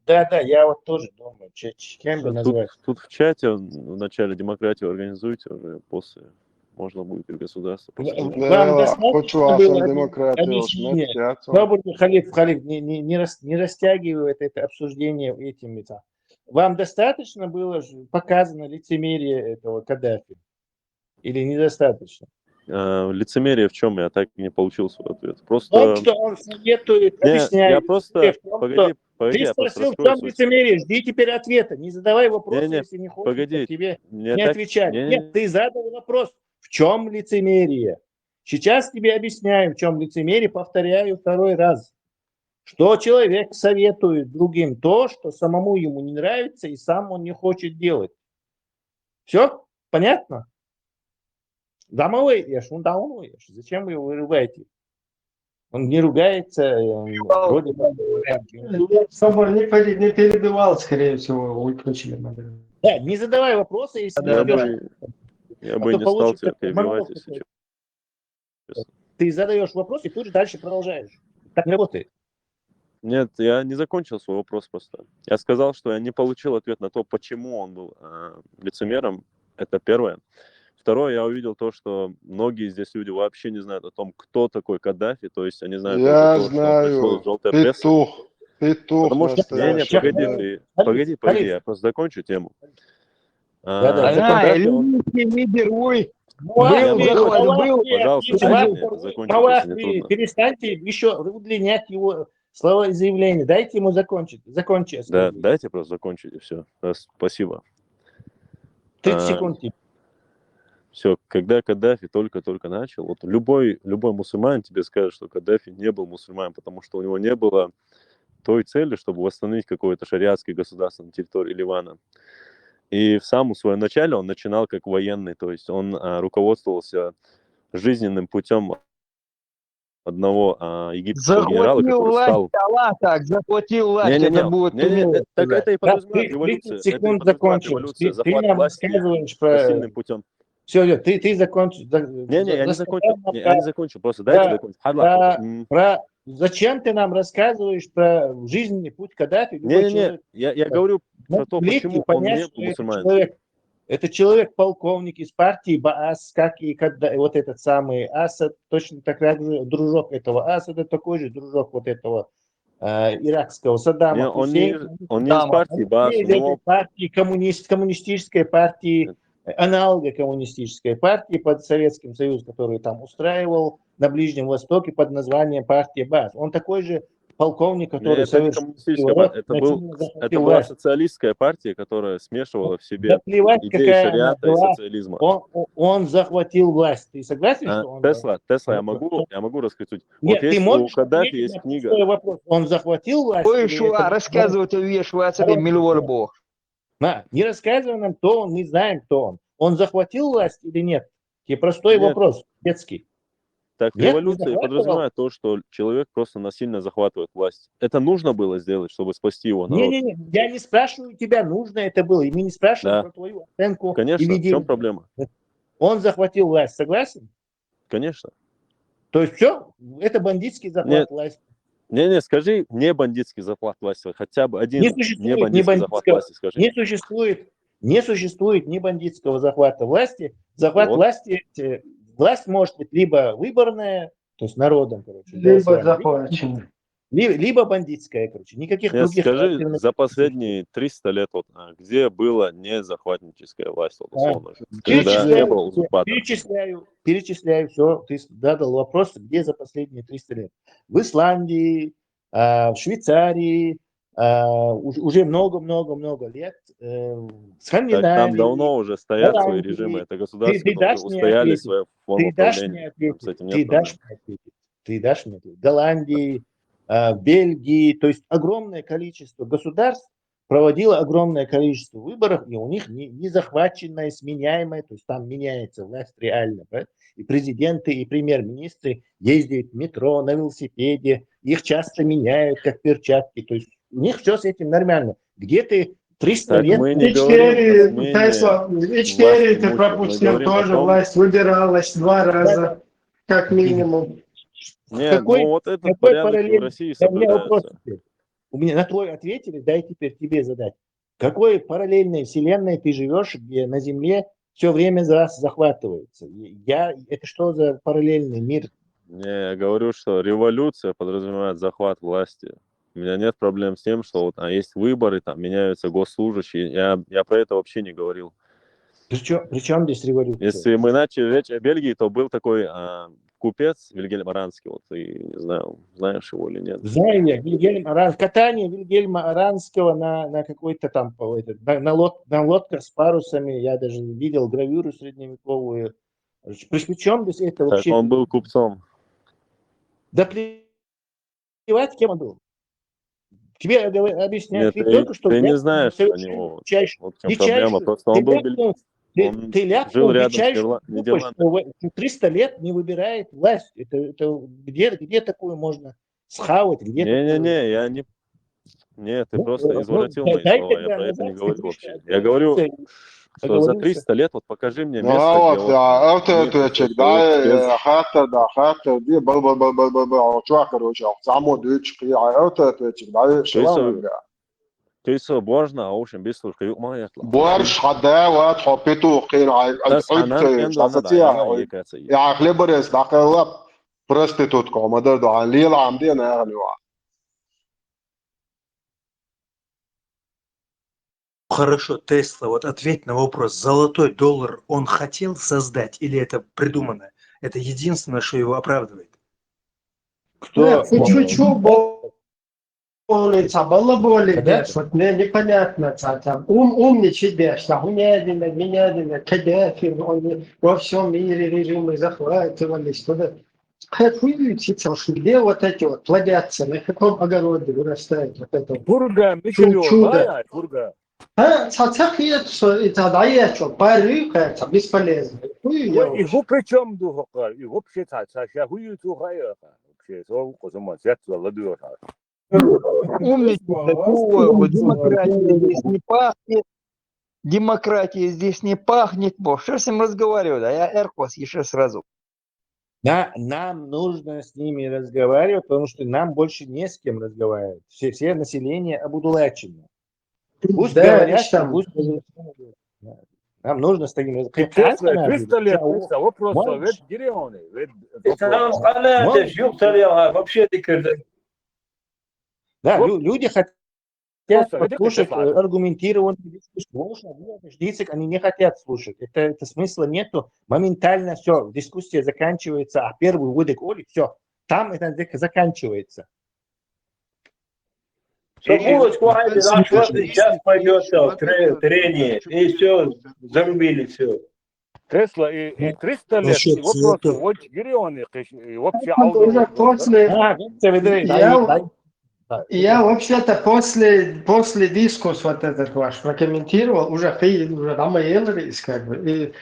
Speaker 8: Да, я вот тоже думаю, чем бы назвать.
Speaker 20: Тут в чате в начале демократию организуйте, уже после можно будет и государство.
Speaker 8: Вам достаточно было объяснение. Пробуйте, халиф, не растягивает это обсуждение этими. Вам достаточно было показано лицемерие этого Каддафи? Или недостаточно?
Speaker 20: Лицемерие в чем? Я так и не получил свой ответ. Просто...
Speaker 8: Вот что он советует, объясняет.
Speaker 20: Я просто... Погоди,
Speaker 8: ты спросил, в чем лицемерие? Жди теперь ответа. Не задавай вопросы, если не хочешь,
Speaker 20: погоди,
Speaker 8: тебе не отвечать. Нет, ты задал вопрос. В чем лицемерие? Сейчас тебе объясняю, в чем лицемерие. Повторяю второй раз. Что человек советует другим то, что самому ему не нравится и сам он не хочет делать. Все? Понятно? Домовой ешь, он давно ешь. Зачем вы его вырываете? Он не ругается, вроде бы...
Speaker 3: Собор не перебивал, скорее всего, выключили.
Speaker 8: Да, не задавай вопросы, если не ждешь.
Speaker 20: Я бы не стал тебя перебивать, если честно.
Speaker 8: Ты задаешь вопрос и тут же дальше продолжаешь. Так не работает.
Speaker 20: Нет, я не закончил свой вопрос просто. Я сказал, что я не получил ответ на то, почему он был лицемером. Это первое. Второе, я увидел то, что многие здесь люди вообще не знают о том, кто такой Каддафи, то есть они знают
Speaker 6: я
Speaker 20: только то,
Speaker 6: знаю.
Speaker 20: что пришло из желтой прессы.
Speaker 6: Петух.
Speaker 20: Потому что, погоди, я просто закончу тему.
Speaker 8: Перестаньте еще удлинять его словоизъявление. Дайте ему закончить.
Speaker 20: Да, дайте просто закончить и все. Спасибо.
Speaker 8: 30 секунд.
Speaker 20: Все, когда Каддафи только начал, вот любой мусульманин тебе скажет, что Каддафи не был мусульманином, потому что у него не было той цели, чтобы восстановить какое-то шариатское государство на территории Ливана. И в самом своем начале он начинал как военный, то есть он руководствовался жизненным путем одного египетского генерала, который стал...
Speaker 5: Захватил власть, это будет...
Speaker 20: Так это и подразумевает революция.
Speaker 8: 30 секунд закончил. Ты нам рассказываешь про...
Speaker 20: Сильным путем.
Speaker 8: Все, ты закончил.
Speaker 20: Я не закончил, просто дайте закончить.
Speaker 8: Зачем ты нам рассказываешь про жизненный путь Каддафи?
Speaker 20: Я говорю про то, почему он не был мусульманином.
Speaker 8: Это человек-полковник из партии Баас, как и вот этот самый Асад, точно так же дружок этого Асада, такой же дружок вот этого иракского Саддама Хусейна.
Speaker 20: Он не из партии Баас.
Speaker 8: Партии коммунистической партии, аналога коммунистической партии под Советским Союзом, который там устраивал на Ближнем Востоке под названием партия Баас. Он такой же полковник, который
Speaker 20: Нет, это не
Speaker 8: совершил
Speaker 20: коммунистическая
Speaker 8: переворот,
Speaker 20: партия,
Speaker 8: насильно
Speaker 20: это
Speaker 8: захватил
Speaker 20: была
Speaker 8: власть.
Speaker 20: социалистская партия, которая смешивала в
Speaker 8: Да
Speaker 20: себе
Speaker 8: плевать,
Speaker 20: идеи
Speaker 8: какая она
Speaker 20: шариата и
Speaker 8: была.
Speaker 20: социализма.
Speaker 8: Он захватил власть. Ты согласен, что он...
Speaker 20: Тесла, я могу рассказать суть. Вот
Speaker 8: Нет, ты
Speaker 20: есть у
Speaker 8: можешь
Speaker 20: Каддафи
Speaker 8: ответить
Speaker 20: есть
Speaker 8: на
Speaker 20: книга.
Speaker 8: простой вопрос. Он захватил власть
Speaker 5: Ой,
Speaker 8: или это...
Speaker 5: шуа, рассказывать вещь, это милвор бог.
Speaker 8: Не рассказывай нам, кто он, мы знаем, кто он. Он захватил власть или нет? И простой
Speaker 20: Нет.
Speaker 8: вопрос, детский.
Speaker 20: Так
Speaker 8: Нет, не
Speaker 20: революция
Speaker 8: захватывал.
Speaker 20: подразумевает то, что человек просто насильно захватывает власть. Это нужно было сделать, чтобы спасти его народ.
Speaker 8: Не, я не спрашиваю тебя, нужно это было. И мы не спрашиваем
Speaker 20: Да.
Speaker 8: про твою оценку и
Speaker 20: Конечно, в чем
Speaker 8: видение.
Speaker 20: проблема?
Speaker 8: Он захватил власть, согласен?
Speaker 20: Конечно.
Speaker 8: То есть все, это бандитский захват
Speaker 20: Нет.
Speaker 8: власти.
Speaker 20: Не, скажи не бандитский захват власти, хотя бы один
Speaker 8: Не существует
Speaker 20: не бандитский захват власти, скажи.
Speaker 8: Не существует ни бандитского захвата власти. Захват
Speaker 20: Вот.
Speaker 8: власти, власть может быть либо выборная, то есть народом, короче,
Speaker 3: Либо захваченный.
Speaker 8: либо бандитская, короче. Никаких
Speaker 20: Нет,
Speaker 8: других
Speaker 20: скажи,
Speaker 8: альтернатив.
Speaker 20: за последние 300 лет, вот, где была не захватническая власть, вот, условно, когда не было узурпатора?
Speaker 8: Перечисляю все. Ты задал вопрос, где за последние 300 лет. В Исландии, в Швейцарии, уже много-много-много лет. Скандинавии.
Speaker 20: Так там давно уже стоят свои
Speaker 8: Голландии.
Speaker 20: режимы, это государства,
Speaker 8: Ты
Speaker 20: которые
Speaker 8: дашь мне
Speaker 20: устояли
Speaker 8: ответить?
Speaker 20: свою форму управления. Там с этим нет проблем.
Speaker 8: Ты дашь мне ответить? Голландии, Бельгии, то есть огромное количество государств проводило огромное количество выборов, и у них не захваченная, сменяемая, то есть там меняется власть реально. Да? И президенты, и премьер-министры ездят в метро, на велосипеде, их часто меняют, как перчатки, то есть у них все с этим нормально. Где ты 300
Speaker 20: Так
Speaker 8: лет...
Speaker 20: мы не говорим о
Speaker 3: Тесла, в Ичкерии ты пропустил, тоже власть выбиралась 2 раза, как минимум.
Speaker 20: Нет, ну вот этот порядок в России соблюдается.
Speaker 8: У меня на твой ответили, дай теперь тебе задать. Какой параллельной вселенной ты живешь, где на Земле все время захватывается? Это что за параллельный мир?
Speaker 20: Не, я говорю, что революция подразумевает захват власти. У меня нет проблем с тем, что вот, есть выборы, там меняются госслужащие. Я про это вообще не говорил.
Speaker 8: При чем здесь революция?
Speaker 20: Если мы начали речь о Бельгии, то был такой купец Вильгельм Аранский. Вот ты, не знаю, знаешь его или нет.
Speaker 8: Знаю я, Вильгельм Аранский. Катание Вильгельма Аранского на какой-то там, на лодках с парусами. Я даже видел гравюру средневековую. При чем здесь это вообще?
Speaker 20: Так он был купцом.
Speaker 8: Да плевать, кем он был. Тебе объясняют,
Speaker 20: Нет,
Speaker 8: только что...
Speaker 20: ты не знаешь о него. Вот в чем проблема. Просто он был...
Speaker 8: Ты ляпнул
Speaker 20: жил рядом с
Speaker 8: дичайшую
Speaker 20: Нидерландами.
Speaker 8: глупость, что 300 лет не выбирает власть. Где такую можно схавать?
Speaker 20: Не, я не... Нет, ты просто извратил мои слова, я про это не говорю вообще. Я говорю, что за 300 лет, вот покажи мне место, где вот...
Speaker 21: автоответчик, да, хата, где чувак, короче, само дычки, автоответчик, да, шелам.
Speaker 20: Кайсо боржна, аушен бислуш каюк маятла.
Speaker 21: борщ حدا وتحطيته وقين يا خلبرس داخل проститут комодер до лила амдена ягнуа.
Speaker 15: Хорошо, Тесла, вот ответь на вопрос. Золотой доллар он хотел создать или это придумано? Это единственное, что его оправдывает.
Speaker 3: Кто? Чуть-чуть балаболи беш, вот мне непонятно, там умничать беш, меня, Каддафи, во всем мире режимы захватывались, туда. Хуйся, где вот эти вот плодятся, на каком огороде вырастает вот это чудо. Это даечо, парик, это бесполезно.
Speaker 12: Его причем духа, его вообще я хую тухая, вообще, so козома, я туда ладу.
Speaker 5: Умничать такого, демократия здесь не пахнет. Демократия здесь не пахнет. Что с ним разговаривать? А я Эркос еще сразу.
Speaker 8: Нам нужно с ними разговаривать, потому что нам больше не с кем разговаривать. Все население обудулачено. Пусть говорят, пусть... Нам нужно с такими...
Speaker 12: 300 лет, вопрос, где он?
Speaker 9: Вообще ты
Speaker 8: да, люди хотят послушать аргументированную дискуссию. Они не хотят слушать. Это смысла нету. Моментально все, дискуссия заканчивается, а первый выдох Оли, все. Там это заканчивается.
Speaker 9: Что булочку, ай, наш вот сейчас пойдет трение, и все, зарубили все.
Speaker 12: Тесла и 300 лет,
Speaker 10: Насчет
Speaker 12: и вопрос,
Speaker 10: цветов.
Speaker 12: вот гирион и вообще
Speaker 3: Уже после, я вообще-то после дискус вот этот ваш прокомментировал, уже там и как бы,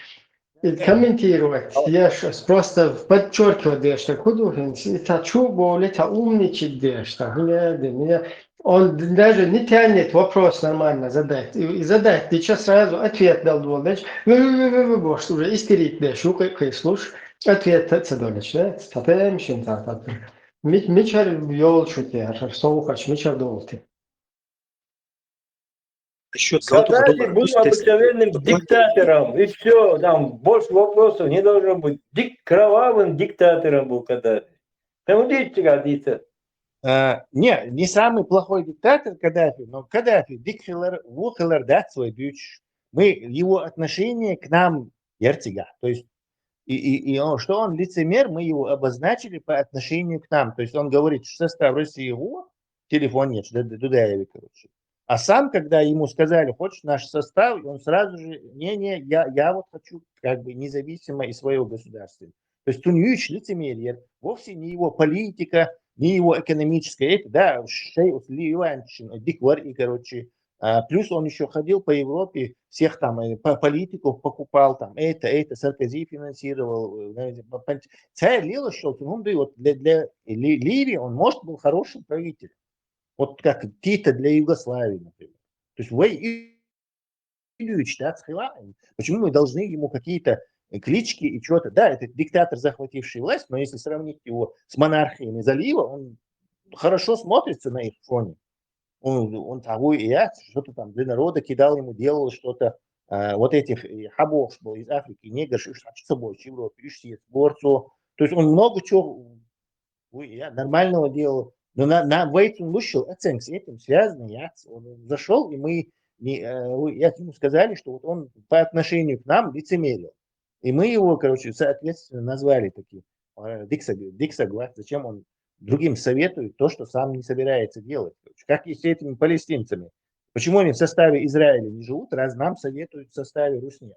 Speaker 3: и комментировать, я сейчас просто подчеркиваю, что Кудухин, это чубо, это умничает, что он даже не тянет вопрос нормально задать. И задать, ты сейчас сразу ответ дал, значит, что уже истерит, да, шукай, слушай, ответ это дольше, да, статем, чем так. Мичар вел шутер, слухач, мичар долты.
Speaker 10: Насчет золотого
Speaker 9: Каддафи
Speaker 10: доллара.
Speaker 9: был
Speaker 10: Пусть Тесла
Speaker 9: обыкновенным
Speaker 10: говорит.
Speaker 9: диктатором, и все, там больше вопросов не должно быть. Кровавым диктатором был Каддафи. Там видите, годится.
Speaker 17: Не самый плохой диктатор Каддафи, но Каддафи, диктатор, вухелер, да, свой бюч. Мы, его отношение к нам, яртига. То есть, что он лицемер, мы его обозначили по отношению к нам. То есть, он говорит, что состав России его, телефон нет, Дудаеви, короче. А сам, когда ему сказали, хочешь наш состав, он сразу же, я вот хочу как бы независимо из своего государства. То есть Туньюич лицемерие, вовсе не его политика, не его экономическая, это, да, диквар, и, короче, плюс он еще ходил по Европе, всех там политиков покупал, там, это, Саркози финансировал. Царь Лила шел, он дает, для Ливии он, может, был хорошим правителем. Вот как Тита для Югославии, например. То есть Ильич, да, почему мы должны ему какие-то клички и что-то? Да, это диктатор, захвативший власть, но если сравнить его с монархиями залива, он хорошо смотрится на их фоне. Он того и я, что-то там для народа кидал ему, делал что-то. Вот этих хабов был из Африки, негр, что с собой, в Европе, борцу. То есть он много чего нормального делал. Но на Вейтун вышел, оценка с этим связан, он зашел, и ему сказали, что вот он по отношению к нам лицемерил. И мы его, короче, соответственно, назвали таким диксоглас. Зачем он другим советует то, что сам не собирается делать. Короче. Как и с этими палестинцами. Почему они в составе Израиля не живут, раз нам советуют в составе Русни.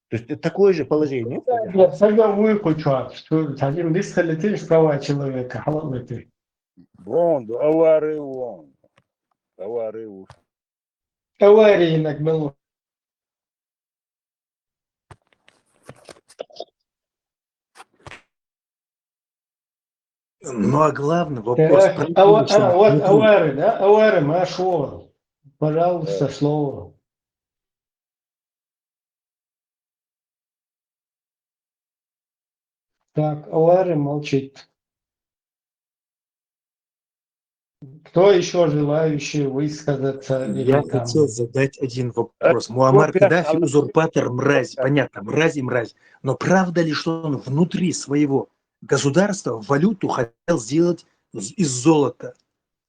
Speaker 17: То есть это такое же положение.
Speaker 3: Я всегда выкучу, что один лист летишь права человека, халаты.
Speaker 12: Бонду, аварии вон. Аварии уж.
Speaker 3: Аварии нагнало.
Speaker 15: Ну, а главный вопрос.
Speaker 3: Вот авары, да? Авары, Машор. Пожалуйста, слово. Так, авары молчит. Кто еще желающий высказаться?
Speaker 15: Я хотел задать один вопрос. Муаммар Каддафи узурпатор, мразь. Понятно, мразь и мразь. Но правда ли, что он внутри своего государства валюту хотел сделать из золота?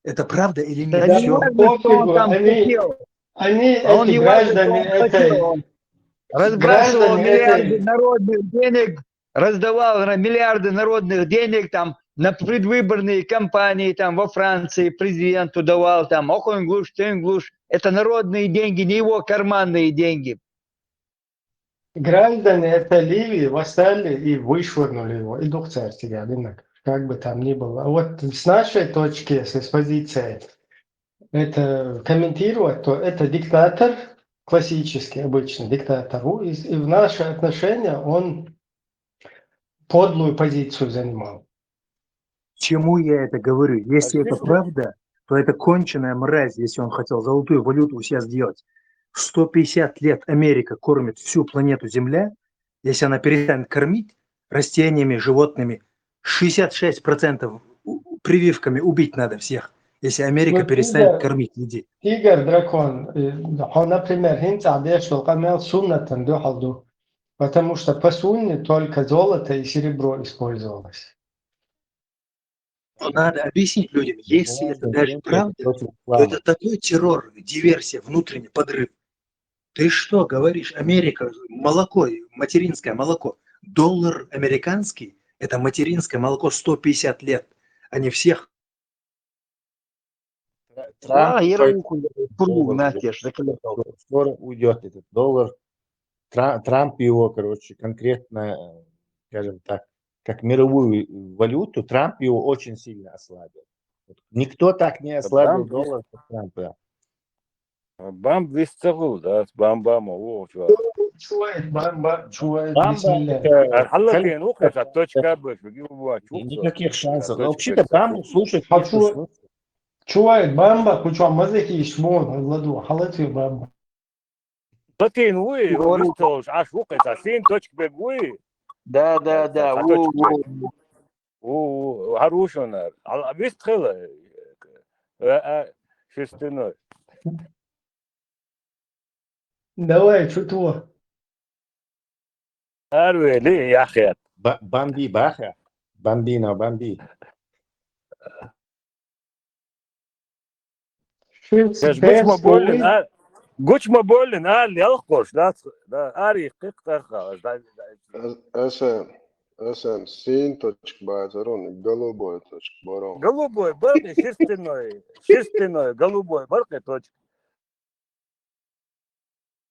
Speaker 15: Это правда или нет?
Speaker 3: Да, они эти граждане,
Speaker 5: разбрасывал миллиарды народных денег, раздавал миллиарды народных денег там на предвыборные кампании там во Франции, президенту давал там охонглуш, тенглуш. Это народные деньги, не его карманные деньги.
Speaker 3: Граждане это Ливии восстали и вышвырнули его, и дух царь тебя, как бы там ни было. Вот с нашей точки, с позиции, это комментировать, то это диктатор, классический, обычный диктатор, и в наши отношения он подлую позицию занимал.
Speaker 15: Чему я это говорю? Если это правда, то это конченая мразь, если он хотел золотую валюту у себя сделать. 150 лет Америка кормит всю планету Земля. Если она перестанет кормить растениями, животными, 66% прививками убить надо всех, если Америка перестанет кормить людей.
Speaker 3: Тигр, дракон, например, потому что по сунне только золото и серебро использовалось.
Speaker 15: Но надо объяснить людям, если это даже правда, то это такой террор, диверсия, внутренний подрыв. Ты что говоришь? Америка, молоко, материнское молоко. $1 американский – это материнское молоко 150 лет, а не всех.
Speaker 17: Трамп
Speaker 5: Скоро
Speaker 17: уйдет этот доллар. Трамп его, короче, конкретно, скажем так, как мировую валюту, Трамп его очень сильно ослабил. Никто так не ослабил доллар, как Трамп. Да.
Speaker 12: Бам висцагул, да, бам, о, чувак.
Speaker 3: شوية بامبا شوية
Speaker 17: Бамба,
Speaker 3: بسم الله
Speaker 17: это
Speaker 12: Халлакин, ухай, а точка бэш, бегу,
Speaker 17: никаких шансов. Но вообще-то Бамбу слушать есть
Speaker 3: حشو
Speaker 17: смысл.
Speaker 3: شوية بامبا كنت عم مزكي يشمون هالغدوة حلتي بامبا
Speaker 12: Халлакин, уи, вистолш, аш ухай, а син точка бегуи.
Speaker 5: Да.
Speaker 12: точка бэг. Харушонар. Вистхела. Шестиной.
Speaker 3: давай شو تو
Speaker 12: Арве, ли, яхет.
Speaker 17: Бамби, баха. Бамбино, бамби.
Speaker 12: Гучма болен, ялхош, да, ари, кыктарха.
Speaker 21: اسم سين точка базарон голубой точка барон.
Speaker 12: Голубой, барни, шерстяной, голубой, барка точка.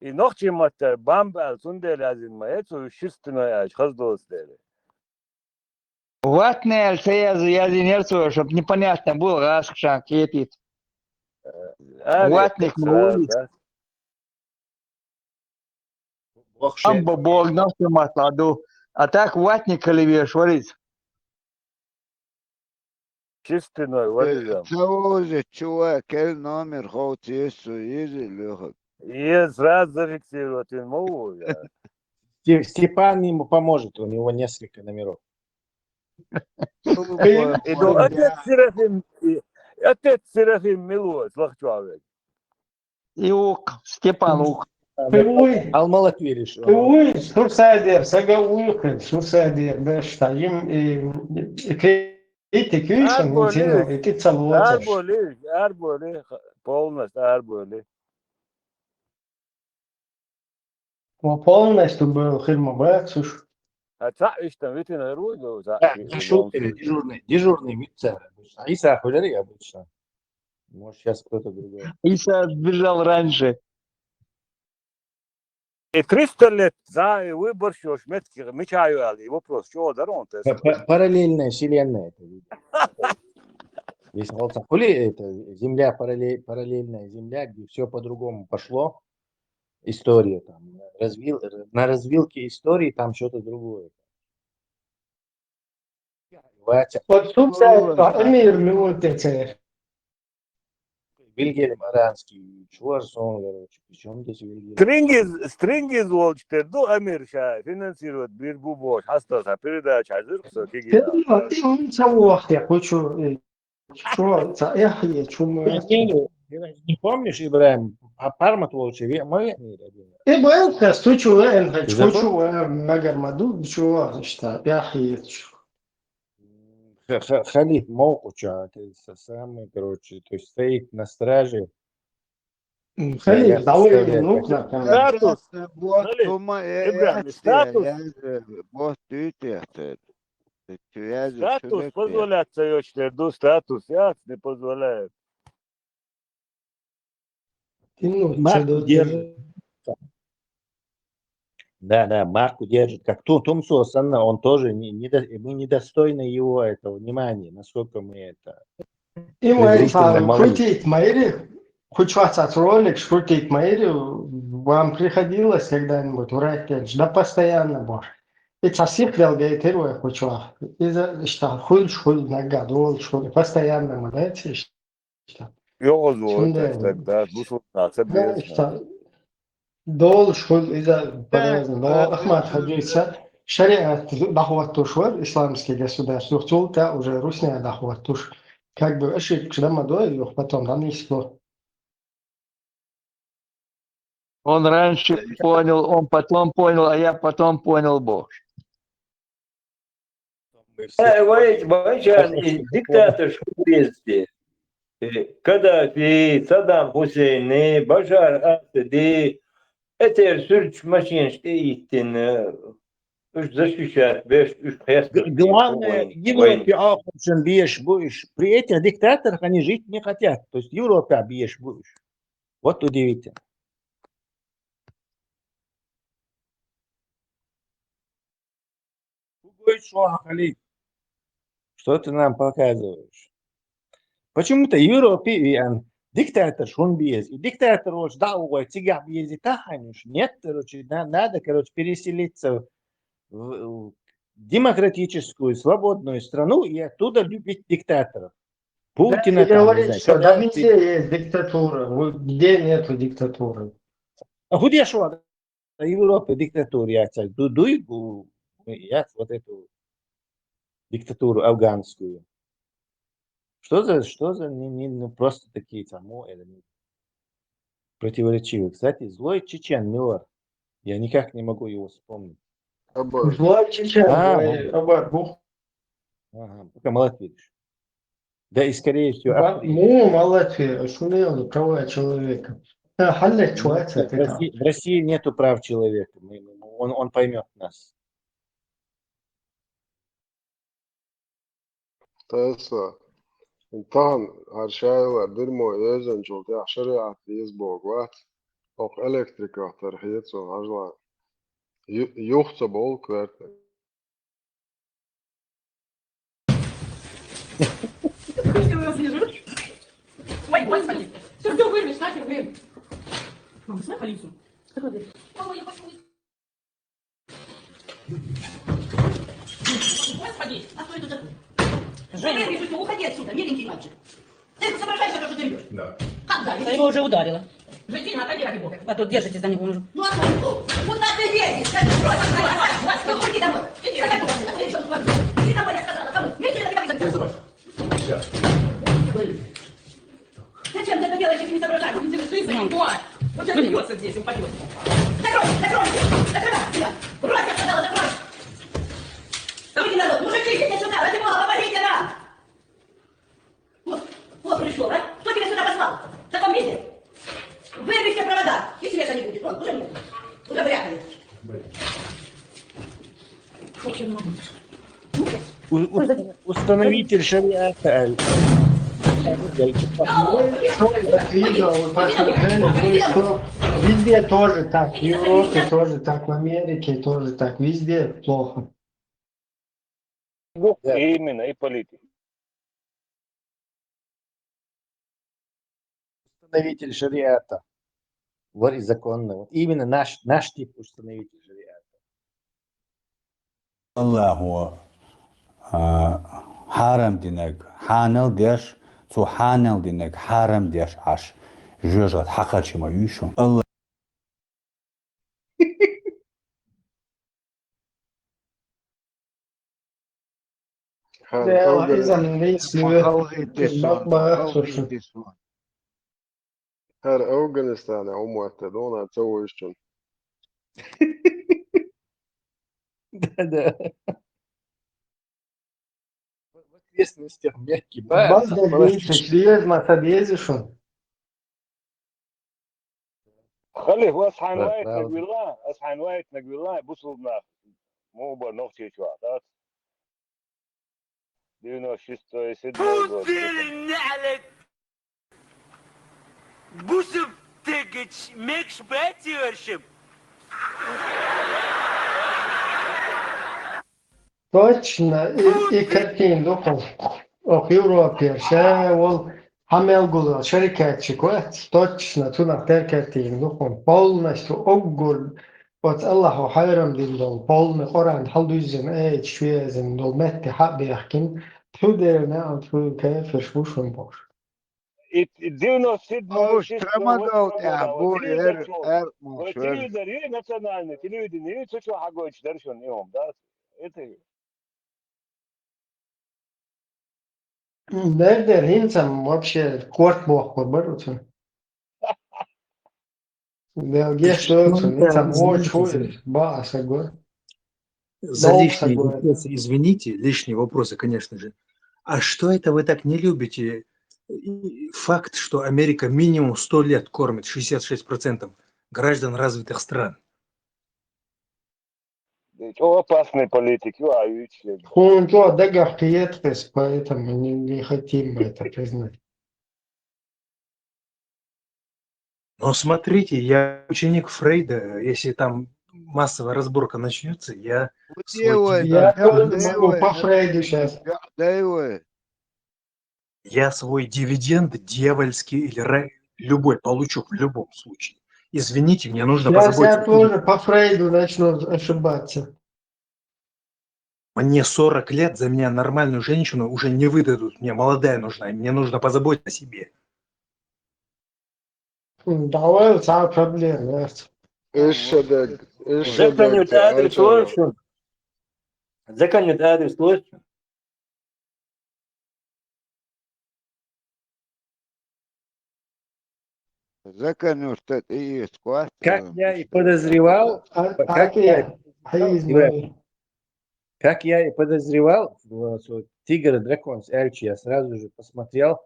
Speaker 12: И ночи мата бамбал сундели азин маэцу шерстяной аж хаздостели.
Speaker 5: Ватный альцеяз язинерцу, чтоб непонятно было, раз шаг кетит. Ватных улиц. Амбо бог носит матладу. А так ватник каливеш, варить.
Speaker 12: Шерстяной, варизам.
Speaker 4: Чего же, чувак, какой номер хочешь, иди, Леха.
Speaker 12: И сразу зафиксировать не могу.
Speaker 17: Степан ему поможет, у него несколько номеров.
Speaker 12: Отец Серафим Милос, лохчуавек.
Speaker 5: Иук, Степан Ук.
Speaker 17: Алмалат веришь.
Speaker 3: Уй, شو صادر سجا ويخل شو صادر باش تعيم كريتيكيشن انتينو اتتصلواتش
Speaker 12: Арболи, полностью арболи.
Speaker 3: وполностью был хирмабаксуш.
Speaker 12: А цаиш там ведь на руду,
Speaker 17: Дежурный митцер обычно. Иса Хуляри обычно. Может, сейчас кто-то другой.
Speaker 5: Иса сбежал раньше.
Speaker 12: И 300 лет за выбор шметки, мечаю али. Вопрос, чего дарон?
Speaker 17: Параллельная вселенная. Если Хули, это земля, параллельная земля, где все по-другому пошло. История там. На развилке истории там что-то другое.
Speaker 3: Вот тут Эмир Милотецер.
Speaker 17: Вильгельм Аранский. Чего же он, короче? Причем здесь Вильгельм?
Speaker 12: Стрингиз волчтер, до Америка финансирует бирбубош, хастаса, передача, азыркса, кигида.
Speaker 3: Он цалох, я хочу... Что? Я чуму.
Speaker 17: Не помнишь, Ибраим? А Пармат волчи, мы...
Speaker 3: Ибраим, кастучу, хочу, нагармаду, чего, что, я
Speaker 17: Халид Моукуча, это самый, короче, то есть стоит на страже.
Speaker 3: Халид, давай, ну,
Speaker 12: Статус. Статус позволяет соёчтер, статус, я не позволяет.
Speaker 17: Марку держит. Да, марку держит. Как Тумсо Санна, он тоже, мы недостойны его этого внимания, насколько мы это...
Speaker 3: Крутить Майри, хоть вас ролик, шутить Майри, вам приходилось когда-нибудь врать, да постоянно больше. И сосик делгает героя хочу. Из-за что хуй нога, дол, что постоянно мы, да, что.
Speaker 12: Yok тогда
Speaker 3: دول شغل إذا но Ахмад Хаджица шариат дахват тушвар исламский государство тулта уже русская дахват туш как бы ошибка дома до и потом там есть кто.
Speaker 5: Он раньше понял, он потом понял, а я потом понял Бог.
Speaker 9: Диктатор шкурести. Каддафи, Саддам Хусейн, Башар Асади, Eter sürç maşin işte ittin защищать, весь
Speaker 17: Главное, Европе охотшен бьешь будешь. При этих диктаторах они жить не хотят. То есть Европе бьешь будешь. Вот удивительно. Что ты нам показываешь? Почему-то Европе диктатор шун бьез. И диктатор уж дал тига бьез и таханюш. Нет, короче, надо, короче, переселиться в демократическую, свободную страну и оттуда любить диктаторов. Путина там, не знаю,
Speaker 3: что да
Speaker 17: Каддафи.
Speaker 3: везде есть диктатура. Где нету диктатуры?
Speaker 17: А где шо? В Европе диктатура, я дуй, я вот эту диктатуру афганскую. Что за ну, просто такие там, противоречивые. Кстати, злой чечен Милор. Я никак не могу его вспомнить.
Speaker 3: Злой чечен,
Speaker 17: Ага, пока молодец. Да и скорее всего...
Speaker 3: مو مالتي شنو يلا права человека. حلت شوية
Speaker 17: В России нету прав человека. Он поймет нас.
Speaker 21: Tesla. Intahan harshayla dirmo ezen jolta shariat yesbog wat. Och elektrika terhiet so hajla. Juchtsa bol kwerte.
Speaker 16: Я его слежу. Ой, господи. Все вырвешь, нахер, блин. Вызывай полицию. Мама, я пошел. Господи, а кто это такой? Женя, уходи отсюда, миленький мальчик. Ты соображаешь, что ты идешь? Да. Как да?
Speaker 2: Я его уже ударила.
Speaker 16: Женщина, отойди, ради бога.
Speaker 2: А тут держитесь за него.
Speaker 16: Ну, а куда ты едешь? Уходи домой. Иди домой, я сказала. Кому? Зачем ты это делаешь, если не соображаешь? Не интересуется никто. Вот сейчас бьется здесь, упадет. Закрой! Брось, я сказала, закрой! Выйди народ, мужики, идите сюда, ради бога, помогите нам! Вот пришел, а? Кто тебя сюда послал? В таком виде? Вырви все провода, и света не будет. Вон, уже нет. Уже брякает.
Speaker 17: Установитель шариата.
Speaker 3: Везде тоже так, в Европе тоже так, в Америке тоже так, везде плохо.
Speaker 12: Именно, и политик.
Speaker 17: Установитель шариата. Вот и законно. Вот именно наш тип установитель шариата.
Speaker 22: Аллаху харам динек ханел деш цу ханел динек харам деш аш жежат хакачима юшу. Аллах.
Speaker 21: Her Afghanistan умуатте дона цоуишчун.
Speaker 17: Да. В окрестностях мягкий
Speaker 3: Bazda değilse yazmasa değilsin.
Speaker 12: خليه هو اصحى نوايت نقول الله اصحى نوايت نقول الله بوصل بناخ مو بنوختي شو عطات دينو شستو يسد
Speaker 16: النعلة بوسب تجش ميكش باتي ورشب
Speaker 3: Точно, и картин ох Европе, шевол хамелгул шарикатчик, точно, тунах теркатин, полностью оггул, вот Аллаху хайрам дил, полный Коран, халдузин, швезин, дол метти хабби яхкин, тудерна, ту кафир швушун бош.
Speaker 12: دينو سد
Speaker 4: Oğuz Tramadol ya bu
Speaker 12: телевизор и национальный телевидение и что хагоч дершон им да это
Speaker 3: Nerede insan вообще корт бог борются? Да, что инсан очень баса го.
Speaker 15: За лишние вопросы, извините, лишние вопросы, конечно же. А что это вы так не любите? Факт, что Америка минимум 100 лет кормит 66% граждан развитых стран.
Speaker 12: Опасный политик, воюющий.
Speaker 3: Он то договаривается, поэтому не хотим это признать.
Speaker 15: Но смотрите, я ученик Фрейда. Если там массовая разборка начнется, я свой
Speaker 3: Я
Speaker 15: дивиденд,
Speaker 3: тоже могу по Фрейду сейчас.
Speaker 15: я свой дивиденд дьявольский или любой получу в любом случае. Извините, мне нужно
Speaker 3: Сейчас я
Speaker 15: позаботиться.
Speaker 3: тоже по Фрейду начну ошибаться.
Speaker 15: Мне 40 лет, за меня нормальную женщину уже не выдадут. Мне молодая нужна, и мне нужно позаботиться о себе.
Speaker 3: Давай, у тебя проблемы.
Speaker 9: Заканют адрес лучше. Заканют адрес лучше.
Speaker 4: Заканют, что это и есть квартал.
Speaker 17: Как я и подозревал, как я и подозревал, вот Тигр и Дракон с Эльчи я сразу же посмотрел.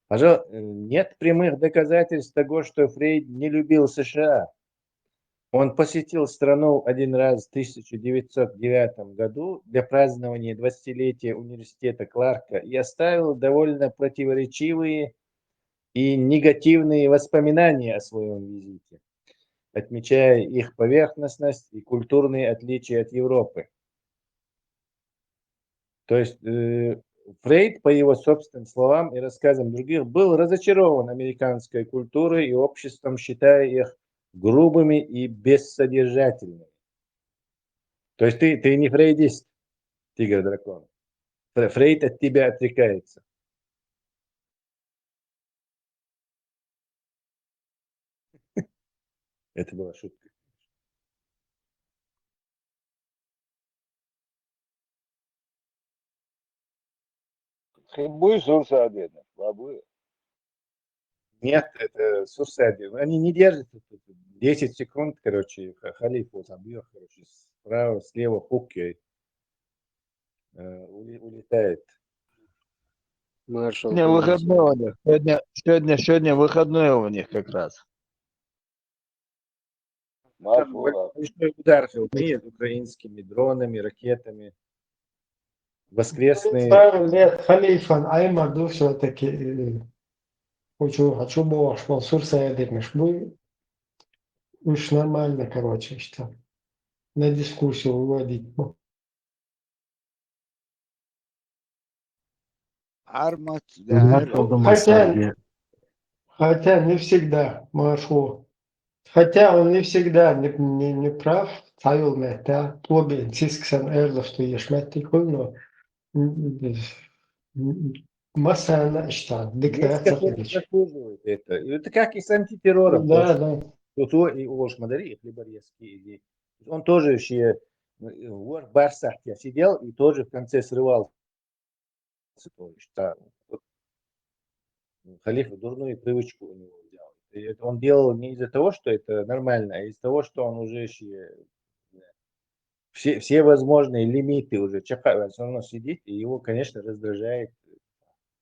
Speaker 17: Пожалуй, нет прямых доказательств того, что Фрейд не любил США. Он посетил страну один раз в 1909 году для празднования 20-летия университета Кларка и оставил довольно противоречивые и негативные воспоминания о своем визите, отмечая их поверхностность и культурные отличия от Европы. То есть Фрейд, по его собственным словам и рассказам других, был разочарован американской культурой и обществом, считая их грубыми и бессодержательными. То есть ты не фрейдист, Тигр Дракон. Фрейд от тебя отрекается. Это была шутка.
Speaker 12: Будешь сурсаден, бабы.
Speaker 17: Нет, это Сурсади. Они не держатся. 10 секунд, короче, халиф вот забьет, короче, справа, слева пукей улетает.
Speaker 10: Маршал,
Speaker 4: Сегодня выходной у них. Сегодня выходной у них как раз.
Speaker 17: Там большой удар нет украинскими дронами, ракетами. Воскресные.
Speaker 3: Лет халифан Аймарду все-таки хочу было, что Сурсаедемиш был. Уж нормально, короче, что на дискуссию выводить.
Speaker 4: Армат,
Speaker 3: Хотя не всегда, Машу. Хотя он не всегда не прав. Sayıl mehta, Тобин, Цисксан Эрдо, что ешметикul, но масса что, диктатор.
Speaker 17: Это как и с антитеррором.
Speaker 3: Да.
Speaker 17: То и Олш Мадари, Хлеборезский. Он тоже еще в Барсах я сидел и тоже в конце срывал. Халиф дурную привычку у него взял. И это он делал не из-за того, что это нормально, а из-за того, что он уже все возможные лимиты уже чапает, все равно сидит, и его, конечно, раздражает.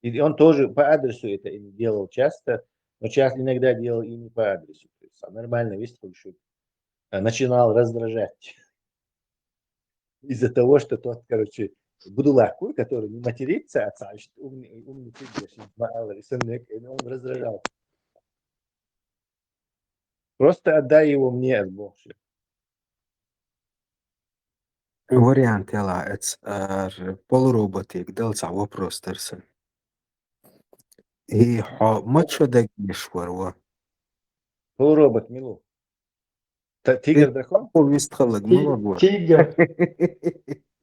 Speaker 17: И он тоже по адресу это делал часто, но часто иногда делал и не по адресу. То есть нормально, видите, что начинал раздражать. Из-за того, что тот, короче, Будулаку, который не матерится, а значит, умный ты, он раздражал. Просто отдай его мне от Бога.
Speaker 2: Вариант ялаец полуроботик делца вопрос терсен. И матчо дегнеш варва.
Speaker 17: Полуробот Милу. Тигр дракон?
Speaker 3: Тигр.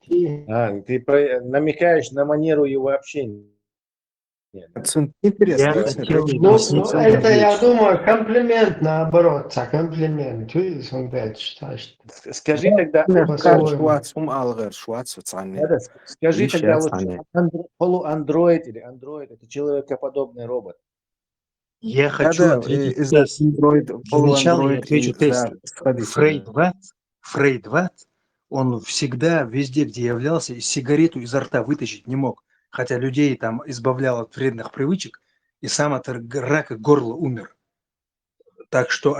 Speaker 17: Ты намекаешь на манеру его общения.
Speaker 3: Ну, это, я думаю, комплимент наоборот, комплимент. Он дальше.
Speaker 17: Скажи тогда, скажи тогда лучше, полуандроид или андроид, это человекоподобный робот.
Speaker 15: Я хочу ответить сначала я отвечу Тесле. Фрейд Ватт, он всегда везде, где являлся, сигарету изо рта вытащить не мог. Хотя людей там избавлял от вредных привычек, и сам от рака горла умер. Так что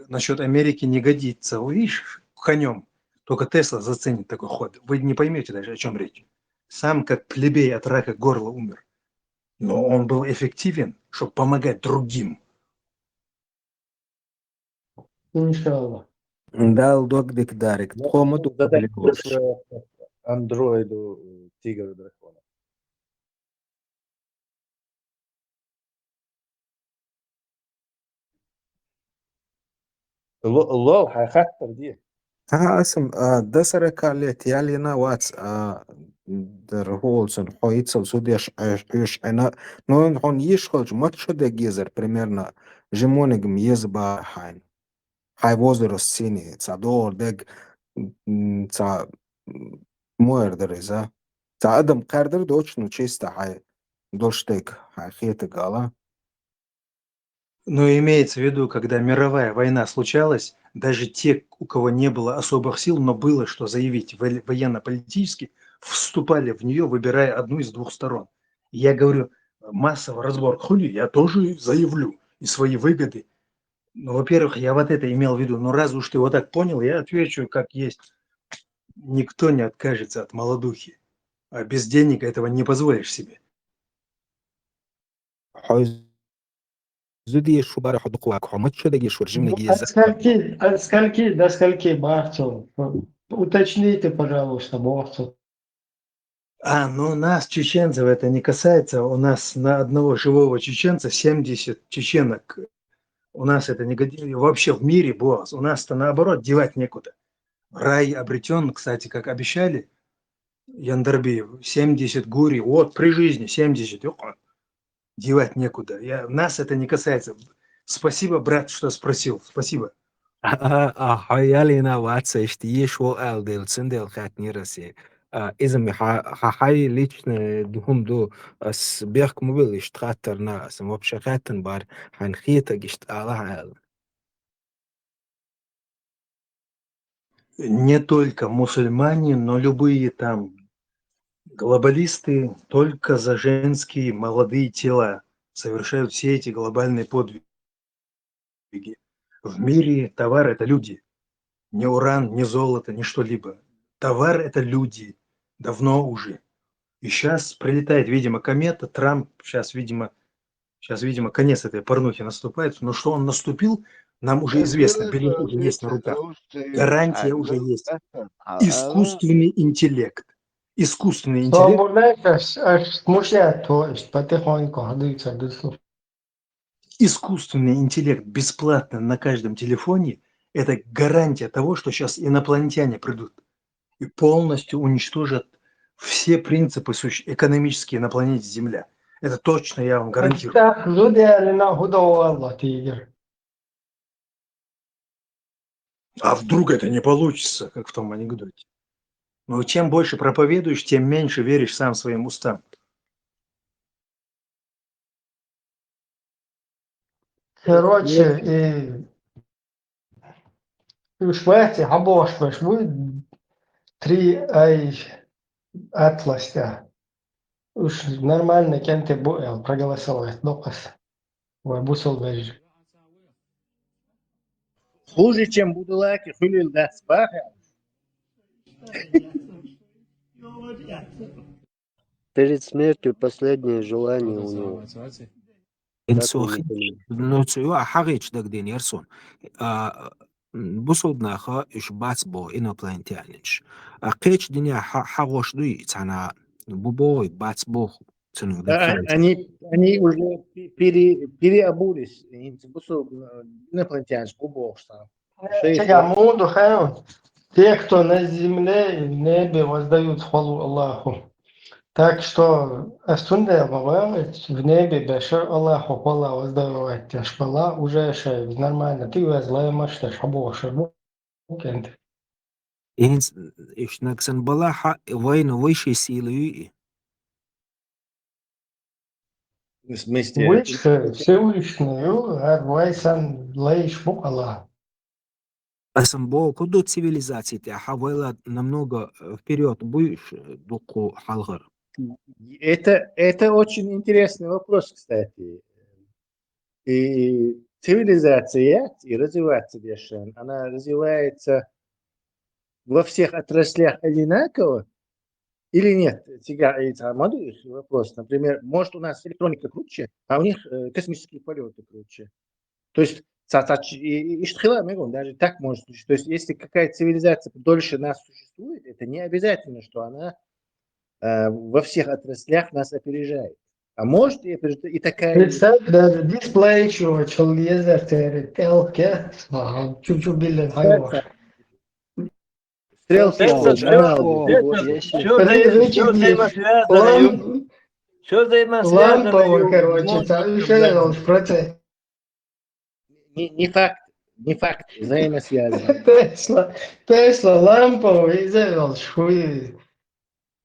Speaker 15: насчет Америки не годится. Видишь, конем Только Тесла заценит такой ход. Вы не поймете даже, о чем речь. Сам как плебей от рака горла умер. Но он был эффективен, чтобы помогать другим.
Speaker 3: Иншаллах.
Speaker 2: Дал док дарик. Тхому
Speaker 17: Задать
Speaker 2: док
Speaker 17: андроиду тигр дракона. Лол хахаттер дي.
Speaker 2: اسم دسر كاليت يالينا واتس در هولسن хоицел судеш еш ена но он ешхолж матчо де гезер примерно жемонигм езба хайн хай возраст сини цадор дег ца муэрдереза ца адам кардер дочну чисто хай дольштег хай хете гала.
Speaker 15: Но имеется в виду, когда мировая война случалась, даже те, у кого не было особых сил, но было что заявить военно-политически, вступали в нее, выбирая одну из двух сторон. Я говорю, массовый разбор хули, я тоже заявлю и свои выгоды. Ну, во-первых, я вот это имел в виду. Но раз уж ты вот так понял, я отвечу как есть. Никто не откажется от молодухи. А без денег этого не позволишь себе.
Speaker 2: زودی شو برای خود قوت همه شده گیش ورجیم نگیه
Speaker 3: До скольки бахтов? Уточните, пожалуйста, бахтов.
Speaker 15: Ну нас, чеченцев, это не касается. У нас на одного живого чеченца 70 чеченок. У нас это не годится. Вообще в мире, босс, у нас-то наоборот девать некуда. Рай обретен, кстати, как обещали, Яндарбиев, 70 гури. Вот при жизни 70. Девать некуда. Нас это не касается. Спасибо, брат, что спросил. Спасибо.
Speaker 2: حيالينا واتس اشتيه شو ال ديل سندل خات نيرسي إذا حي ليش دهم دو اس بيخ موبيل اشتخاتر ناس مو بشخاتن بار حنخيتا جشت على
Speaker 15: Не только мусульмане, но любые там глобалисты только за женские молодые тела совершают все эти глобальные подвиги. В мире товар – это люди. Не уран, не золото, не что-либо. Товар – это люди. Давно уже. И сейчас прилетает, видимо, комета. Трамп сейчас, видимо, конец этой порнухи наступает. Но что он наступил, нам уже известно. Билет уже есть на руках. Гарантия уже есть. Искусственный интеллект. Искусственный интеллект. Искусственный интеллект бесплатно на каждом телефоне – это гарантия того, что сейчас инопланетяне придут и полностью уничтожат все принципы экономические на планете Земля. Это точно я вам гарантирую. А вдруг это не получится, как в том анекдоте? Но чем больше проповедуешь, тем меньше веришь сам своим устам.
Speaker 3: Короче, швеці або швеш, ви 3 ай атластя. Уж нормально кенте буэл проголосовать, доказ. Ой, бусол бежи.
Speaker 17: Хуже, чем будулаки, хулил да спаха.
Speaker 10: Перед смертью последнее желание у него.
Speaker 2: إنسوخي نوتسو حقيقة دقدين يرسون بصودنا خا إش باتسبو إنا بلانتيانيش قيش دنيا حغوش دوي تانا بوبوي باتسبو تنو
Speaker 17: Они уже переобулись. Инопланетяне, бубошта.
Speaker 3: Чагамуду хаон. Те, кто на земле и в небе воздают хвалу Аллаху. Так что Астунде бывает в небе бешер Аллаху хвала воздавать. Шпала уже нормально. Ты злая машина, шабошер. Кент.
Speaker 2: إنس إيش نكسن بلاحة وين ويش يسيلوي
Speaker 3: Выше Всевышнюю, Арвайсан Лейш Букала.
Speaker 2: Асамбо куду цивилизации ты хавела намного вперед будешь дуку халгар.
Speaker 17: Это очень интересный вопрос, кстати. И цивилизация и развиваться, она развивается во всех отраслях одинаково или нет? Сега вопрос. Например, может у нас электроника круче, а у них космические полеты круче. То есть даже так может случиться. То есть если какая-то цивилизация дольше нас существует, это не обязательно, что она во всех отраслях нас опережает. А может и такая...
Speaker 3: Представь, даже дисплей чувачил, лезер, телке, чуть-чуть билет, хайваш.
Speaker 17: Стрелки, аналоги.
Speaker 9: Все взаимосвязано.
Speaker 3: Лампово, короче, совершенно в процессе.
Speaker 17: Не факт, взаимосвязано.
Speaker 3: Тесла, ламповый, завел, швы.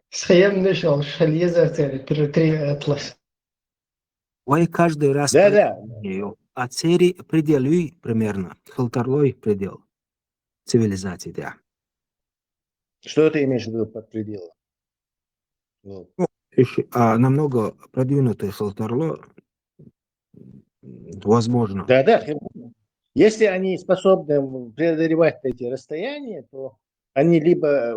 Speaker 3: Схем нашел, лезер, три атлас.
Speaker 2: Ой, каждый раз от серии пределы примерно, халтарлой предел цивилизации, да.
Speaker 17: Что ты имеешь в виду под пределом?
Speaker 2: Намного продвинутый халтарло, возможно.
Speaker 17: Да. Если они способны преодолевать эти расстояния, то они либо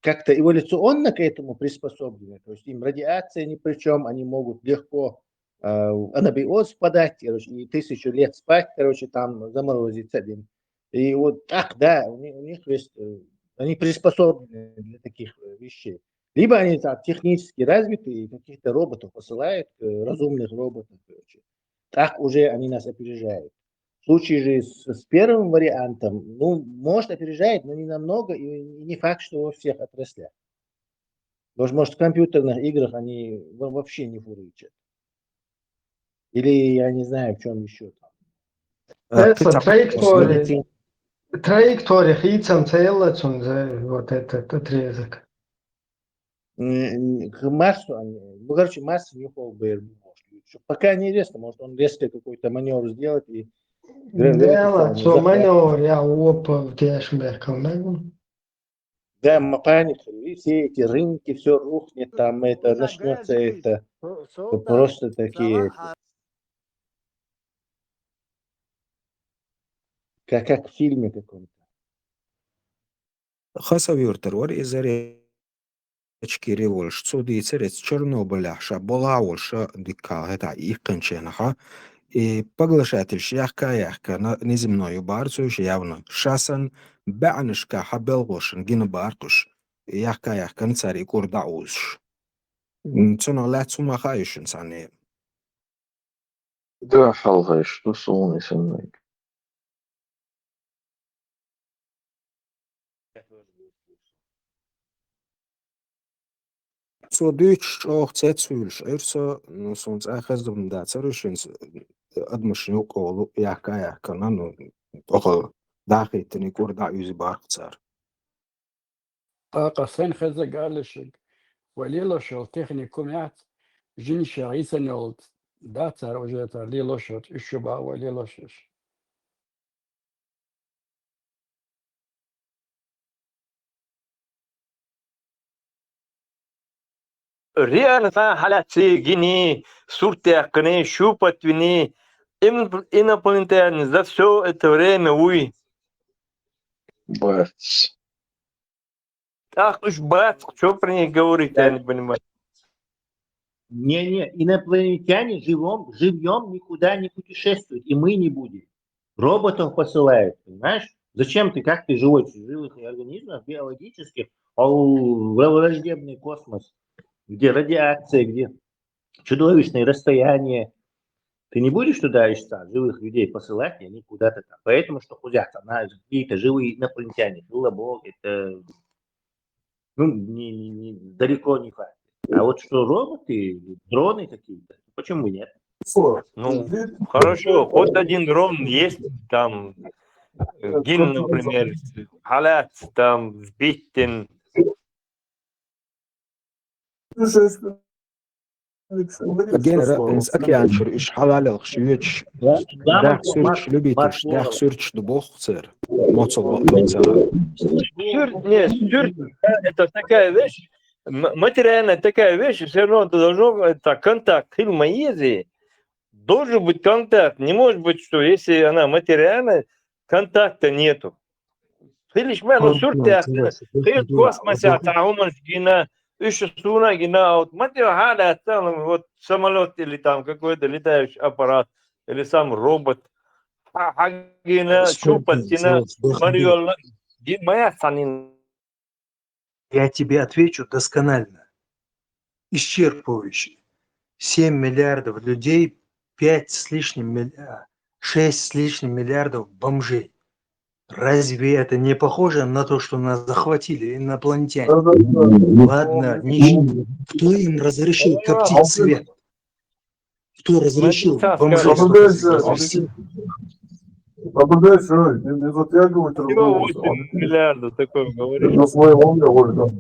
Speaker 17: как-то эволюционно к этому приспособлены, то есть им радиация ни при чем, они могут легко анабиоз впадать, короче, и 1000 лет спать, короче, там заморозиться. И вот так, да, у них есть, они приспособлены для таких вещей. Либо они так технически развиты и каких-то роботов посылают, разумных роботов, короче. Так уже они нас опережают. В случае же с первым вариантом, может опережает, но не намного, и не факт, что во всех отраслях. Может, в компьютерных играх они вообще не фурычат. Или я не знаю, в чем еще там.
Speaker 3: Это траектория, хитсам целец, вот этот отрезок.
Speaker 17: К Марсу, Марс не может. Пока неизвестно, может он резко какой-то маневр сделать и...
Speaker 3: Делать, что маневр, я опа,
Speaker 17: Да, паника, и все эти рынки, все рухнет, там это начнется, это просто такие... Как в фильме каком-то.
Speaker 2: Хасавюртер, вар изаре Револьш, цуди церец Чернобыля, Болауша, дика, это иконченаха, и поглашательш яхка неземною барцуш явно шасан бعنышка хабелгошен гинбартуш яхка цари курдауш. Цуно лацума хаишен сане.
Speaker 1: Да, халгаш, ну солнце сенной.
Speaker 2: So Deutsch auch Zetsulisch, also sonst achas da Zerushins admischen ko ja kanano doch dakhitni kurda yüzü barqsar.
Speaker 7: قصين خزق قالشق وليلو شو تكنيكم يعت جين شعيسا نولت داتر وجهتا ليلو شوت الشبا وليلو شوش
Speaker 9: Реально халатsi гини, суртякны, щупатвини, инопланетяне, за все это время уй.
Speaker 1: Бац.
Speaker 9: Ах уж бац, что про них говорить, я не понимаю.
Speaker 17: Не, инопланетяне живьем никуда не путешествуют, и мы не будем. Роботов посылают, понимаешь? Зачем ты, как ты живой в живых организмах биологических, в враждебный космос, где радиация, где чудовищные расстояния. Ты не будешь туда живых людей посылать, и они куда-то там. Поэтому что худят, какие-то живые инопланетяне, было Бог, это далеко не факт. А вот что роботы, дроны какие-то, почему нет?
Speaker 9: Ну, хорошо, хоть один дрон есть, там, Гин, например, Халат, там, Сбиттин.
Speaker 2: Genera океанчер иш халалел швеч дах сюрч любитиш дах сюрч дубохцер моцол
Speaker 9: Сюрч это такая вещь, материальная такая вещь, все равно это должно это контакт. Фильма Изи должен быть контакт. Не может быть, что если она материальная, контакта нету. خليش ما صرت خير كوسمسا تعاومش جينا إيش الصورة جينا أو ما تي حالة تعلم هو سمالوت اللي تام كقول اللي تاش أبارات اللي سام روبوت حقنا شو بتينا ماريو دي ما يحسنين.
Speaker 15: Я тебе отвечу досконально, исчерпывающе. 7 миллиардов людей, 5 с лишним, 6 с лишним миллиардов бомжей. Разве это не похоже на то, что нас захватили инопланетяне? Ладно, ничего. Кто им разрешил коптить свет? Кто разрешил бомжей развести?
Speaker 11: Наблюдай, что не затягивать разговор.
Speaker 9: 8 миллиардов такое говоришь.
Speaker 11: На своей волне, Ольга.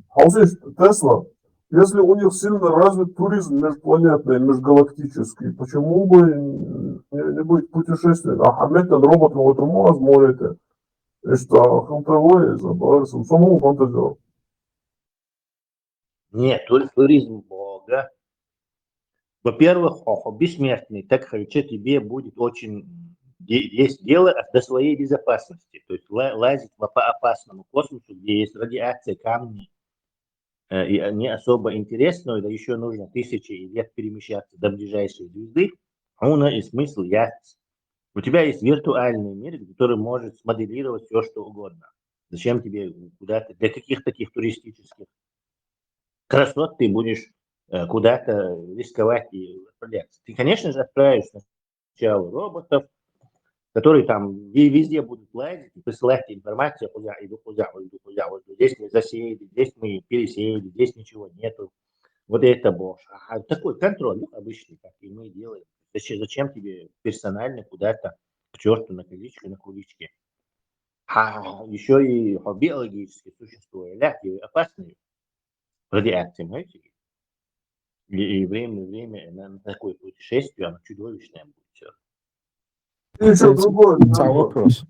Speaker 11: А вот здесь Тесла, если у них сильно развит туризм межпланетный, межгалактический, почему бы не быть путешествием? А Хаметтен робот вот возможно. И что, халтовое, забавился, самому фантазировал.
Speaker 8: Нет, туризм Бога. Во-первых, бессмертный, так что тебе будет очень есть дело до своей безопасности. То есть лазить по опасному космосу, где есть радиация, камни, и не особо интересно, да еще нужно тысячи лет перемещаться до ближайшей звезды, он и смысл ясен. У тебя есть виртуальный мир, который может смоделировать все, что угодно. Зачем тебе куда-то, для каких таких туристических красот ты будешь куда-то рисковать и отправляться? Ты, конечно же, отправишь сначала роботов, которые там везде будут лазить и присылать информацию, куда иду. Вот здесь мы засеяли, здесь мы пересеяли, здесь ничего нету. Вот это боже. А такой контроль, обычный, как и мы делаем. Зачем тебе персонально куда-то к черту на куличке? А еще и биологические существа, опасные радиации, знаете? И время на такое путешествие, оно чудовищное будет все.
Speaker 11: И еще другой
Speaker 2: вопрос.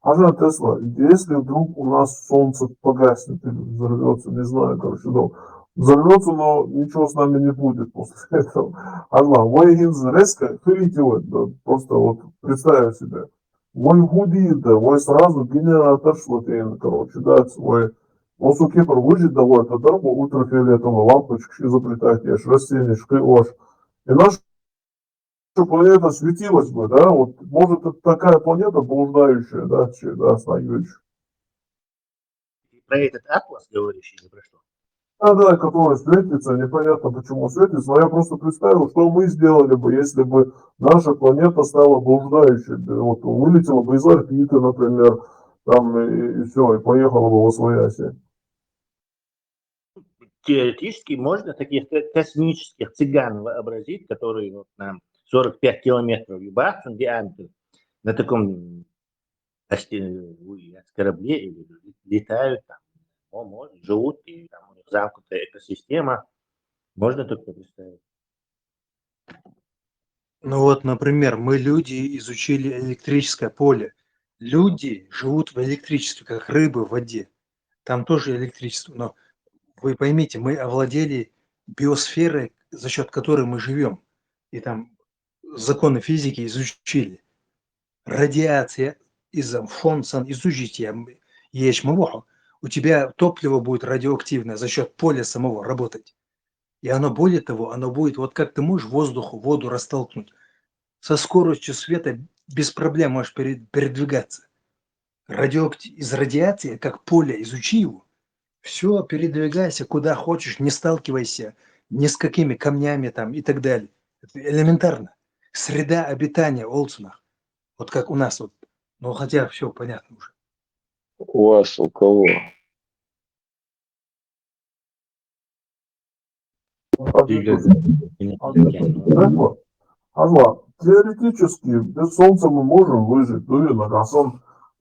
Speaker 11: Ажан Тесла, если вдруг у нас солнце погаснет или взорвется, не знаю, короче, да, взорвется, но ничего с нами не будет после этого. Ажан, вы резко хритивать, да, просто вот представь себе. Вы гудит, да, вы сразу генератор шлотейн, короче, да, свой. Вот у Кипр выжить довольно, да, ультрафиолетовые лампочки изобретать, ешь, растения, шкрёж. И наша планета светилась бы, да, вот, может, это такая планета блуждающая, да, стоящая.
Speaker 8: Про этот атлас говоришь или про что?
Speaker 11: Да, который светится, непонятно почему светится, но я просто представил, что мы сделали бы, если бы наша планета стала блуждающей, вот, вылетела бы из орбиты, например, там, и все, и поехала бы во свояси.
Speaker 8: Теоретически можно таких космических цыган вообразить, которые вот нам 45 километров ебаться в диаметре на таком корабле или летают там, живут, и там у них замкнутая экосистема. Можно только представить.
Speaker 15: Ну вот, например, мы, люди, изучили электрическое поле. Люди живут в электричестве, как рыбы в воде. Там тоже электричество. Но вы поймите, мы овладели биосферой, за счет которой мы живем. И там законы физики изучили. Радиация из-за фонсан изучите ечмового. У тебя топливо будет радиоактивное за счет поля самого работать. И оно, более того, оно будет, вот как ты можешь воду растолкнуть. Со скоростью света без проблем можешь передвигаться. Из радиации, как поле, изучи его. Все, передвигайся куда хочешь, не сталкивайся ни с какими камнями там и так далее. Это элементарно. Среда обитания Олсунах. Вот как у нас вот. Ну, хотя все понятно уже.
Speaker 1: У вас у кого?
Speaker 11: Ажла, теоретически без солнца мы можем выжить, уверенно,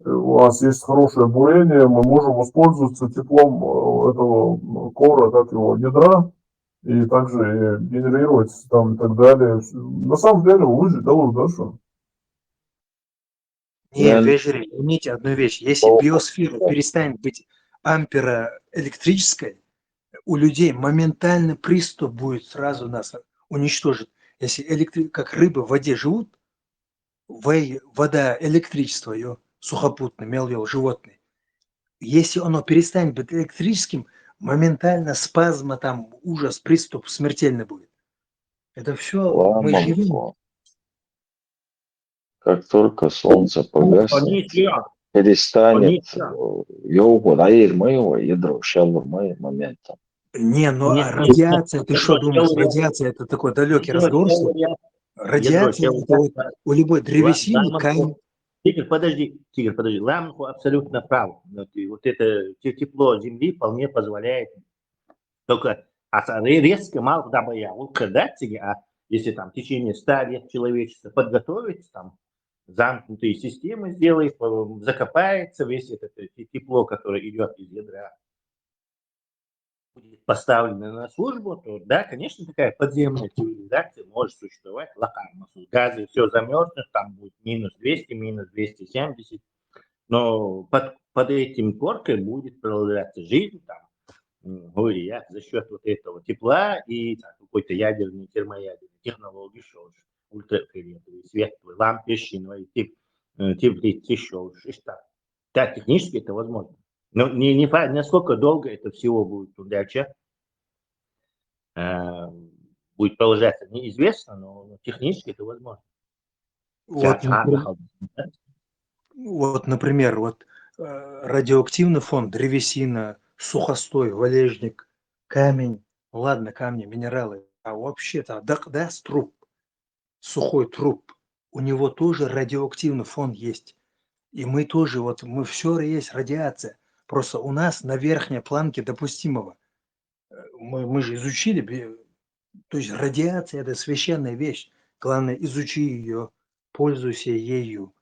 Speaker 11: у нас есть хорошее бурение, мы можем воспользоваться теплом этого кора, как его, ядра, и также генерировать там и так далее. На самом деле выжить довольно хорошо.
Speaker 15: Не, Вежери, поймите одну вещь. Если биосфера перестанет быть ампероэлектрической, у людей моментальный приступ будет, сразу нас уничтожить. Если как рыбы в воде живут, вода, электричество, сухопутный, мелвил, животный. Если оно перестанет быть электрическим, моментально спазма, там ужас, приступ смертельный будет. Это все мы живем.
Speaker 1: Ламонфо. Как только солнце погаснет, перестанет его айырмай ядро шалырмай моментом.
Speaker 15: Не, ну а радиация, ты что думаешь, радиация это такой далекий разговор, что ли? Радиация это вот у любой древесины, камень.
Speaker 8: Тигр, подожди. Ламху абсолютно прав. Вот это тепло Земли вполне позволяет только резко мало добавить, а если там в течение 100 лет человечество подготовится, там замкнутые системы сделает, закопается, весь это тепло, которое идет из ядра, будет поставлено на службу, то да, конечно, такая подземная цивилизация может существовать локально. Газы все замерзнет, там будет минус 200, минус 270, но под этим коркой будет продолжаться жизнь, там, за счет вот этого тепла и какой-то ядерной, термоядерной технологии, что ультрафиолетовый, светлый, лампещиновый тип еще. Да, технически это возможно. Но не насколько долго это всего будет удача, будет продолжаться, неизвестно, но технически это возможно.
Speaker 15: Вот, например, радиоактивный фон, древесина, сухостой, валежник, камень, ладно, камни, минералы, а вообще-то труп, сухой труп, у него тоже радиоактивный фон есть. И мы тоже, мы все есть радиация. Просто у нас на верхней планке допустимого. Мы же изучили, то есть радиация это священная вещь. Главное, изучи ее, пользуйся ею.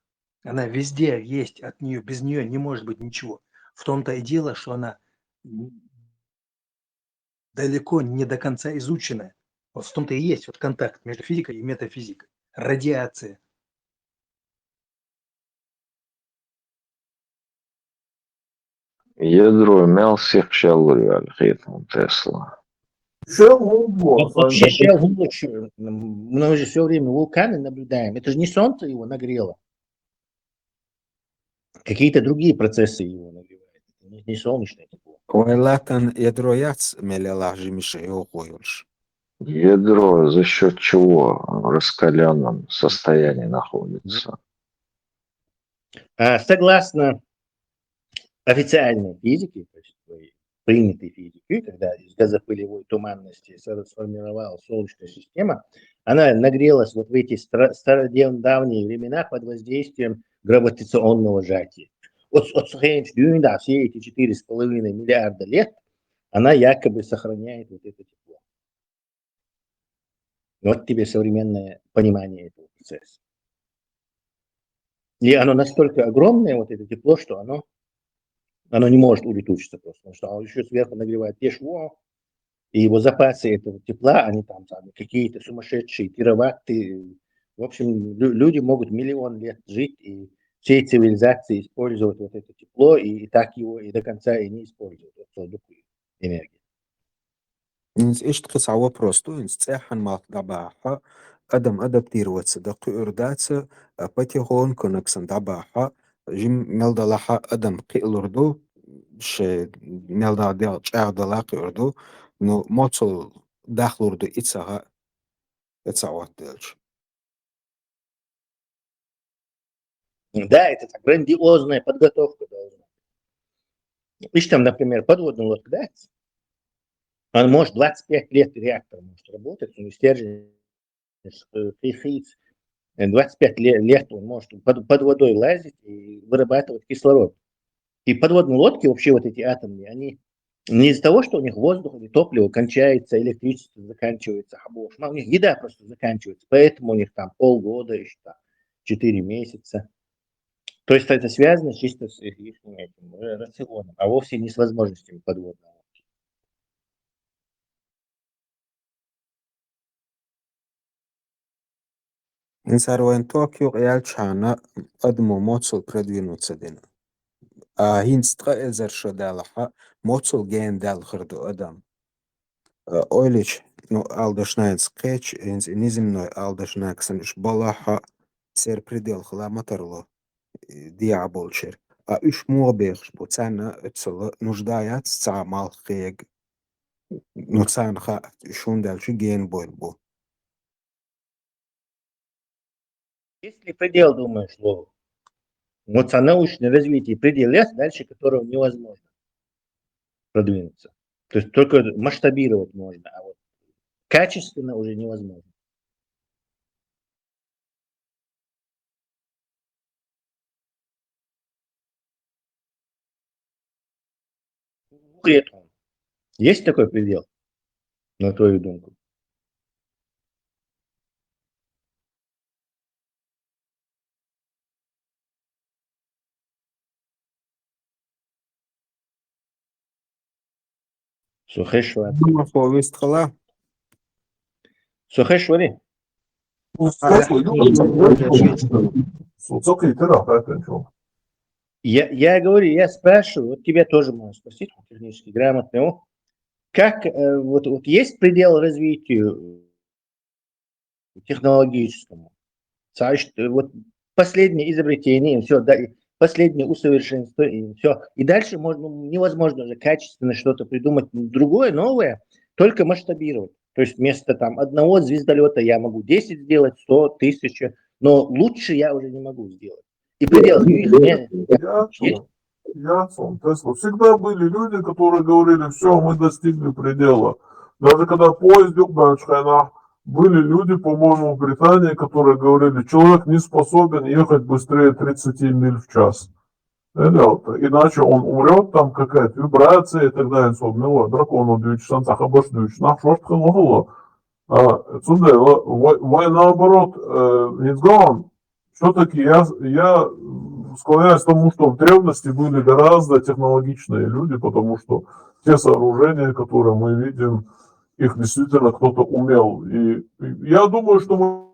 Speaker 15: Она везде есть, от нее, без нее не может быть ничего. В том-то и дело, что она далеко не до конца изученная. Вот в том-то и есть контакт между физикой и метафизикой. Радиация.
Speaker 1: Ядро имел всех шалурю алхитом Тесла.
Speaker 8: Вообще мы же все время вулканы наблюдаем. Это же не солнце его нагрело. Какие-то другие процессы его нагревают. Не солнечное тепло.
Speaker 2: Ойлатан ядро яц мелелах жимиша йохойолш.
Speaker 1: Ядро за счет чего в раскаленном состоянии находится?
Speaker 8: Согласно официальной физике, то есть принятой физике, когда из газопылевой туманности сформировалась Солнечная система, она нагрелась в эти стародавние времена под воздействием гравитационного сжатия. От да, все эти 4,5 миллиарда лет она якобы сохраняет это тепло. Вот тебе современное понимание этого процесса. И оно настолько огромное, это тепло, что оно не может улетучиться просто, потому что оно еще сверху нагревает тепло, и его запасы этого тепла, они там какие-то сумасшедшие тераватты. В общем, люди могут миллион лет жить и всей цивилизации использовать это тепло, и так его и до конца и не используют энергию.
Speaker 2: Ишь вопрос, то есть цехан мал дабаха, адам адаптироваться, да курдаться, потихоньку наксан дабаха, жим мелдалаха адам килурду, ше мелда дел чаудала курду, но моцл дахлурду ицага эцават дельч.
Speaker 8: Да, это грандиозная подготовка должна. Видишь, там, например, подводный лодка, да? Он может 25 лет реактор может работать, у него стержень 25 лет он может под водой лазить и вырабатывать кислород. И подводные лодки, вообще эти атомные, они не из-за того, что у них воздух или топливо кончается, электричество заканчивается, у них еда просто заканчивается, поэтому у них там полгода, еще 4 месяца. То есть это связано чисто с их рационом, а вовсе не с возможностями подводного.
Speaker 2: Инсарвен Токио ялчана адмо моцл продвинуться дина. А хинстра эзерша далаха моцл ген дал хырду адам. Ойлич, алдашнайн скетч, низемной алдашнайн ксаниш балаха ser предел хламатерло диаболчер. А уж мобех бутана это нуждается малхег. Ну цан ха шун дальше ген борьбу.
Speaker 8: Есть ли предел, думаешь, слову? Вот научное развитие, предел есть, дальше которого невозможно продвинуться. То есть только масштабировать можно, а вот качественно уже невозможно. Есть такой предел, на твою думку? Сухешвари.
Speaker 2: Повестхала.
Speaker 8: Сухешвари. Я говорю, я спрашиваю, вот тебя тоже можно спросить, технически грамотный, как вот есть предел развитию технологическому? Вот последнее изобретение, все, да, последнее усовершенствование, все. И дальше невозможно уже качественно что-то придумать, другое, новое, только масштабировать. То есть вместо там одного звездолета я могу 10 сделать, 100, 1000, но лучше я уже не могу сделать. И предел
Speaker 11: Тесла. Всегда были люди, которые говорили, все, мы достигли предела. Даже когда поезд были люди, по-моему, в Британии, которые говорили, человек не способен ехать быстрее 30 миль в час. Иначе он умрет, там какая-то вибрация и так далее. Дракону 2 часа, вой наоборот, все-таки я склоняюсь к тому, что в древности были гораздо технологичные люди, потому что те сооружения, которые мы видим, их действительно кто-то умел. И я думаю, что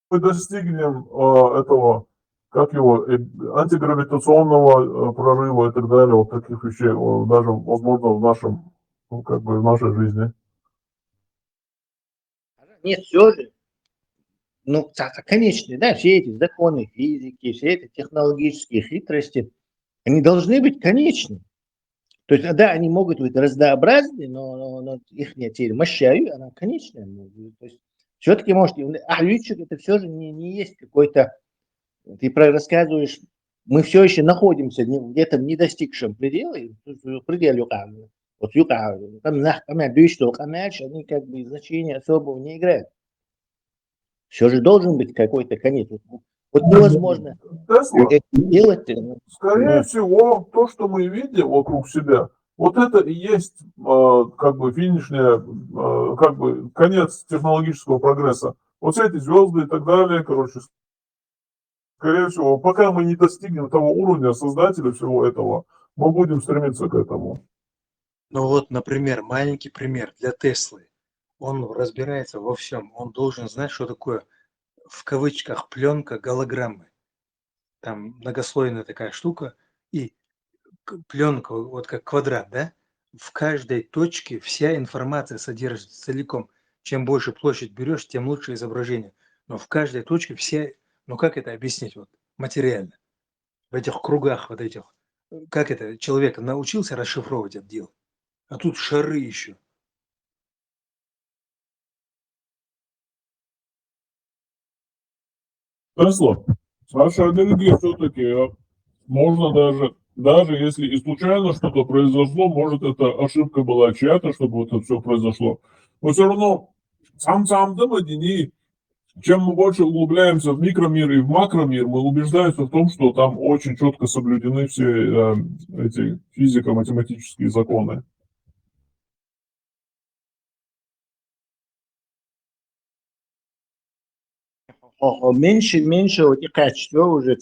Speaker 11: мы достигнем этого, как его, антигравитационного прорыва и так далее, вот таких вещей, даже, возможно, в нашем, в нашей жизни.
Speaker 8: Нет, все же, конечные, да, все эти законы физики, все эти технологические хитрости, они должны быть конечны. То есть, да, они могут быть разнообразны, но их теперь мощаю, она конечная. То есть, все-таки, может, летчик это все же не есть какой-то, ты рассказываешь, мы все еще находимся где-то в недостигшем пределе, предел вот там они как бы значения особого не играют. Все же должен быть какой-то конец. Вот невозможно делать.
Speaker 11: Скорее всего, то, что мы видим вокруг себя, вот это и есть как бы финишная, как бы конец технологического прогресса. Вот все эти звезды и так далее, короче, скорее всего, пока мы не достигнем того уровня создателя всего этого, мы будем стремиться к этому.
Speaker 15: Ну вот, например, маленький пример для Теслы. Он разбирается во всем. Он должен знать, что такое в кавычках пленка голограммы. Там многослойная такая штука, и пленка, вот как квадрат, да? В каждой точке вся информация содержится целиком. Чем больше площадь берешь, тем лучше изображение. Но в каждой точке все, ну как это объяснить вот материально? В этих кругах вот этих. Как это человек научился расшифровывать это дело? А тут шары еще.
Speaker 11: Тесла, Саша, энергия все-таки можно даже если и случайно что-то произошло, может это ошибка была чья-то, чтобы это все произошло. Но все равно чем мы больше углубляемся в микромир и в макромир, мы убеждаемся в том, что там очень четко соблюдены все эти физико-математические законы.
Speaker 8: Меньше вот этих качества уже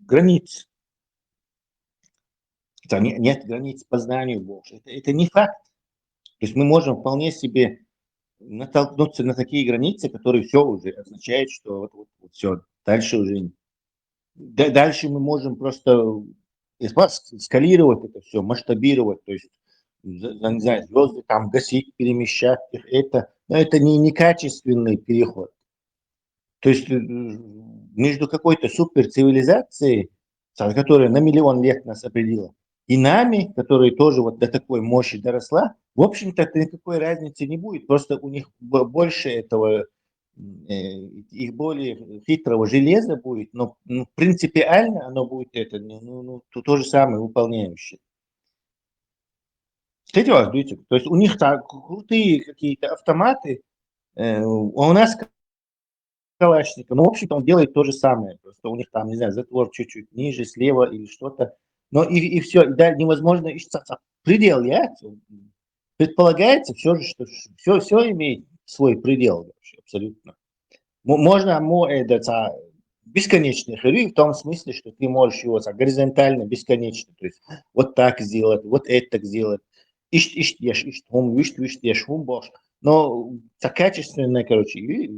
Speaker 8: границ. Там нет границ познанию больше. Это не факт. То есть мы можем вполне себе натолкнуться на такие границы, которые все уже означают, что вот все, дальше уже... Дальше мы можем просто скалировать это все, масштабировать, то есть, не знаю, звезды там гасить, перемещать их. Но это не качественный переход.
Speaker 17: То есть между какой-то суперцивилизацией, которая на миллион лет нас определила, и нами, которые тоже вот до такой мощи доросла, в общем-то никакой разницы не будет. Просто у них больше этого, их более хитрого железа будет, но принципиально оно будет это, то же самое выполняющее. Кстати, вас, видите, то есть у них так крутые какие-то автоматы, а у нас Калашников. Ну, в общем-то, он делает то же самое. Просто у них там, не знаю, затвор чуть-чуть ниже, слева или что-то. Но и все, да, невозможно предел, предполагается все же, что все имеет свой предел вообще, абсолютно. Можно бесконечный хэри в том смысле, что ты можешь его горизонтально, бесконечно, то есть вот так сделать, вот это сделать. Но качественное, короче,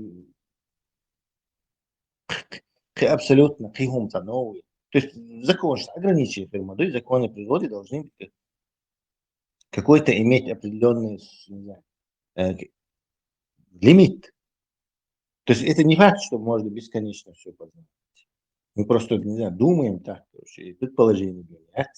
Speaker 17: абсолютно каким-то новый. То есть закон ограничивает модель, законы природы должны быть какой-то иметь определенный, не знаю, лимит. То есть это не факт, что можно бесконечно все познать. Мы просто, не знаю, думаем так, и предположения говорят.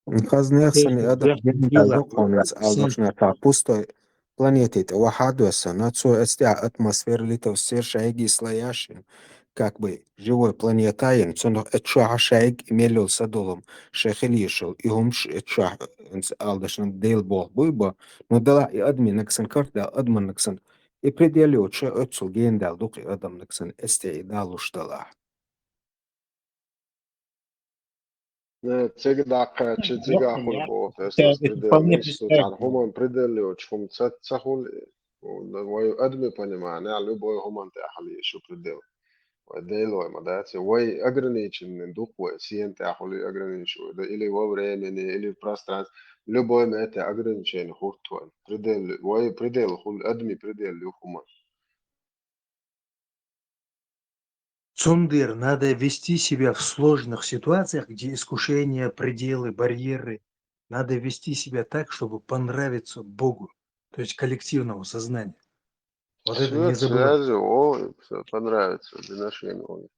Speaker 2: Хазняхсани адаконец алдошна та пустой планете вахадуса на цу атмосфер литов сершайги слояшин как бы живой планетаин цуно этша шайг имелил садолом шехелишел и хумш этша алдошна дейл бог буйба но дала и админ наксан карта админ наксан и пределю че отцу гендал дук адам наксан эсте далуштала.
Speaker 21: Цегдака чицига хулбо,
Speaker 17: Это вполне
Speaker 21: предельный студ,
Speaker 17: представительно.
Speaker 21: хуман предельный, чхум цахул, адми понимание, любой хуман тахали еще предел. Дело, мадаться, вой ограничен, дух вой, сиен тахали ограничен, или во времени, или в пространстве, любой это ограничение хуртван, предел, вой предел, хул адми предел, хуман.
Speaker 15: Цундер, надо вести себя в сложных ситуациях, где искушения, пределы, барьеры. Надо вести себя так, чтобы понравиться Богу, то есть коллективному сознанию. Вот это не забывай.
Speaker 21: Связи, о, все понравится, динашин, ой.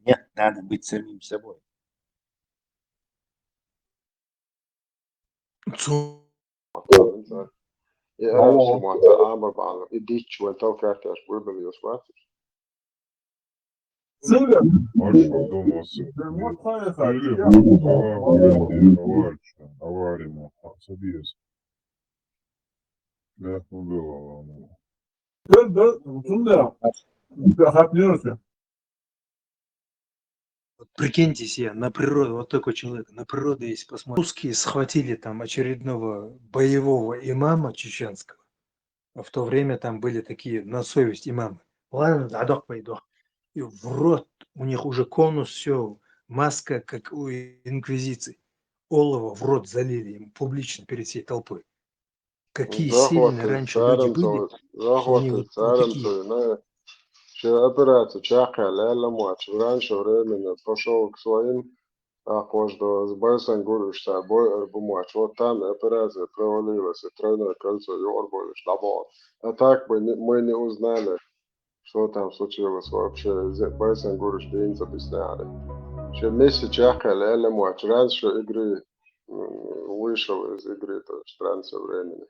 Speaker 17: Нет, надо быть самим собой.
Speaker 21: Ja, så måste arbetarna i ditt och ta kvarters bubbel och svart.
Speaker 15: Вот прикиньте себе, на природу, вот такой человек, на природу, если посмотреть. Русские схватили там очередного боевого имама чеченского, а в то время там были такие на совесть имамы. Ладно, дадок пойдох. И в рот у них уже конус, все, маска, как у инквизиции. Олово в рот залили им публично перед всей толпой. Какие сильные раньше люди были, что они вот такие.
Speaker 21: Şu operaciju čakā lēla moč, vranšo vremena prošao k svojim, ako što zbajsan guruš sa boj arbu moč, вот там операция провалилась, и тройное кольцо ёрбали шлабот. А так мы не узнали, что там случилось вообще. Байсан guruш день объясняли. Что месяц чакā lēla moč, раньше игры вышел из игры, то есть раньше времени.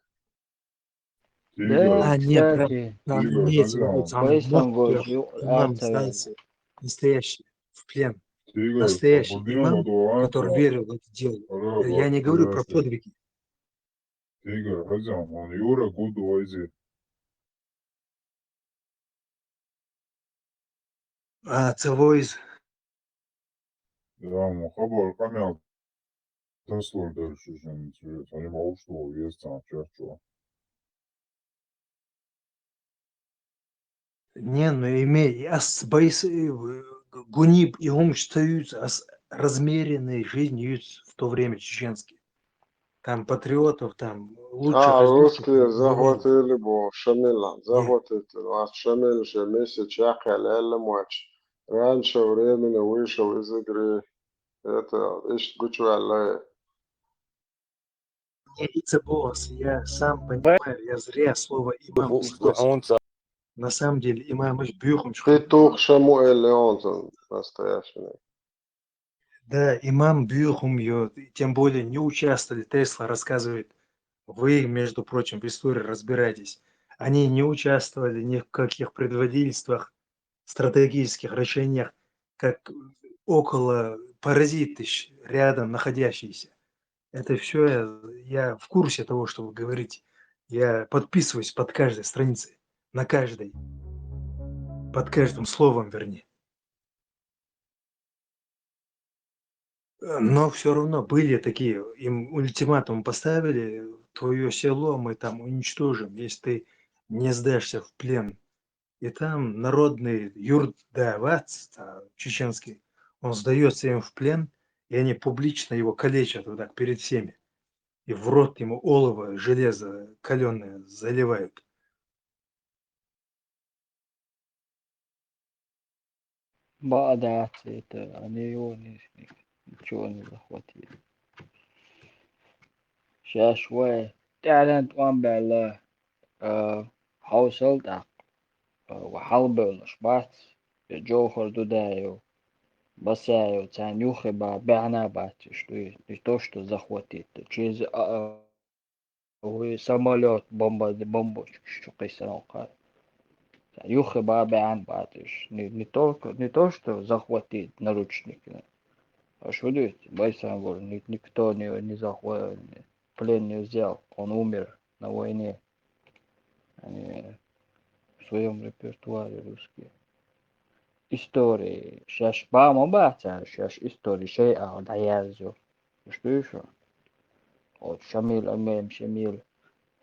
Speaker 17: Да,
Speaker 15: нет,
Speaker 17: кстати,
Speaker 15: там имеется в виду, там
Speaker 17: Байсан
Speaker 15: мод
Speaker 17: Гош,
Speaker 15: имам сдался, настоящий, в плен. Настоящий имам, который верил в это дело. Я не говорю про подвиги. А целой не, ну имей, ас байс гуниб и ум считаются размеренной жизнью в то время чеченские. Там патриотов, там лучших из лучших.
Speaker 21: русские захватили бы Шамила, захватили, а Шамил же месяц чакā lēla moč. Раньше времени вышел из игры, это ищ гучуаллая.
Speaker 15: Босс, я сам понимаю, я зря слово имам использовал. На самом деле имам бюхом.
Speaker 21: Петух Шамуэль Леонсон настоящий.
Speaker 15: Да, имам бюхом ее, тем более не участвовали. Тесла рассказывает, вы, между прочим, в истории разбираетесь. Они не участвовали ни в каких предводительствах, стратегических решениях, как около паразиты рядом находящиеся. Это все я в курсе того, что вы говорите. Я подписываюсь под каждой страницей, на каждой, под каждым словом, вернее. Но все равно были такие, им ультиматум поставили, твое село мы там уничтожим, если ты не сдашься в плен. И там народный юртдавац, чеченский, он сдается им в плен, и они публично его калечат вот так перед всеми. И в рот ему олово, железо каленое заливают.
Speaker 5: بعد они его ничего не захватили. Сейчас شوية تعلن طبعا بالله حوصلت وحلبة ونشبات جوهر дудаю басаю цанюхи бабяна бати что не то что захватит через самолет бомбочку что кайсанка юхи бабян батиш не то что захватит наручники. А что видите, Байсан говорит, никто не захватил, плен не взял, он умер на войне. Они в своем репертуаре русские. Истории. Сейчас бамбата, сейчас истории, шей даязю. Что еще? Вот Шамиль, Амем, Шамиль,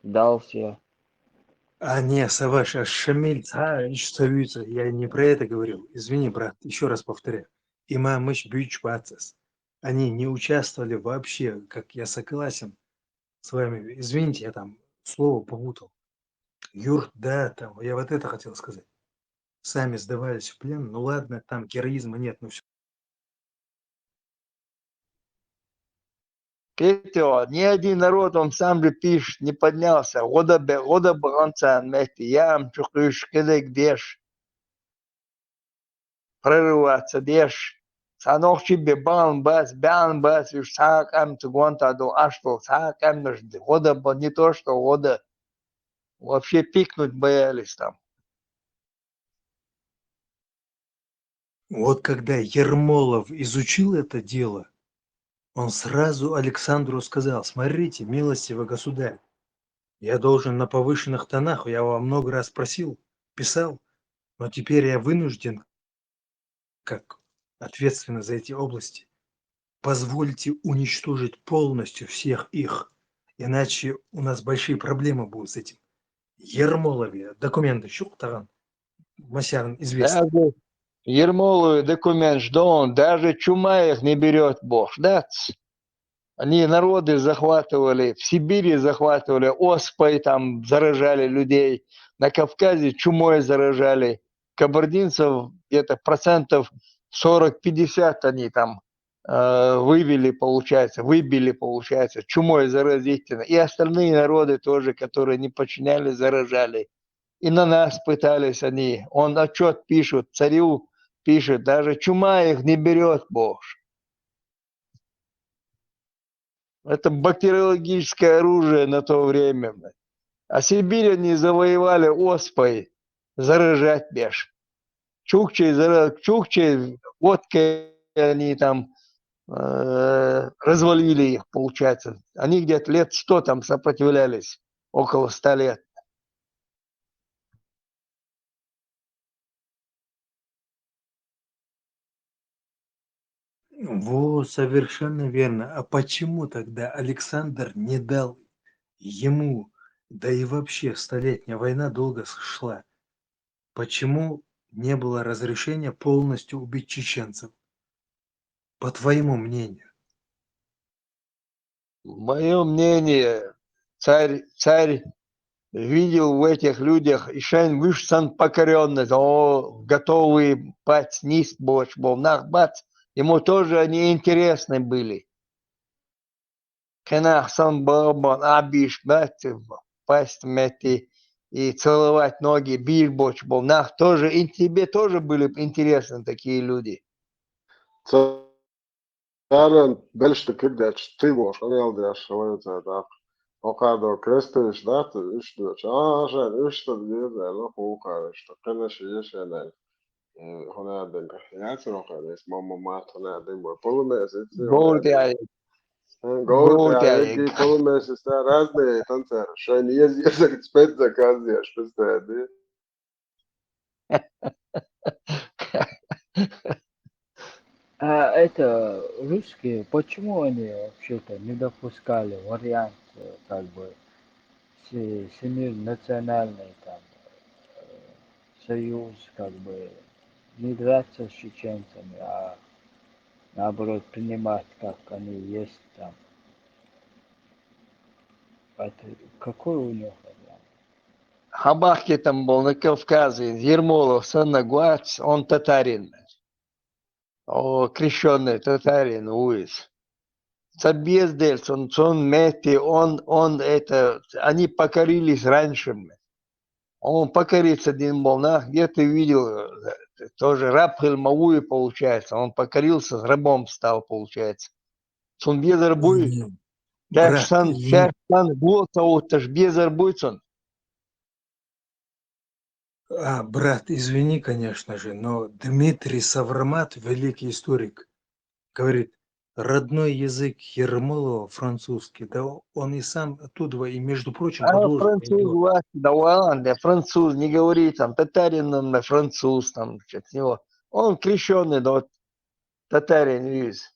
Speaker 5: дался.
Speaker 15: А не, Саваш, а Шамиль, что я не про это говорил. Извини, брат, еще раз повторяю. Имам Бюч Бацес. Они не участвовали вообще, как я согласен с вами. Извините, я там слово попутал. Юрт, да, там, я вот это хотел сказать. Сами сдавались в плен, ну ладно, там героизма нет, ну все.
Speaker 5: Кетео, ни один народ, он сам же пишет, не поднялся. Года баганцан мехти, ям чукыш, кедек деш, прорываться деш. Санохчи бан бас, уж сак ам цугонта до аштол, сак ам нажды. Года не то, что года. Вообще пикнуть боялись там.
Speaker 15: Вот когда Ермолов изучил это дело, он сразу Александру сказал: смотрите, милостивый государь, я должен на повышенных тонах, я вам много раз просил, писал, но теперь я вынужден, как ответственный за эти области, позвольте уничтожить полностью всех их, иначе у нас большие проблемы будут с этим. Ермолове документы щуктаган, Масян известный.
Speaker 5: Даже Ермоловый документ, что он, даже чума их не берет Бог, да? Они народы захватывали, в Сибири захватывали, оспой там заражали людей, на Кавказе чумой заражали. Кабардинцев где-то процентов 40-50 они там выбили, получается, чумой заразительно. И остальные народы тоже, которые не подчинялись, заражали. И на нас пытались они. Он отчет пишет, царю пишет, даже чума их не берет Бог. Это бактериологическое оружие на то время. А Сибирь они завоевали оспой, заражать беж. Чукчей, водкой они там развалили их, получается. Они где-то лет 100 там сопротивлялись, около 100 лет.
Speaker 15: Вот, совершенно верно. А почему тогда Александр не дал ему, да и вообще столетняя война долго шла, почему не было разрешения полностью убить чеченцев? По твоему мнению.
Speaker 5: Мое мнение, царь видел в этих людях еще вышсан покоренность, готовый бать низ боч, был нах бац, ему тоже они интересны были.
Speaker 3: Кенах сам бабан абиш бати, пасть мети и целовать ноги, бильбоч был. Нах тоже, и тебе тоже были интересны такие люди.
Speaker 21: Ceram, belšķi kirdēč civoš, un ieldiešu vajadzētu ap. O kādo kristīšu datu, išdoč, šeit, tad girdē, no pūkāriš, to keneši iešēnē. Honēdinga, jāatcer, kādreiz mamma mātu honēdinga, polumēs,
Speaker 3: Голдяй.
Speaker 21: Goldi, polumēs, es tā razdēju, tancēra, šeit iesakt spēcāk azdiešu, pēc tēdi.
Speaker 13: А это русские, почему они вообще-то не допускали вариант как бы национальный там союз, как бы не драться с чеченцами, а наоборот принимать, как они есть там. Это какой у них вариант?
Speaker 3: Хабахки там был на Кавказе, Ермолов, Саннагуац, он татарин. О, крещенный татарин, уиз. Цабездельц, он мети, он это, они покорились раньше. Он покориться один был, где ты видел, тоже раб Хельмауи получается, он покорился, с рабом стал, получается. Он без арбуй,
Speaker 15: Брат, извини.
Speaker 3: булта уташ без арбуйцон.
Speaker 15: Брат, извини, конечно же, но Дмитрий Саврамат, великий историк, говорит, родной язык Ермолова французский, да он и сам оттуда, и, между прочим, подложен.
Speaker 3: Француз, не говори там, татарин он француз, там, от него. Он крещенный, да, вот, татарин, видишь.